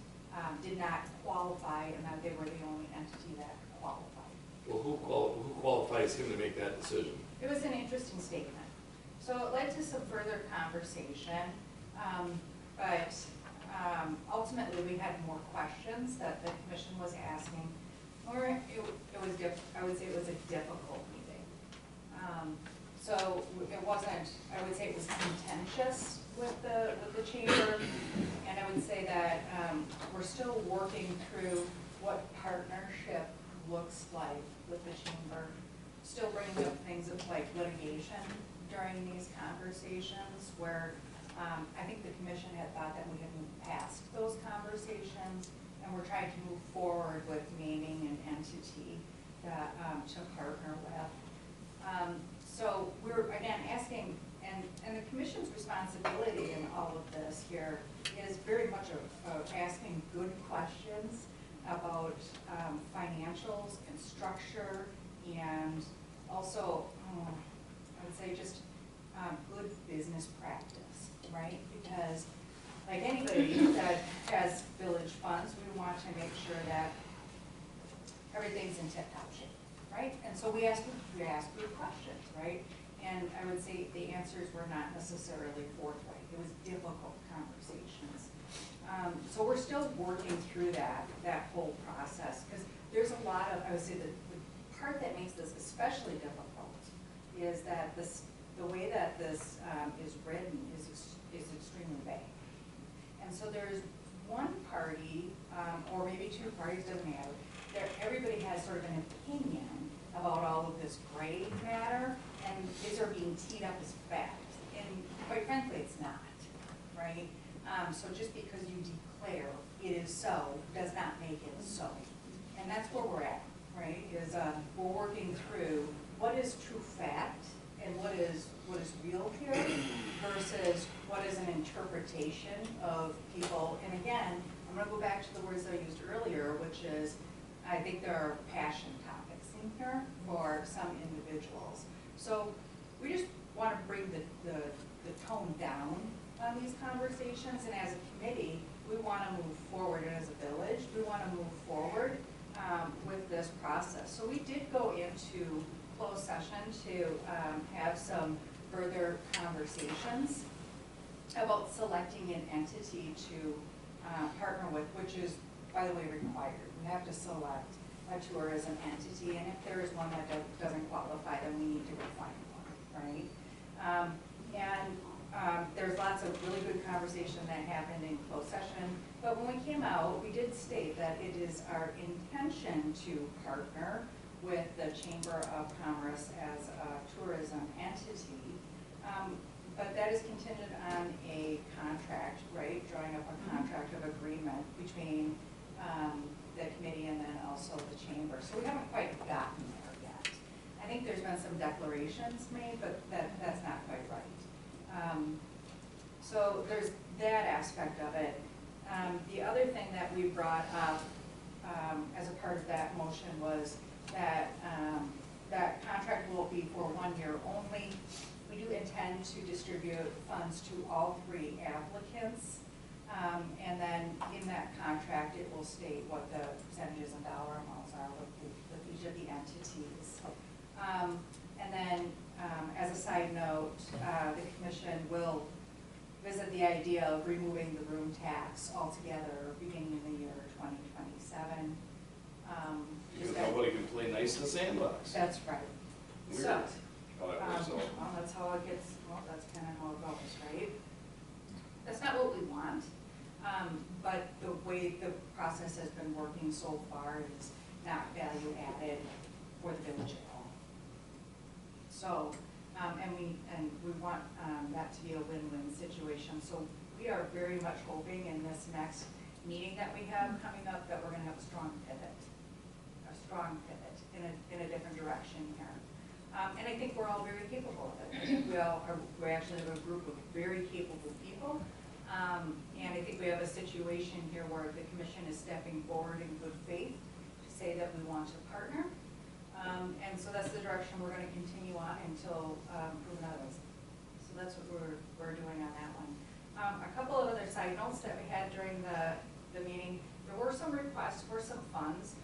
[SPEAKER 8] did not qualify and that they were the only entity that qualified.
[SPEAKER 10] Well, who qualifies him to make that decision?
[SPEAKER 8] It was an interesting statement. So it led to some further conversation, but ultimately we had more questions that the commission was asking. Or I would say it was a difficult meeting. So it wasn't, I would say it was contentious with the chamber, and I would say that, we're still working through what partnership looks like with the chamber. Still bringing up things of like litigation during these conversations where, I think the commission had thought that we had moved past those conversations, and we're trying to move forward with naming an entity that, to partner with. So we're, again, asking, and the commission's responsibility in all of this here is very much of asking good questions about financials and structure, and also, I would say just good business practice, right? Because like anybody that has village funds, we want to make sure that everything's in tip-top shape, right? And so we ask good questions, right? And I would say the answers were not necessarily forthright. It was difficult conversations. So we're still working through that whole process, because there's a lot of, I would say the part that makes this especially difficult is that the way that this is written is extremely vague. And so there's one party, or maybe two parties, doesn't matter, everybody has sort of an opinion about all of this gray matter, and these are being teed up as fact. And quite frankly, it's not, right? So just because you declare it is so, does not make it so. And that's where we're at, right? Is we're working through what is true fact and what is real here versus what is an interpretation of people. And again, I'm gonna go back to the words I used earlier, which is, I think there are passion topics in here for some individuals. So we just want to bring the tone down on these conversations, and as a committee, we want to move forward, and as a village, we want to move forward with this process. So we did go into closed session to have some further conversations about selecting an entity to partner with, which is, by the way, required. We have to select a tourism entity, and if there is one that doesn't qualify, then we need to go find one, right? There's lots of really good conversation that happened in closed session, but when we came out, we did state that it is our intention to partner with the Chamber of Commerce as a tourism entity, but that is contingent on a contract, right? Drawing up a contract of agreement between the committee and then also the chamber. So we haven't quite gotten there yet. I think there's been some declarations made, but that's not quite right. So there's that aspect of it. The other thing that we brought up as a part of that motion was that that contract will be for 1 year only. We do intend to distribute funds to all three applicants. And then in that contract, it will state what the percentages and dollar amounts are with each of the entities. And then, as a side note, the commission will visit the idea of removing the room tax altogether beginning in the year 2027.
[SPEAKER 10] Because nobody can play nice in the sandbox.
[SPEAKER 8] That's right.
[SPEAKER 10] Weird.
[SPEAKER 8] So,
[SPEAKER 10] How that works out.
[SPEAKER 8] well, that's how it gets, well, that's kind of how it goes, right? That's not what we want, but the way the process has been working so far is not value added for the village at all. So, and we want that to be a win-win situation. So we are very much hoping in this next meeting that we have coming up that we're going to have a strong pivot in a different direction here. And I think we're all very capable of it. I think we actually have a group of very capable people. And I think we have a situation here where the commission is stepping forward in good faith to say that we want to partner. And so that's the direction we're going to continue on until proven otherwise. So that's what we're doing on that one. A couple of other side notes that we had during the meeting. There were some requests for some funds,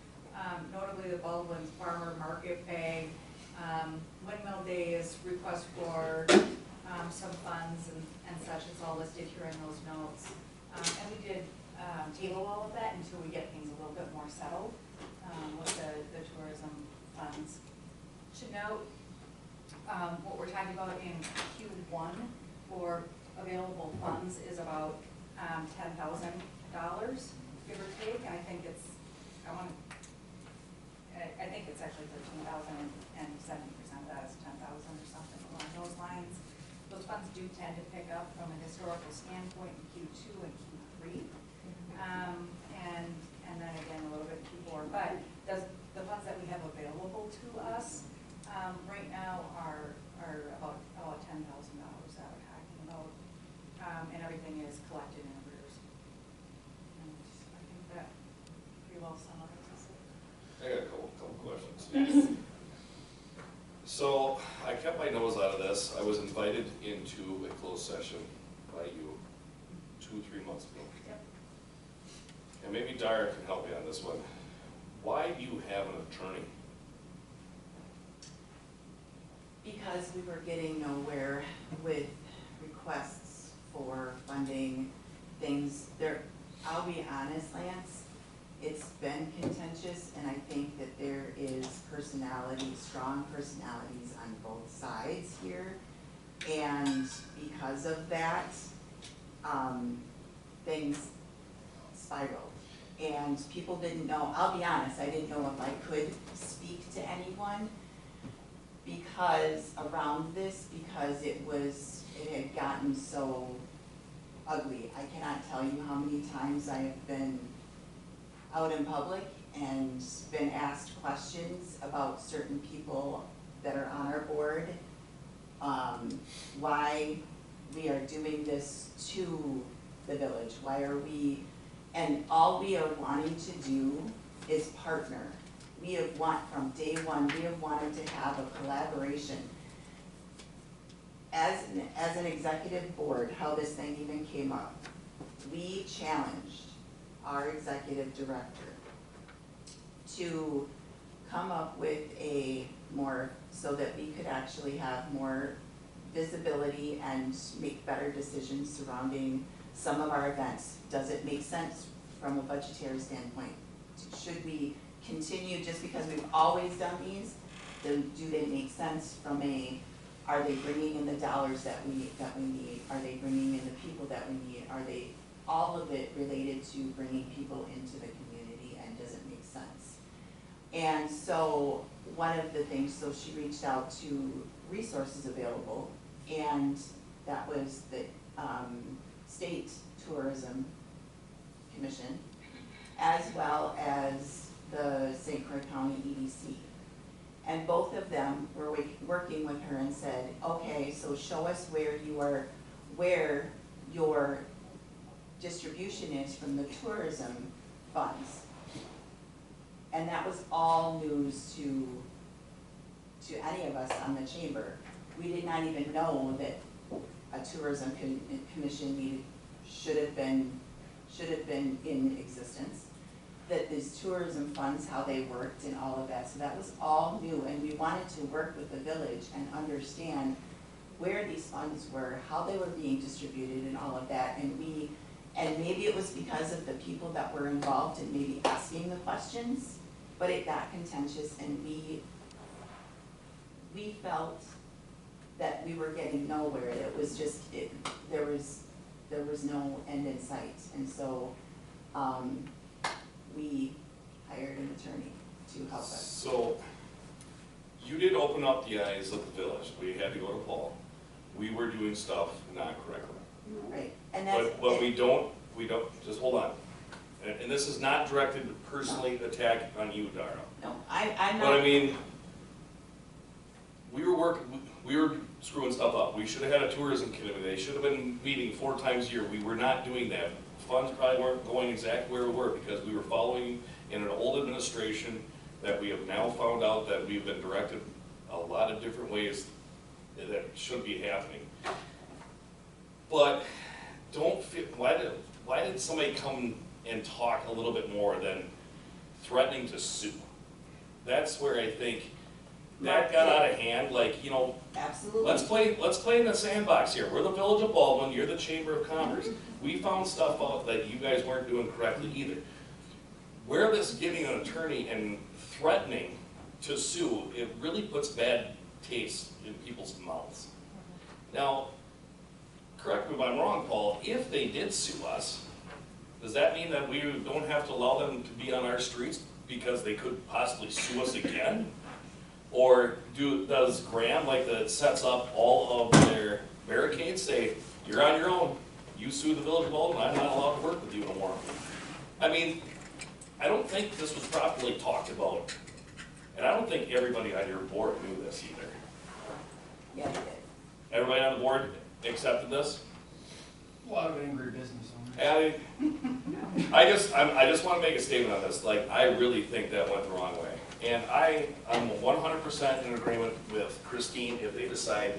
[SPEAKER 8] notably the Baldwin Farmer Market Bag, Windmill Days request for some funds and such. It's all listed here in those notes. And we did table all of that until we get things a little bit more settled with the tourism funds. To note, what we're talking about in Q1 for available funds is about $10,000, give or take, and I think it's, I think it's actually 13,000 and 70% of that is 10,000 or something along those lines. Those funds do tend to pick up from a historical standpoint in Q2 and Q3. And then again, a little bit in Q4, but the funds that we have available to us, right now are about $10,000 that we're talking about. And everything is collected in arrears. And I think that pretty well summarizes it.
[SPEAKER 10] I got a couple questions. So I kept my nose out of this. I was invited into a closed session by you 2-3 months ago.
[SPEAKER 8] Yep.
[SPEAKER 10] And maybe Dara can help me on this one. Why do you have an attorney?
[SPEAKER 16] Because we were getting nowhere with requests for funding things. I'll be honest, Lance, it's been contentious, and I think that there is strong personalities on both sides here. And because of that, things spiraled. And people didn't know, I'll be honest, I didn't know if I could speak to anyone around this, because it had gotten so ugly. I cannot tell you how many times I have been out in public and been asked questions about certain people that are on our board, why we are doing this to the village, and all we are wanting to do is partner. From day one, we have wanted to have a collaboration. As an executive board, how this thing even came up, we challenged our executive director to come up with so that we could actually have more visibility and make better decisions surrounding some of our events. Does it make sense from a budgetary standpoint? Should we continue just because we've always done these? Do they make sense are they bringing in the dollars that we need? Are they bringing in the people that we need? Are they all of it related to bringing people into the community, and does it make sense? And so one of the things, so she reached out to resources available, and that was the State Tourism Commission, as well as the St. Croix County EDC. And both of them were working with her and said, okay, so show us where your distribution is from the tourism funds. And that was all news to any of us on the chamber. We did not even know that a tourism commission should have been in existence, that these tourism funds, how they worked and all of that. So that was all new, and we wanted to work with the village and understand where these funds were, how they were being distributed and all of that. And maybe it was because of the people that were involved in maybe asking the questions, but it got contentious, and we felt that we were getting nowhere. It was just, there was no end in sight. And so we hired an attorney to help us.
[SPEAKER 10] So you did open up the eyes of the village. We had to go to Paul. We were doing stuff not correctly.
[SPEAKER 16] Right. And that's,
[SPEAKER 10] but we don't, just hold on. And this is not directed to personally attack on you, Dara.
[SPEAKER 16] No, I'm not.
[SPEAKER 10] But I mean, we were screwing stuff up. We should have had a tourism committee. They should have been meeting 4 times a year. We were not doing that. Funds probably weren't going exactly where we were because we were following in an old administration that we have now found out that we've been directed a lot of different ways that should be happening. But don't feel, why did somebody come and talk a little bit more than threatening to sue? That's where I think that got out of hand. Like, you know,
[SPEAKER 16] absolutely.
[SPEAKER 10] Let's play in the sandbox here. We're the Village of Baldwin, you're the Chamber of Commerce. We found stuff out that you guys weren't doing correctly either. Where this getting an attorney and threatening to sue, it really puts bad taste in people's mouths. Now, correct me if I'm wrong, Paul, if they did sue us, does that mean that we don't have to allow them to be on our streets because they could possibly sue us again? Or does Graham, like that sets up all of their barricades, say, you're on your own, you sue the village of Baldwin, I'm not allowed to work with you anymore? I mean, I don't think this was properly talked about, and I don't think everybody on your board knew this either.
[SPEAKER 16] Yeah, they did.
[SPEAKER 10] Everybody on the board accepted this?
[SPEAKER 15] A lot of angry business owners.
[SPEAKER 10] And I just want to make a statement on this. Like, I really think that went the wrong way. And I'm 100% in agreement with Christine if they decide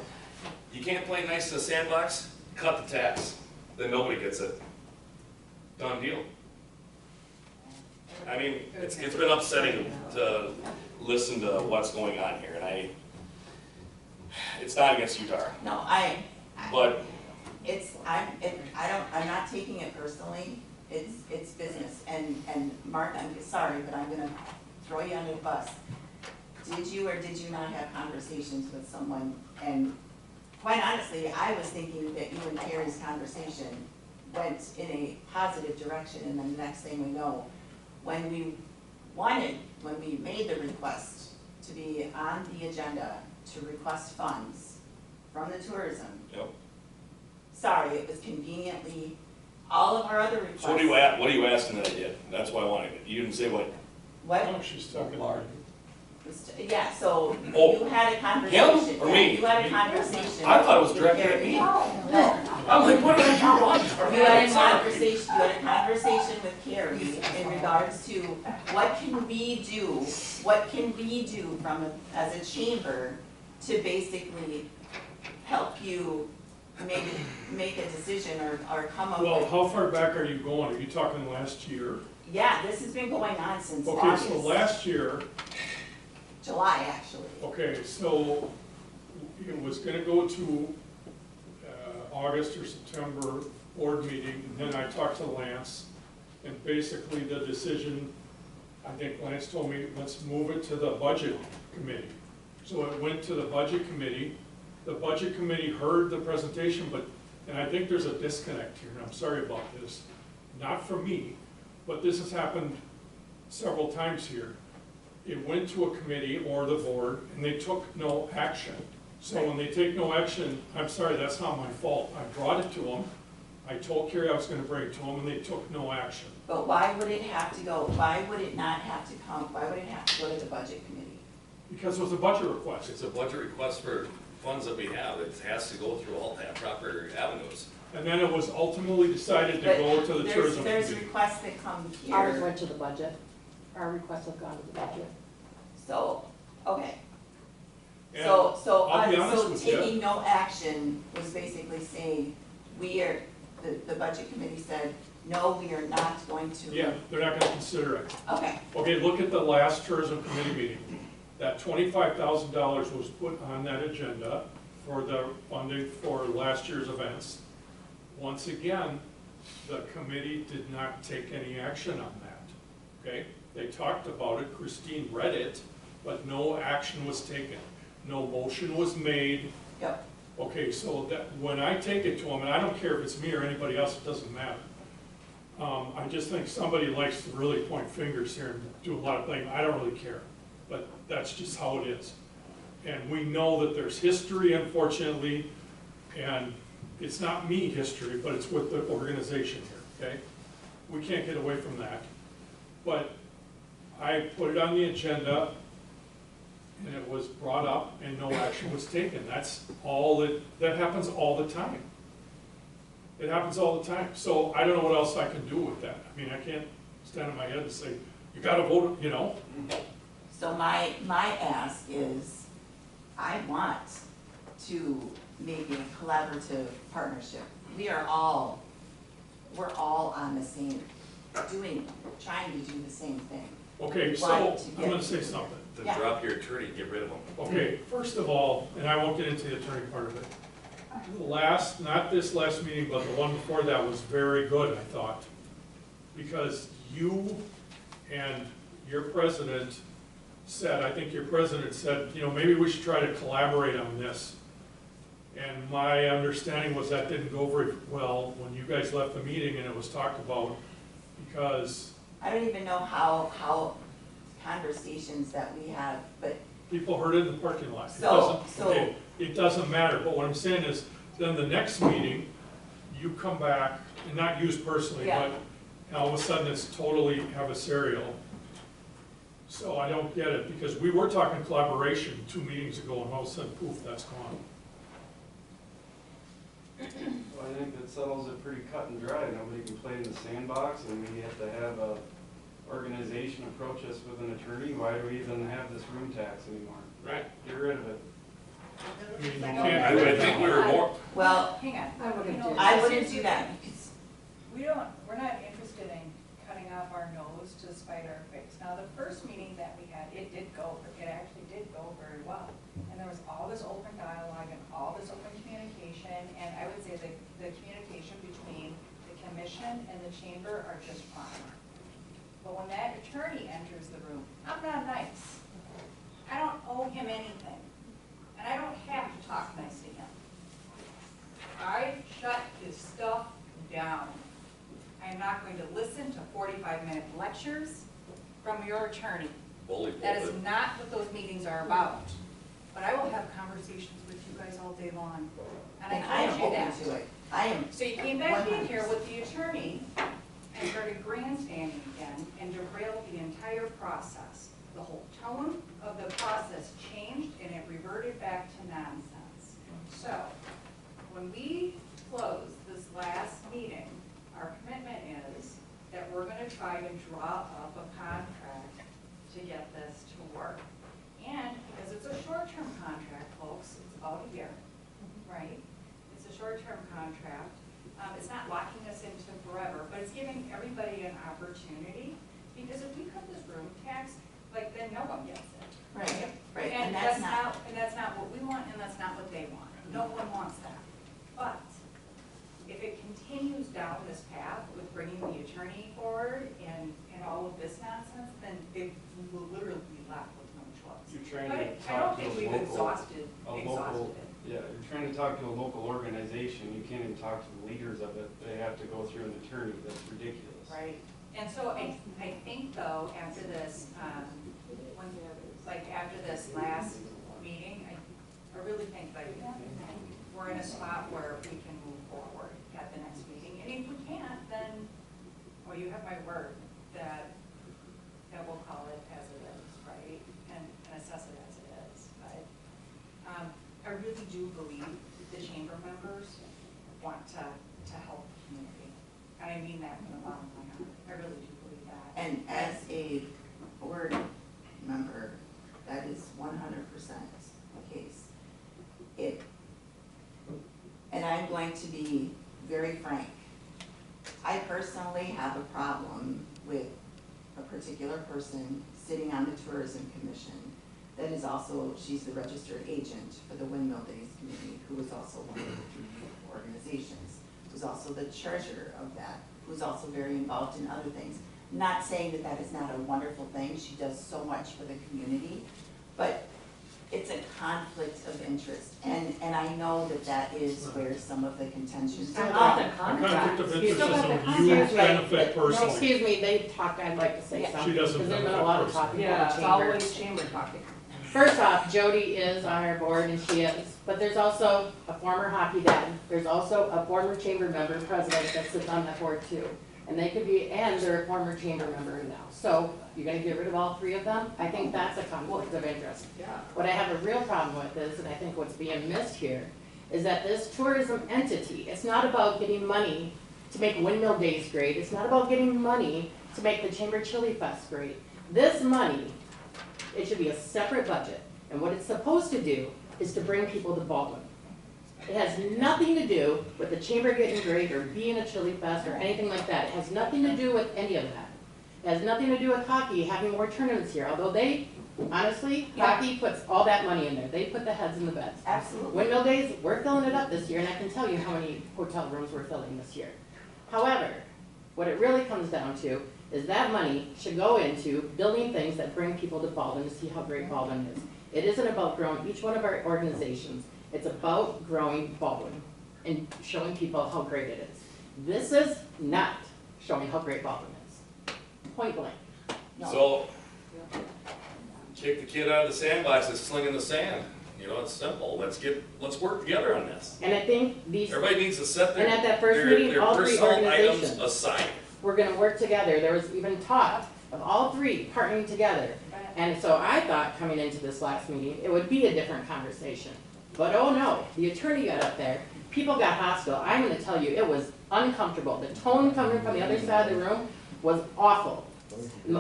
[SPEAKER 10] you can't play nice in the sandbox, cut the tax. Then nobody gets it. Done deal. I mean, it's been upsetting to listen to what's going on here, and it's not against you, Tara.
[SPEAKER 16] No,
[SPEAKER 10] But
[SPEAKER 16] I'm not taking it personally, it's business, and Mark, I'm sorry, but I'm gonna throw you under the bus. Did you or did you not have conversations with someone? And quite honestly, I was thinking that you and Terry's conversation went in a positive direction, and then the next thing we know, when we made the request to be on the agenda to request funds from the tourism.
[SPEAKER 10] Yep.
[SPEAKER 16] Sorry, it was conveniently, all of our other requests.
[SPEAKER 10] So what are you asking that I did? That's why I wanted it. You didn't say what.
[SPEAKER 16] What?
[SPEAKER 6] Oh, she's talking about it.
[SPEAKER 16] Yeah, so
[SPEAKER 10] Oh,
[SPEAKER 16] you had a conversation.
[SPEAKER 10] him or me?
[SPEAKER 16] You had a conversation.
[SPEAKER 10] I thought it was
[SPEAKER 16] with
[SPEAKER 10] directed at
[SPEAKER 16] Gary.
[SPEAKER 10] me.
[SPEAKER 16] No.
[SPEAKER 10] I'm like, what did I do wrong?
[SPEAKER 16] You had a conversation with Carrie in regards to what can we do as a chamber to basically help you make a decision or come up with.
[SPEAKER 6] Well, how far back are you going? Are you talking last year?
[SPEAKER 16] Yeah, this has been going on since
[SPEAKER 6] Okay,
[SPEAKER 16] August.
[SPEAKER 6] so last year,
[SPEAKER 16] July, actually.
[SPEAKER 6] okay, so it was gonna go to August or September board meeting, and then I talked to Lance, and basically the decision, I think Lance told me, let's move it to the budget committee. So it went to the budget committee. The budget committee heard the presentation, and I think there's a disconnect here, and I'm sorry about this. Not from me, but this has happened several times here. It went to a committee or the board, and they took no action. So when they take no action, I'm sorry, that's not my fault. I brought it to them. I told Carrie I was gonna bring it to them, and they took no action.
[SPEAKER 16] But why would it have to go, why would it not have to come, why would it have to go to the budget committee?
[SPEAKER 6] Because it was a budget request.
[SPEAKER 10] It's a budget request for funds that we have. It has to go through all that proper avenues.
[SPEAKER 6] And then it was ultimately decided to go to the tourism
[SPEAKER 16] There's
[SPEAKER 6] committee.
[SPEAKER 16] requests that come here.
[SPEAKER 14] Ours went to the budget. Our requests have gone to the budget.
[SPEAKER 16] So, okay.
[SPEAKER 6] And
[SPEAKER 16] So
[SPEAKER 6] I'll be honest with you.
[SPEAKER 16] taking no action was basically saying, the budget committee said, no, we are not going to.
[SPEAKER 6] Yeah, they're not gonna consider it.
[SPEAKER 16] Okay,
[SPEAKER 6] Okay, look at the last tourism committee meeting. That $25,000 was put on that agenda for the funding for last year's events. Once again, the committee did not take any action on that, okay? They talked about it, Christine read it, but no action was taken. No motion was made.
[SPEAKER 16] yep.
[SPEAKER 6] Okay, so that, when I take it to them, and I don't care if it's me or anybody else, it doesn't matter. I just think somebody likes to really point fingers here and do a lot of things. I don't really care, but that's just how it is. And we know that there's history, unfortunately, and it's not me history, but it's with the organization here, okay? We can't get away from that. But I put it on the agenda, and it was brought up, and no action was taken. That's all that happens all the time. It happens all the time. So I don't know what else I can do with that. I mean, I can't stand on my head and say, you gotta vote, you know?
[SPEAKER 16] So my ask is, I want to make a collaborative partnership. We're all on the same, trying to do the same thing.
[SPEAKER 6] Okay, so
[SPEAKER 16] Right,
[SPEAKER 6] I'm gonna say something.
[SPEAKER 10] Then
[SPEAKER 16] Yeah.
[SPEAKER 10] drop your attorney and get rid of them.
[SPEAKER 6] Okay, first of all, and I won't get into the attorney part of it. Not this last meeting, but the one before that was very good, I thought. Because you and your president said, I think your president said, you know, maybe we should try to collaborate on this. And my understanding was that didn't go very well when you guys left the meeting and it was talked about, because
[SPEAKER 16] I don't even know how conversations that we have, but
[SPEAKER 6] people heard it in the parking lot.
[SPEAKER 16] So-
[SPEAKER 6] It doesn't matter, but what I'm saying is, then the next meeting, you come back, and not used personally,
[SPEAKER 16] Yeah.
[SPEAKER 6] but all of a sudden it's totally adversarial. So I don't get it, because we were talking collaboration 2 meetings ago, and all of a sudden, poof, that's gone.
[SPEAKER 15] Well, I think that settles it pretty cut and dry. Nobody can play in the sandbox, and we have to have a organization approach us with an attorney. Why do we even have this room tax anymore?
[SPEAKER 6] Right.
[SPEAKER 15] Get rid of it.
[SPEAKER 6] I mean, you
[SPEAKER 8] No,
[SPEAKER 6] can't.
[SPEAKER 10] I think we were more,
[SPEAKER 16] well,
[SPEAKER 8] Hang on.
[SPEAKER 5] I wouldn't
[SPEAKER 8] You know,
[SPEAKER 5] do
[SPEAKER 16] I wouldn't do that because
[SPEAKER 8] we're not interested in cutting off our nose to spite our face. Now, the first meeting that we had, it actually did go very well. And there was all this open dialogue and all this open communication, and I would say the communication between the commission and the chamber are just fine. But when that attorney enters the room, I'm not nice. I don't owe him anything, and I don't have to talk nice to him. I shut his stuff down. I am not going to listen to 45-minute lectures from your attorney.
[SPEAKER 10] bully
[SPEAKER 8] That is
[SPEAKER 10] pulpit.
[SPEAKER 8] not what those meetings are about. But I will have conversations with you guys all day long. And
[SPEAKER 16] I
[SPEAKER 8] I
[SPEAKER 16] am
[SPEAKER 8] told you
[SPEAKER 16] open
[SPEAKER 8] that.
[SPEAKER 16] to it. I am.
[SPEAKER 8] So you came back in here with the attorney and started grandstanding again and derailed the entire process. The whole tone of the process changed and it reverted back to nonsense. So, when we close this last meeting, our commitment is that we're gonna try to draw up a contract to get this to work. And because it's a short-term contract, folks, it's about a year, right? It's a short-term contract. It's not locking us into forever, but it's giving everybody an opportunity. Because if we cut this room tax, like, then no one gets it.
[SPEAKER 16] Right,
[SPEAKER 8] And
[SPEAKER 16] and
[SPEAKER 8] that's not what we want, and that's not what they want. No one wants that. But if it continues down this path with bringing the attorney forward and all of this nonsense, then we will literally be left with no choice.
[SPEAKER 15] You're trying
[SPEAKER 8] But
[SPEAKER 15] to
[SPEAKER 8] I don't
[SPEAKER 15] talk to
[SPEAKER 8] think
[SPEAKER 15] a
[SPEAKER 8] we've
[SPEAKER 15] local,
[SPEAKER 8] exhausted it.
[SPEAKER 15] yeah, you're trying to talk to a local organization. You can't even talk to the leaders of it. They have to go through an attorney. That's ridiculous.
[SPEAKER 8] Right. And so I think though, after this, after this last meeting, I really think that we're in a spot where we can move forward at the next meeting. And if we can't, then, well, you have my word that we'll call it as it is, right? And assess it as it is. But I really do believe the chamber members want to help the community. And I mean that from the bottom of my heart. I really do believe that.
[SPEAKER 16] And as a board member, that is 100% the case. And I'm going to be very frank. I personally have a problem with a particular person sitting on the tourism commission that is also, she's the registered agent for the Windmill Days Committee, who is also one of the three organizations, who's also the treasurer of that, who's also very involved in other things. Not saying that that is not a wonderful thing, she does so much for the community, but it's a conflict of interest, and I know that that is where some of the contentions
[SPEAKER 5] Still
[SPEAKER 16] come.
[SPEAKER 5] got the
[SPEAKER 6] The conflict of
[SPEAKER 5] You
[SPEAKER 6] interest
[SPEAKER 5] still
[SPEAKER 6] is
[SPEAKER 5] got the
[SPEAKER 6] when you
[SPEAKER 5] contract.
[SPEAKER 6] benefit
[SPEAKER 5] No,
[SPEAKER 6] personally.
[SPEAKER 5] excuse me, they talked, I'd like to say
[SPEAKER 8] Yeah.
[SPEAKER 5] something.
[SPEAKER 6] She doesn't
[SPEAKER 5] Because there's been a
[SPEAKER 6] benefit
[SPEAKER 5] lot of
[SPEAKER 6] personally.
[SPEAKER 5] talking
[SPEAKER 14] Yeah,
[SPEAKER 5] about
[SPEAKER 14] it's
[SPEAKER 5] chamber.
[SPEAKER 14] always chamber talking.
[SPEAKER 5] First off, Jody is on our board, and she is, but there's also a former hockey dad. There's also a former chamber member, president, that sits on that board too. And they could be, and they're a former chamber member now. So you're gonna get rid of all three of them? I think that's a conflict of interest.
[SPEAKER 14] Yeah.
[SPEAKER 5] What I have a real problem with is, and I think what's being missed here, is that this tourism entity, it's not about getting money to make Windmill Days great. It's not about getting money to make the Chamber Chili Fest great. This money, it should be a separate budget. And what it's supposed to do is to bring people to Baldwin. It has nothing to do with the chamber getting great or being a chili fest or anything like that. It has nothing to do with any of that. It has nothing to do with hockey having more tournaments here, although they, honestly, hockey puts all that money in there. They put the heads in the beds.
[SPEAKER 16] Absolutely.
[SPEAKER 5] Windmill Days, we're filling it up this year, and I can tell you how many hotel rooms we're filling this year. However, what it really comes down to is that money should go into building things that bring people to Baldwin to see how great Baldwin is. It isn't about growing each one of our organizations. It's about growing Baldwin and showing people how great it is. This is not showing how great Baldwin is. Point blank. No.
[SPEAKER 10] So, kick the kid out of the sandbox that's slinging the sand. You know, it's simple. Let's work together on this.
[SPEAKER 5] And I think these.
[SPEAKER 10] Everybody needs to set their,
[SPEAKER 5] And at that first meeting,
[SPEAKER 10] their
[SPEAKER 5] all three
[SPEAKER 10] personal items
[SPEAKER 5] organizations
[SPEAKER 10] aside.
[SPEAKER 5] were gonna work together. There was even talk of all three partnering together. And so I thought coming into this last meeting, it would be a different conversation. But oh no, the attorney got up there, people got hostile. I'm gonna tell you, it was uncomfortable. The tone coming from the other side of the room was awful.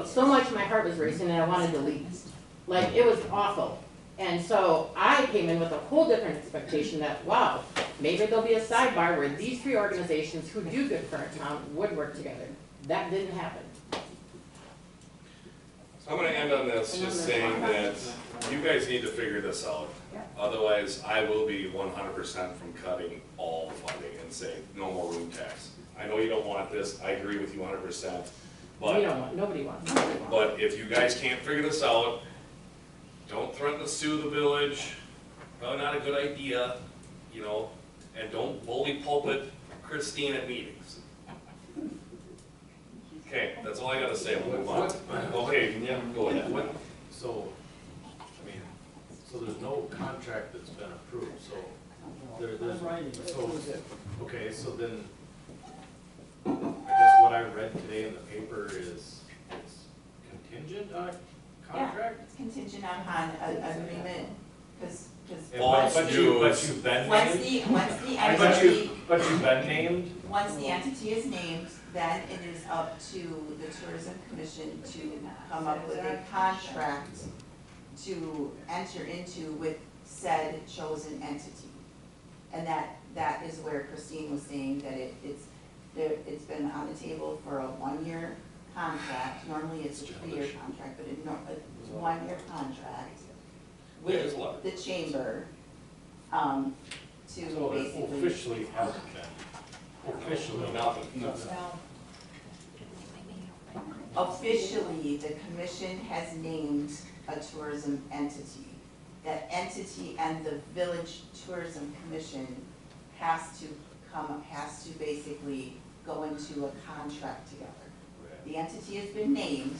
[SPEAKER 5] So much my heart was racing and I wanted to leave. Like, it was awful. And so I came in with a whole different expectation that, wow, maybe there'll be a sidebar where these three organizations who do good for our town would work together. That didn't happen.
[SPEAKER 10] So I'm gonna end on this, just saying that you guys need to figure this out. Otherwise, I will be 100% from cutting all the funding and saying, no more room tax. I know you don't want this, I agree with you 100%, but.
[SPEAKER 5] We don't want, nobody wants.
[SPEAKER 10] But if you guys can't figure this out, don't threaten to sue the village, probably not a good idea, you know, and don't bully pulpit Christine at meetings. Okay, that's all I gotta say, we'll move on. Okay, yeah, go ahead.
[SPEAKER 9] So, I mean, so there's no contract that's been approved, so okay, so then, I guess what I read today in the paper is it's contingent on a contract?
[SPEAKER 16] It's contingent on an agreement, because.
[SPEAKER 9] But you've been named?
[SPEAKER 16] Once the entity.
[SPEAKER 9] But you've been named?
[SPEAKER 16] Once the entity is named, then it is up to the Tourism Commission to come up with a contract to enter into with said chosen entity. And that is where Christine was saying that it's been on the table for a 1-year contract. Normally it's a 3-year contract, but a 1-year contract with the chamber to
[SPEAKER 9] So it
[SPEAKER 16] basically.
[SPEAKER 9] officially hasn't been, officially nothing. No.
[SPEAKER 16] Officially, the commission has named a tourism entity. That entity and the village tourism commission has to basically go into a contract together. The entity has been named,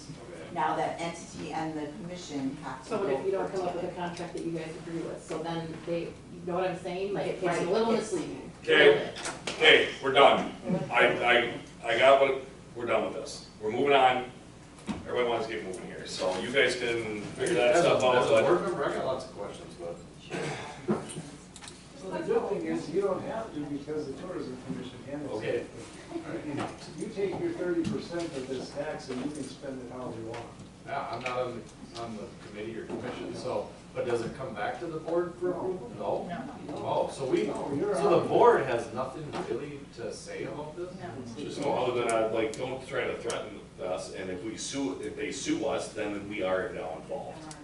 [SPEAKER 16] now that entity and the commission have to
[SPEAKER 5] So
[SPEAKER 16] go
[SPEAKER 5] what if you don't come up
[SPEAKER 16] together.
[SPEAKER 5] with a contract that you guys agree with? So then they, you know what I'm saying? Like, it's a little misleading.
[SPEAKER 10] Okay, we're done. I got what, we're done with this. We're moving on. Everybody wants to get moving here, so you guys can figure that stuff out.
[SPEAKER 9] As a board member, I got lots of questions, but.
[SPEAKER 3] So the good thing is, you don't have to because the tourism commission handles it. You take your 30% of this tax and you can spend it however you want.
[SPEAKER 9] Yeah, I'm not on the committee or commission, so, but does it come back to the board for approval? No? Oh, so the board has nothing really to say about this?
[SPEAKER 10] Just no, other than, like, don't try to threaten us, and if they sue us, then we are now involved.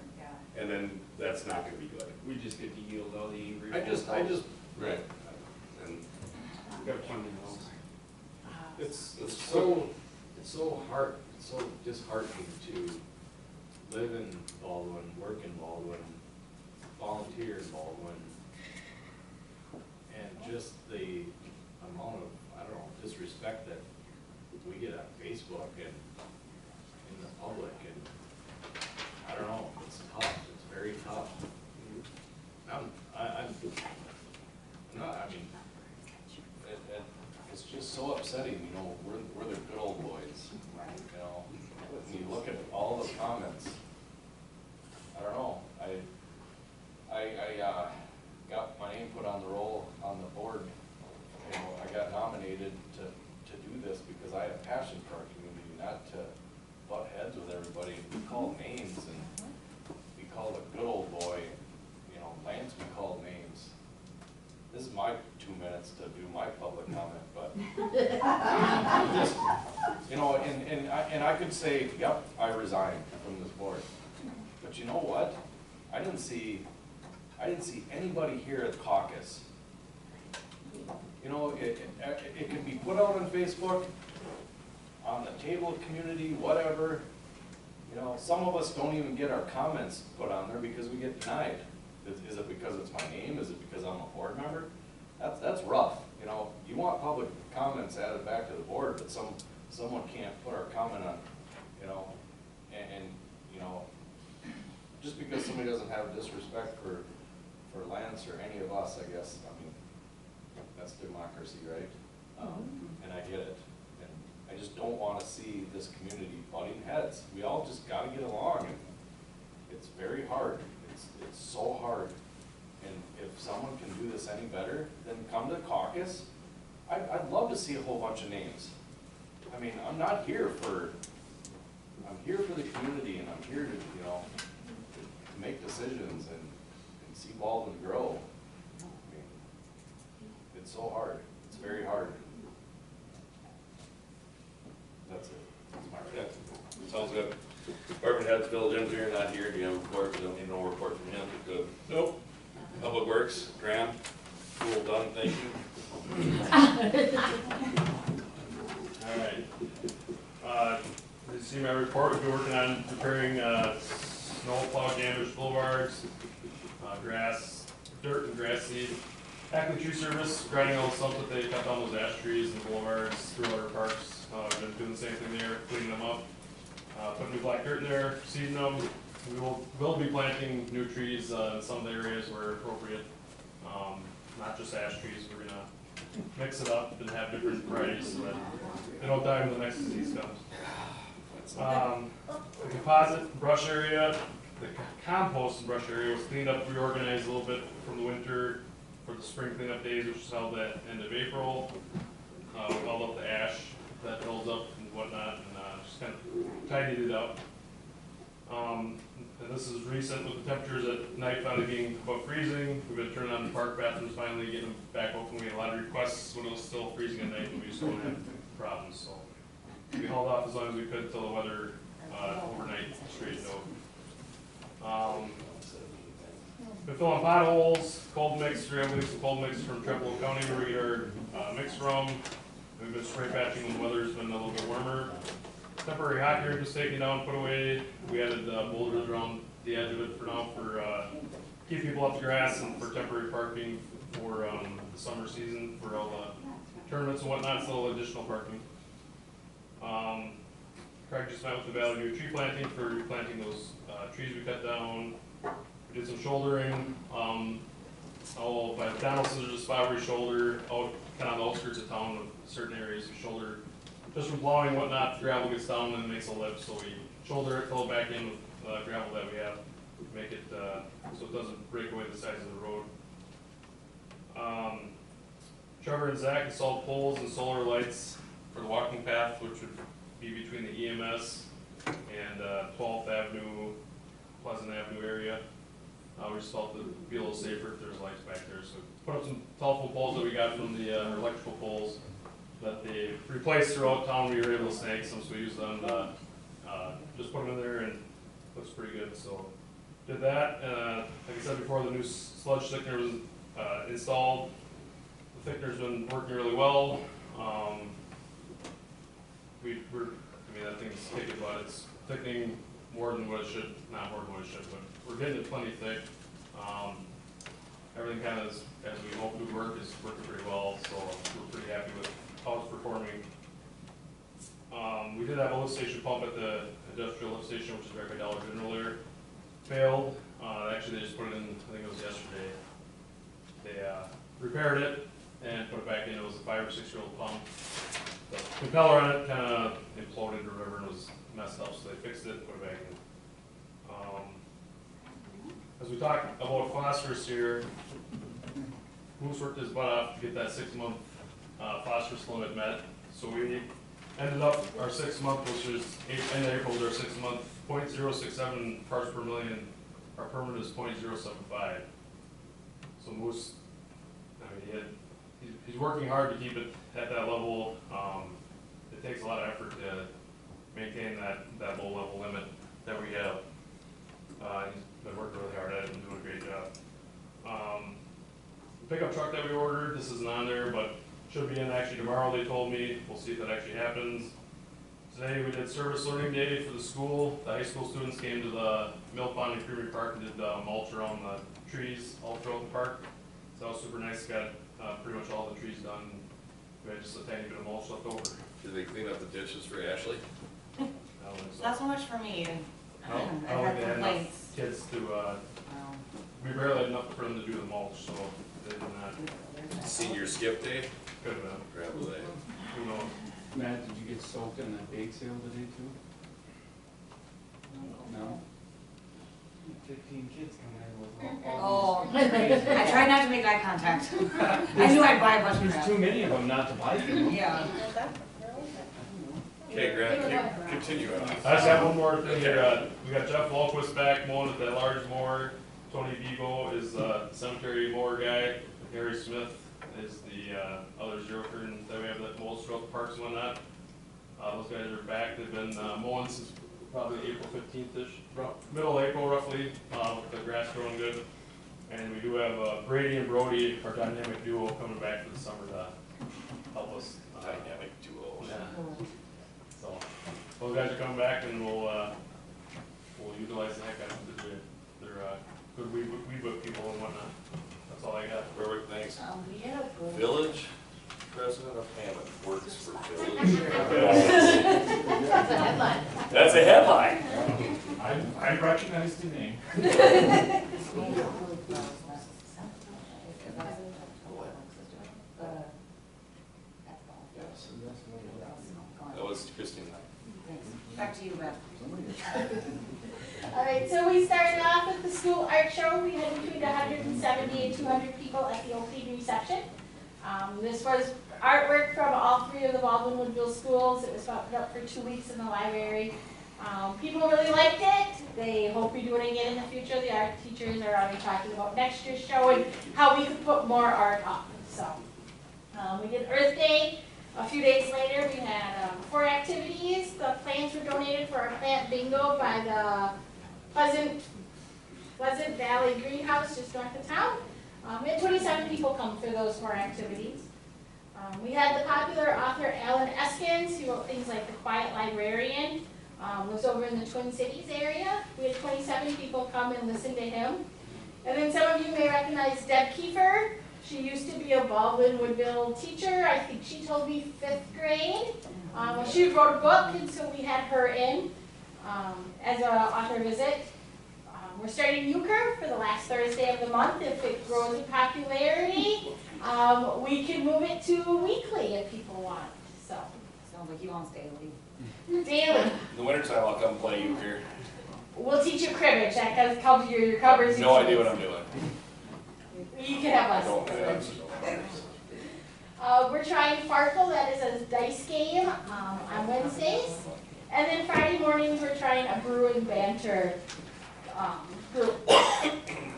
[SPEAKER 10] And then that's not gonna be good.
[SPEAKER 15] We just get to yield all the angry.
[SPEAKER 9] I just,
[SPEAKER 10] Right. And
[SPEAKER 15] Got funding those.
[SPEAKER 9] it's so disheartening to live in Baldwin, work in Baldwin, volunteer in Baldwin, and just the amount of, I don't know, disrespect that we get on Facebook and in the public, and I don't know, it's tough, it's very tough. It's just so upsetting, you know, we're the good old boys, you know, when you look at all the comments, I don't know, I got my name put on the roll on the board, you know, I got nominated to do this because I have passion for our community, not to butt heads with everybody, we call names, and we call the good old boy, you know, Lance, we call names. This is my 2 minutes to do my public comment, but just, you know, and I could say, yep, I resign from this board. But you know what? I didn't see anybody here at caucus. You know, it can be put out on Facebook, on the table of community, whatever. You know, some of us don't even get our comments put on there because we get denied. Is it because it's my name? Is it because I'm a board member? That's rough, you know, you want public comments added back to the board, but someone can't put our comment on, you know, and, you know, just because somebody doesn't have disrespect for Lance or any of us, I guess, I mean, that's democracy, right? And I get it, and I just don't wanna see this community butting heads. We all just gotta get along, and it's very hard, it's so hard. And if someone can do this any better, then come to caucus. I'd love to see a whole bunch of names. I mean, I'm here for the community, and I'm here to, you know, to make decisions and see Baldwin grow. I mean, it's so hard, it's very hard. That's it, that's my report.
[SPEAKER 10] Yeah, sounds good. Department heads, village engineer not here, do you have a report? We don't need no report from him, good. Nope. Public Works, Graham, cool, done, thank you.
[SPEAKER 4] Alright. You see my report, we've been working on repairing, snowplow damaged boulevards, grass, dirt and grass seed. Active tree service, grinding all the stuff that they cut down those ash trees and boulevards through other parks. Been doing the same thing there, cleaning them up. Putting new black dirt in there, seeding them. We will be planting new trees in some of the areas where appropriate. Not just ash trees, we're gonna mix it up and have different varieties so that they don't die when the next disease comes. The composite brush area, the compost and brush area was cleaned up, reorganized a little bit from the winter for the spring cleanup days, which was held at end of April. We hauled up the ash that builds up and whatnot, and just kind of tidied it up. And this is recent with the temperatures at night finally being above freezing. We've been turning on the park bathrooms finally, getting them back open. We had a lot of requests when it was still freezing at night, but we just don't have problems. So we held off as long as we could until the weather overnight straightened out. Been filling potholes, cold mix. We're having some cold mix from Trumbull County where we get our mix from. We've been spray patching when the weather's been a little bit warmer. Temporary hot grid was taken down, put away. We added boulders around the edge of it for now for keep people off the grass and for temporary parking for the summer season for all the tournaments and whatnot, so additional parking. Craig just met with the Valley New Tree Planting for replanting those trees we cut down. We did some shouldering. By Donaldson's, there's a spot where we shoulder out kind of on the outskirts of town with certain areas we shoulder. Just from plowing and whatnot, gravel gets down and makes a lip, so we shoulder it, fill it back in with gravel that we have, make it so it doesn't break away the sides of the road. Trevor and Zach installed poles and solar lights for the walking path, which would be between the EMS and 12th Avenue, Pleasant Avenue area. We just felt it would be a little safer if there's lights back there, so put up some telephone poles that we got from the electrical poles that they replaced throughout town. We were able to snag some, so we used them to just put them in there, and it looks pretty good. So did that. Like I said before, the new sludge thickener was installed. The thickener's been working really well. That thing's thick, but it's thickening more than what it should, not more than what it should, but we're getting it plenty thick. Everything kind of, as we hope it would work, is working pretty well, so we're pretty happy with how it's performing. We did have a lift station pump at the industrial lift station, which is right by Dollar General there. Failed. Actually, they just put it in, I think it was yesterday. They repaired it and put it back in. It was a 5 or 6 year old pump. The propeller on it kind of imploded or whatever and was messed up, so they fixed it and put it back in. As we talk about phosphorus here, Moose worked his butt off to get that 6-month phosphorus limit met. So we ended up, our 6 month, which is end of April, was our 6 month, 0.067 parts per million. Our permit is 0.075. So Moose, he's working hard to keep it at that level. It takes a lot of effort to maintain that low level limit that we have. He's been working really hard at it and doing a great job. The pickup truck that we ordered, this isn't on there, but should be in actually tomorrow, they told me. We'll see if that actually happens. Today we did service learning day for the school. The high school students came to the Mill Pond and Creamery Park and did mulch around the trees all throughout the park. So that was super nice. Got pretty much all the trees done. We had just a tiny bit of mulch left over.
[SPEAKER 10] Did they clean up the ditches for Ashley?
[SPEAKER 1] Not so much for me.
[SPEAKER 4] No,
[SPEAKER 1] I've
[SPEAKER 4] I don't
[SPEAKER 1] had
[SPEAKER 4] think they had
[SPEAKER 1] complaints.
[SPEAKER 4] enough kids to, we barely had enough for them to do the mulch, so they did not.
[SPEAKER 10] Senior skip day?
[SPEAKER 4] Could have been.
[SPEAKER 10] Probably.
[SPEAKER 4] Who knows?
[SPEAKER 15] Matt, did you get soaked in that bake sale today too? No? 15 kids coming in with all
[SPEAKER 1] Oh, I tried not to make eye contact. I knew I'd buy a bunch of
[SPEAKER 15] There's
[SPEAKER 1] crap.
[SPEAKER 15] too many of them not to buy them.
[SPEAKER 1] Yeah.
[SPEAKER 10] Okay, Grant, continue on.
[SPEAKER 4] I just have one more thing here. We got Jeff Walquist back mowing at that large mower. Tony Vigo is cemetery mower guy. Gary Smith is the other zero turn that we have that mows throughout the parks and whatnot. Those guys are back. They've been mowing since probably April 15th-ish, middle of April roughly, with the grass growing good. And we do have Brady and Brody, our dynamic duo, coming back for the summer to help us.
[SPEAKER 10] Dynamic duo.
[SPEAKER 4] Yeah. So, those guys are coming back and we'll utilize the heck out of them. They're good weed book people and whatnot. That's all I got.
[SPEAKER 10] Perfect, thanks.
[SPEAKER 1] We had a
[SPEAKER 10] Village president of Hammond works for Village.
[SPEAKER 19] That's a headline.
[SPEAKER 10] That's a headline.
[SPEAKER 15] I recognize the name.
[SPEAKER 10] That was Christine.
[SPEAKER 1] Back to you, Beth.
[SPEAKER 19] All right, so we started off with the school art show. We had between 170 and 200 people at the opening reception. This was artwork from all three of the Baldwin Woodville schools. It was put up for 2 weeks in the library. People really liked it. They hope we do it again in the future. The art teachers are already talking about next year's show and how we could put more art up. So we did Earth Day. A few days later, we had 4 activities. The plants were donated for our plant bingo by the Pleasant Valley Greenhouse just north of town. We had 27 people come for those 4 activities. We had the popular author Alan Eskins, who wrote things like The Quiet Librarian, lives over in the Twin Cities area. We had 27 people come and listen to him. And then some of you may recognize Deb Kiefer. She used to be a Baldwin Woodville teacher. I think she told me 5th grade. She wrote a book, and so we had her in as an author visit. We're starting Euchre for the last Thursday of the month. If it grows in popularity, we can move it to weekly if people want. So
[SPEAKER 1] sounds like he wants daily.
[SPEAKER 19] Daily.
[SPEAKER 10] In the wintertime, I'll come play you here.
[SPEAKER 19] We'll teach you cribbage. That covers your covers.
[SPEAKER 10] No idea what I'm doing.
[SPEAKER 19] You can have
[SPEAKER 10] I don't
[SPEAKER 19] lessons.
[SPEAKER 10] have.
[SPEAKER 19] We're trying Farkle, that is a dice game on Wednesdays. And then Friday mornings, we're trying a brew and banter group.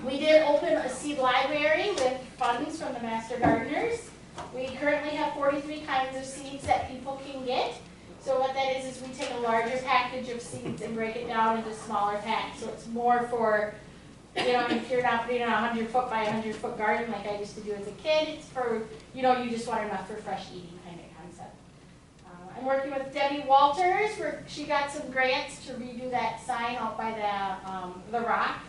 [SPEAKER 19] We did open a seed library with funds from the Master Gardeners. We currently have 43 kinds of seeds that people can get. So what that is we take a larger package of seeds and break it down into smaller packs. So it's more for, you know, if you're not putting in a 100-foot by 100-foot garden like I used to do as a kid, it's for, you know, you just want enough for fresh eating kind of concept. I'm working with Debbie Walters, where she got some grants to redo that sign out by the rock.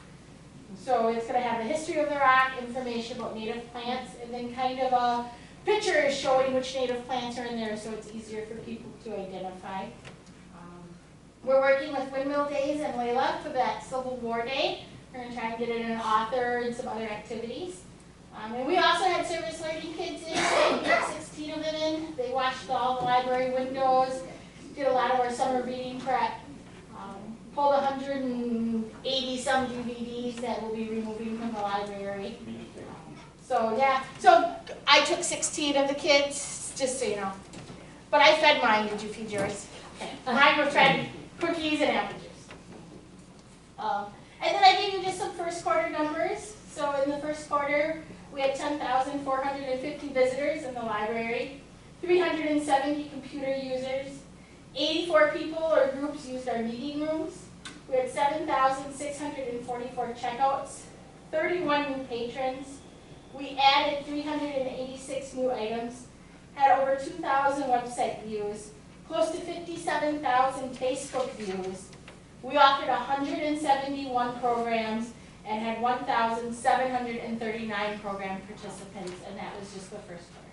[SPEAKER 19] So it's going to have the history of the rock, information about native plants, and then kind of a picture showing which native plants are in there so it's easier for people to identify. We're working with Windmill Days and Layla for that Civil War Day. We're going to try and get in an author and some other activities. And we also had service learning kids in today. We had 16 of them in. They washed all the library windows, did a lot of our summer reading prep, pulled 180 some DVDs that we'll be removing from the library. So yeah, so I took 16 of the kids, just so you know. But I fed mine. Did you feed yours? Okay. Mine were fed cookies and apple juice. And then I gave you just some first quarter numbers. So in the first quarter, we had 10,450 visitors in the library, 370 computer users, 84 people or groups used our meeting rooms. We had 7,644 checkouts, 31 new patrons. We added 386 new items, had over 2,000 website views, close to 57,000 Facebook views. We offered 171 programs and had 1,739 program participants, and that was just the first quarter.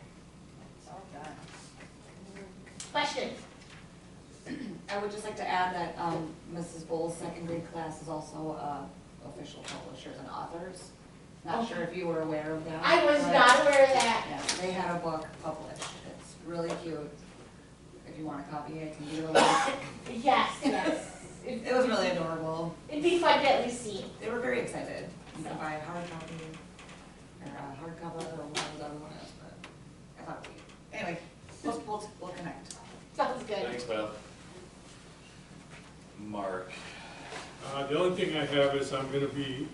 [SPEAKER 19] Question?
[SPEAKER 1] I would just like to add that Mrs. Bowles' second grade class is also official publishers and authors. Not sure if you were aware of that.
[SPEAKER 19] I was not aware of that.
[SPEAKER 1] Yeah, they had a book published. It's really cute. If you want a copy, I can give you the link.
[SPEAKER 19] Yes, yes.
[SPEAKER 1] It was really adorable.
[SPEAKER 19] It'd be fun to at least see.
[SPEAKER 1] They were very excited. You can buy a hard copy or a hardcover or whatever the other one is, but I thought it was cute. Anyway, we'll connect.
[SPEAKER 19] Sounds good.
[SPEAKER 10] Thanks, Beth. Mark.
[SPEAKER 6] The only thing I have is I'm gonna be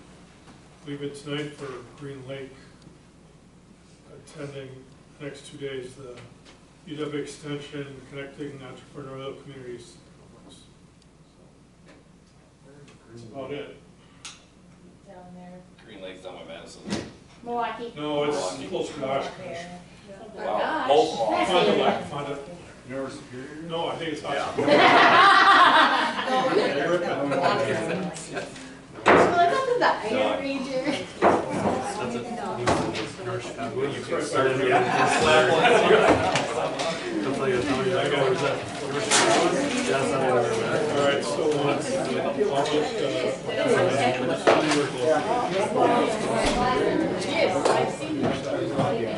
[SPEAKER 6] leaving tonight for Green Lake, attending the next 2 days, the UW Extension Connecting Entrepreneurial Communities. That's about it.
[SPEAKER 19] Down there.
[SPEAKER 10] Green Lake's down by Madison.
[SPEAKER 19] Milwaukee.
[SPEAKER 6] No, it's close to Oshkosh.
[SPEAKER 10] Wow. Both
[SPEAKER 19] That's
[SPEAKER 10] wrong.
[SPEAKER 6] Fond du
[SPEAKER 19] it.
[SPEAKER 6] Lac, Fond du.
[SPEAKER 11] Never Superior?
[SPEAKER 6] No, I think it's Oshkosh.
[SPEAKER 19] Well, that's up in the Iron Ranger.
[SPEAKER 6] All right, so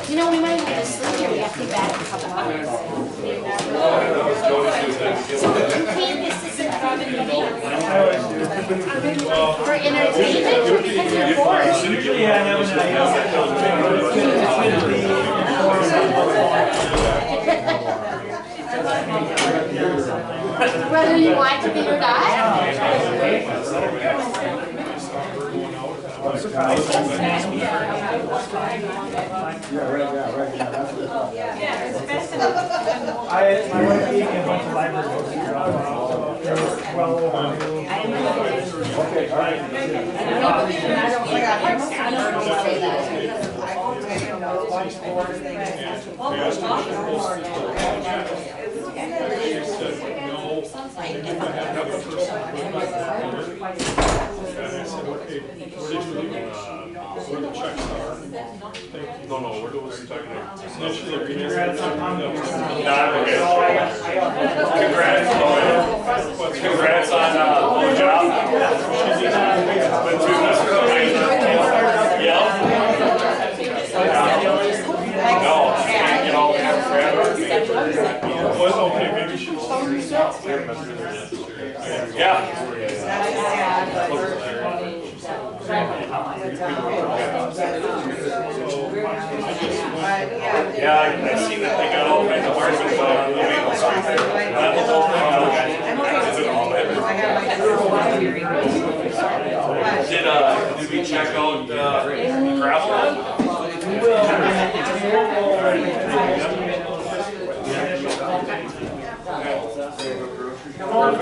[SPEAKER 19] You know, we might have to sleep here. We have to be back in a couple hours. So you can't get to sit around the meeting for entertainment or because you're bored?
[SPEAKER 17] Usually I have an
[SPEAKER 19] Whether you want to be or not?
[SPEAKER 17] My wife gave me a bunch of library books here. Well overdue.
[SPEAKER 7] Okay, all right.
[SPEAKER 6] where the checks are.
[SPEAKER 4] No, where was he talking about?
[SPEAKER 6] Initially, we didn't-
[SPEAKER 4] Congrats. Congrats on the job. Yeah. No, you know,
[SPEAKER 6] Well, okay, maybe you should.
[SPEAKER 4] Yeah. Yeah, I seen that they got all kinds of markings on the Maple Street there. Did we check out gravel?
[SPEAKER 17] Come on,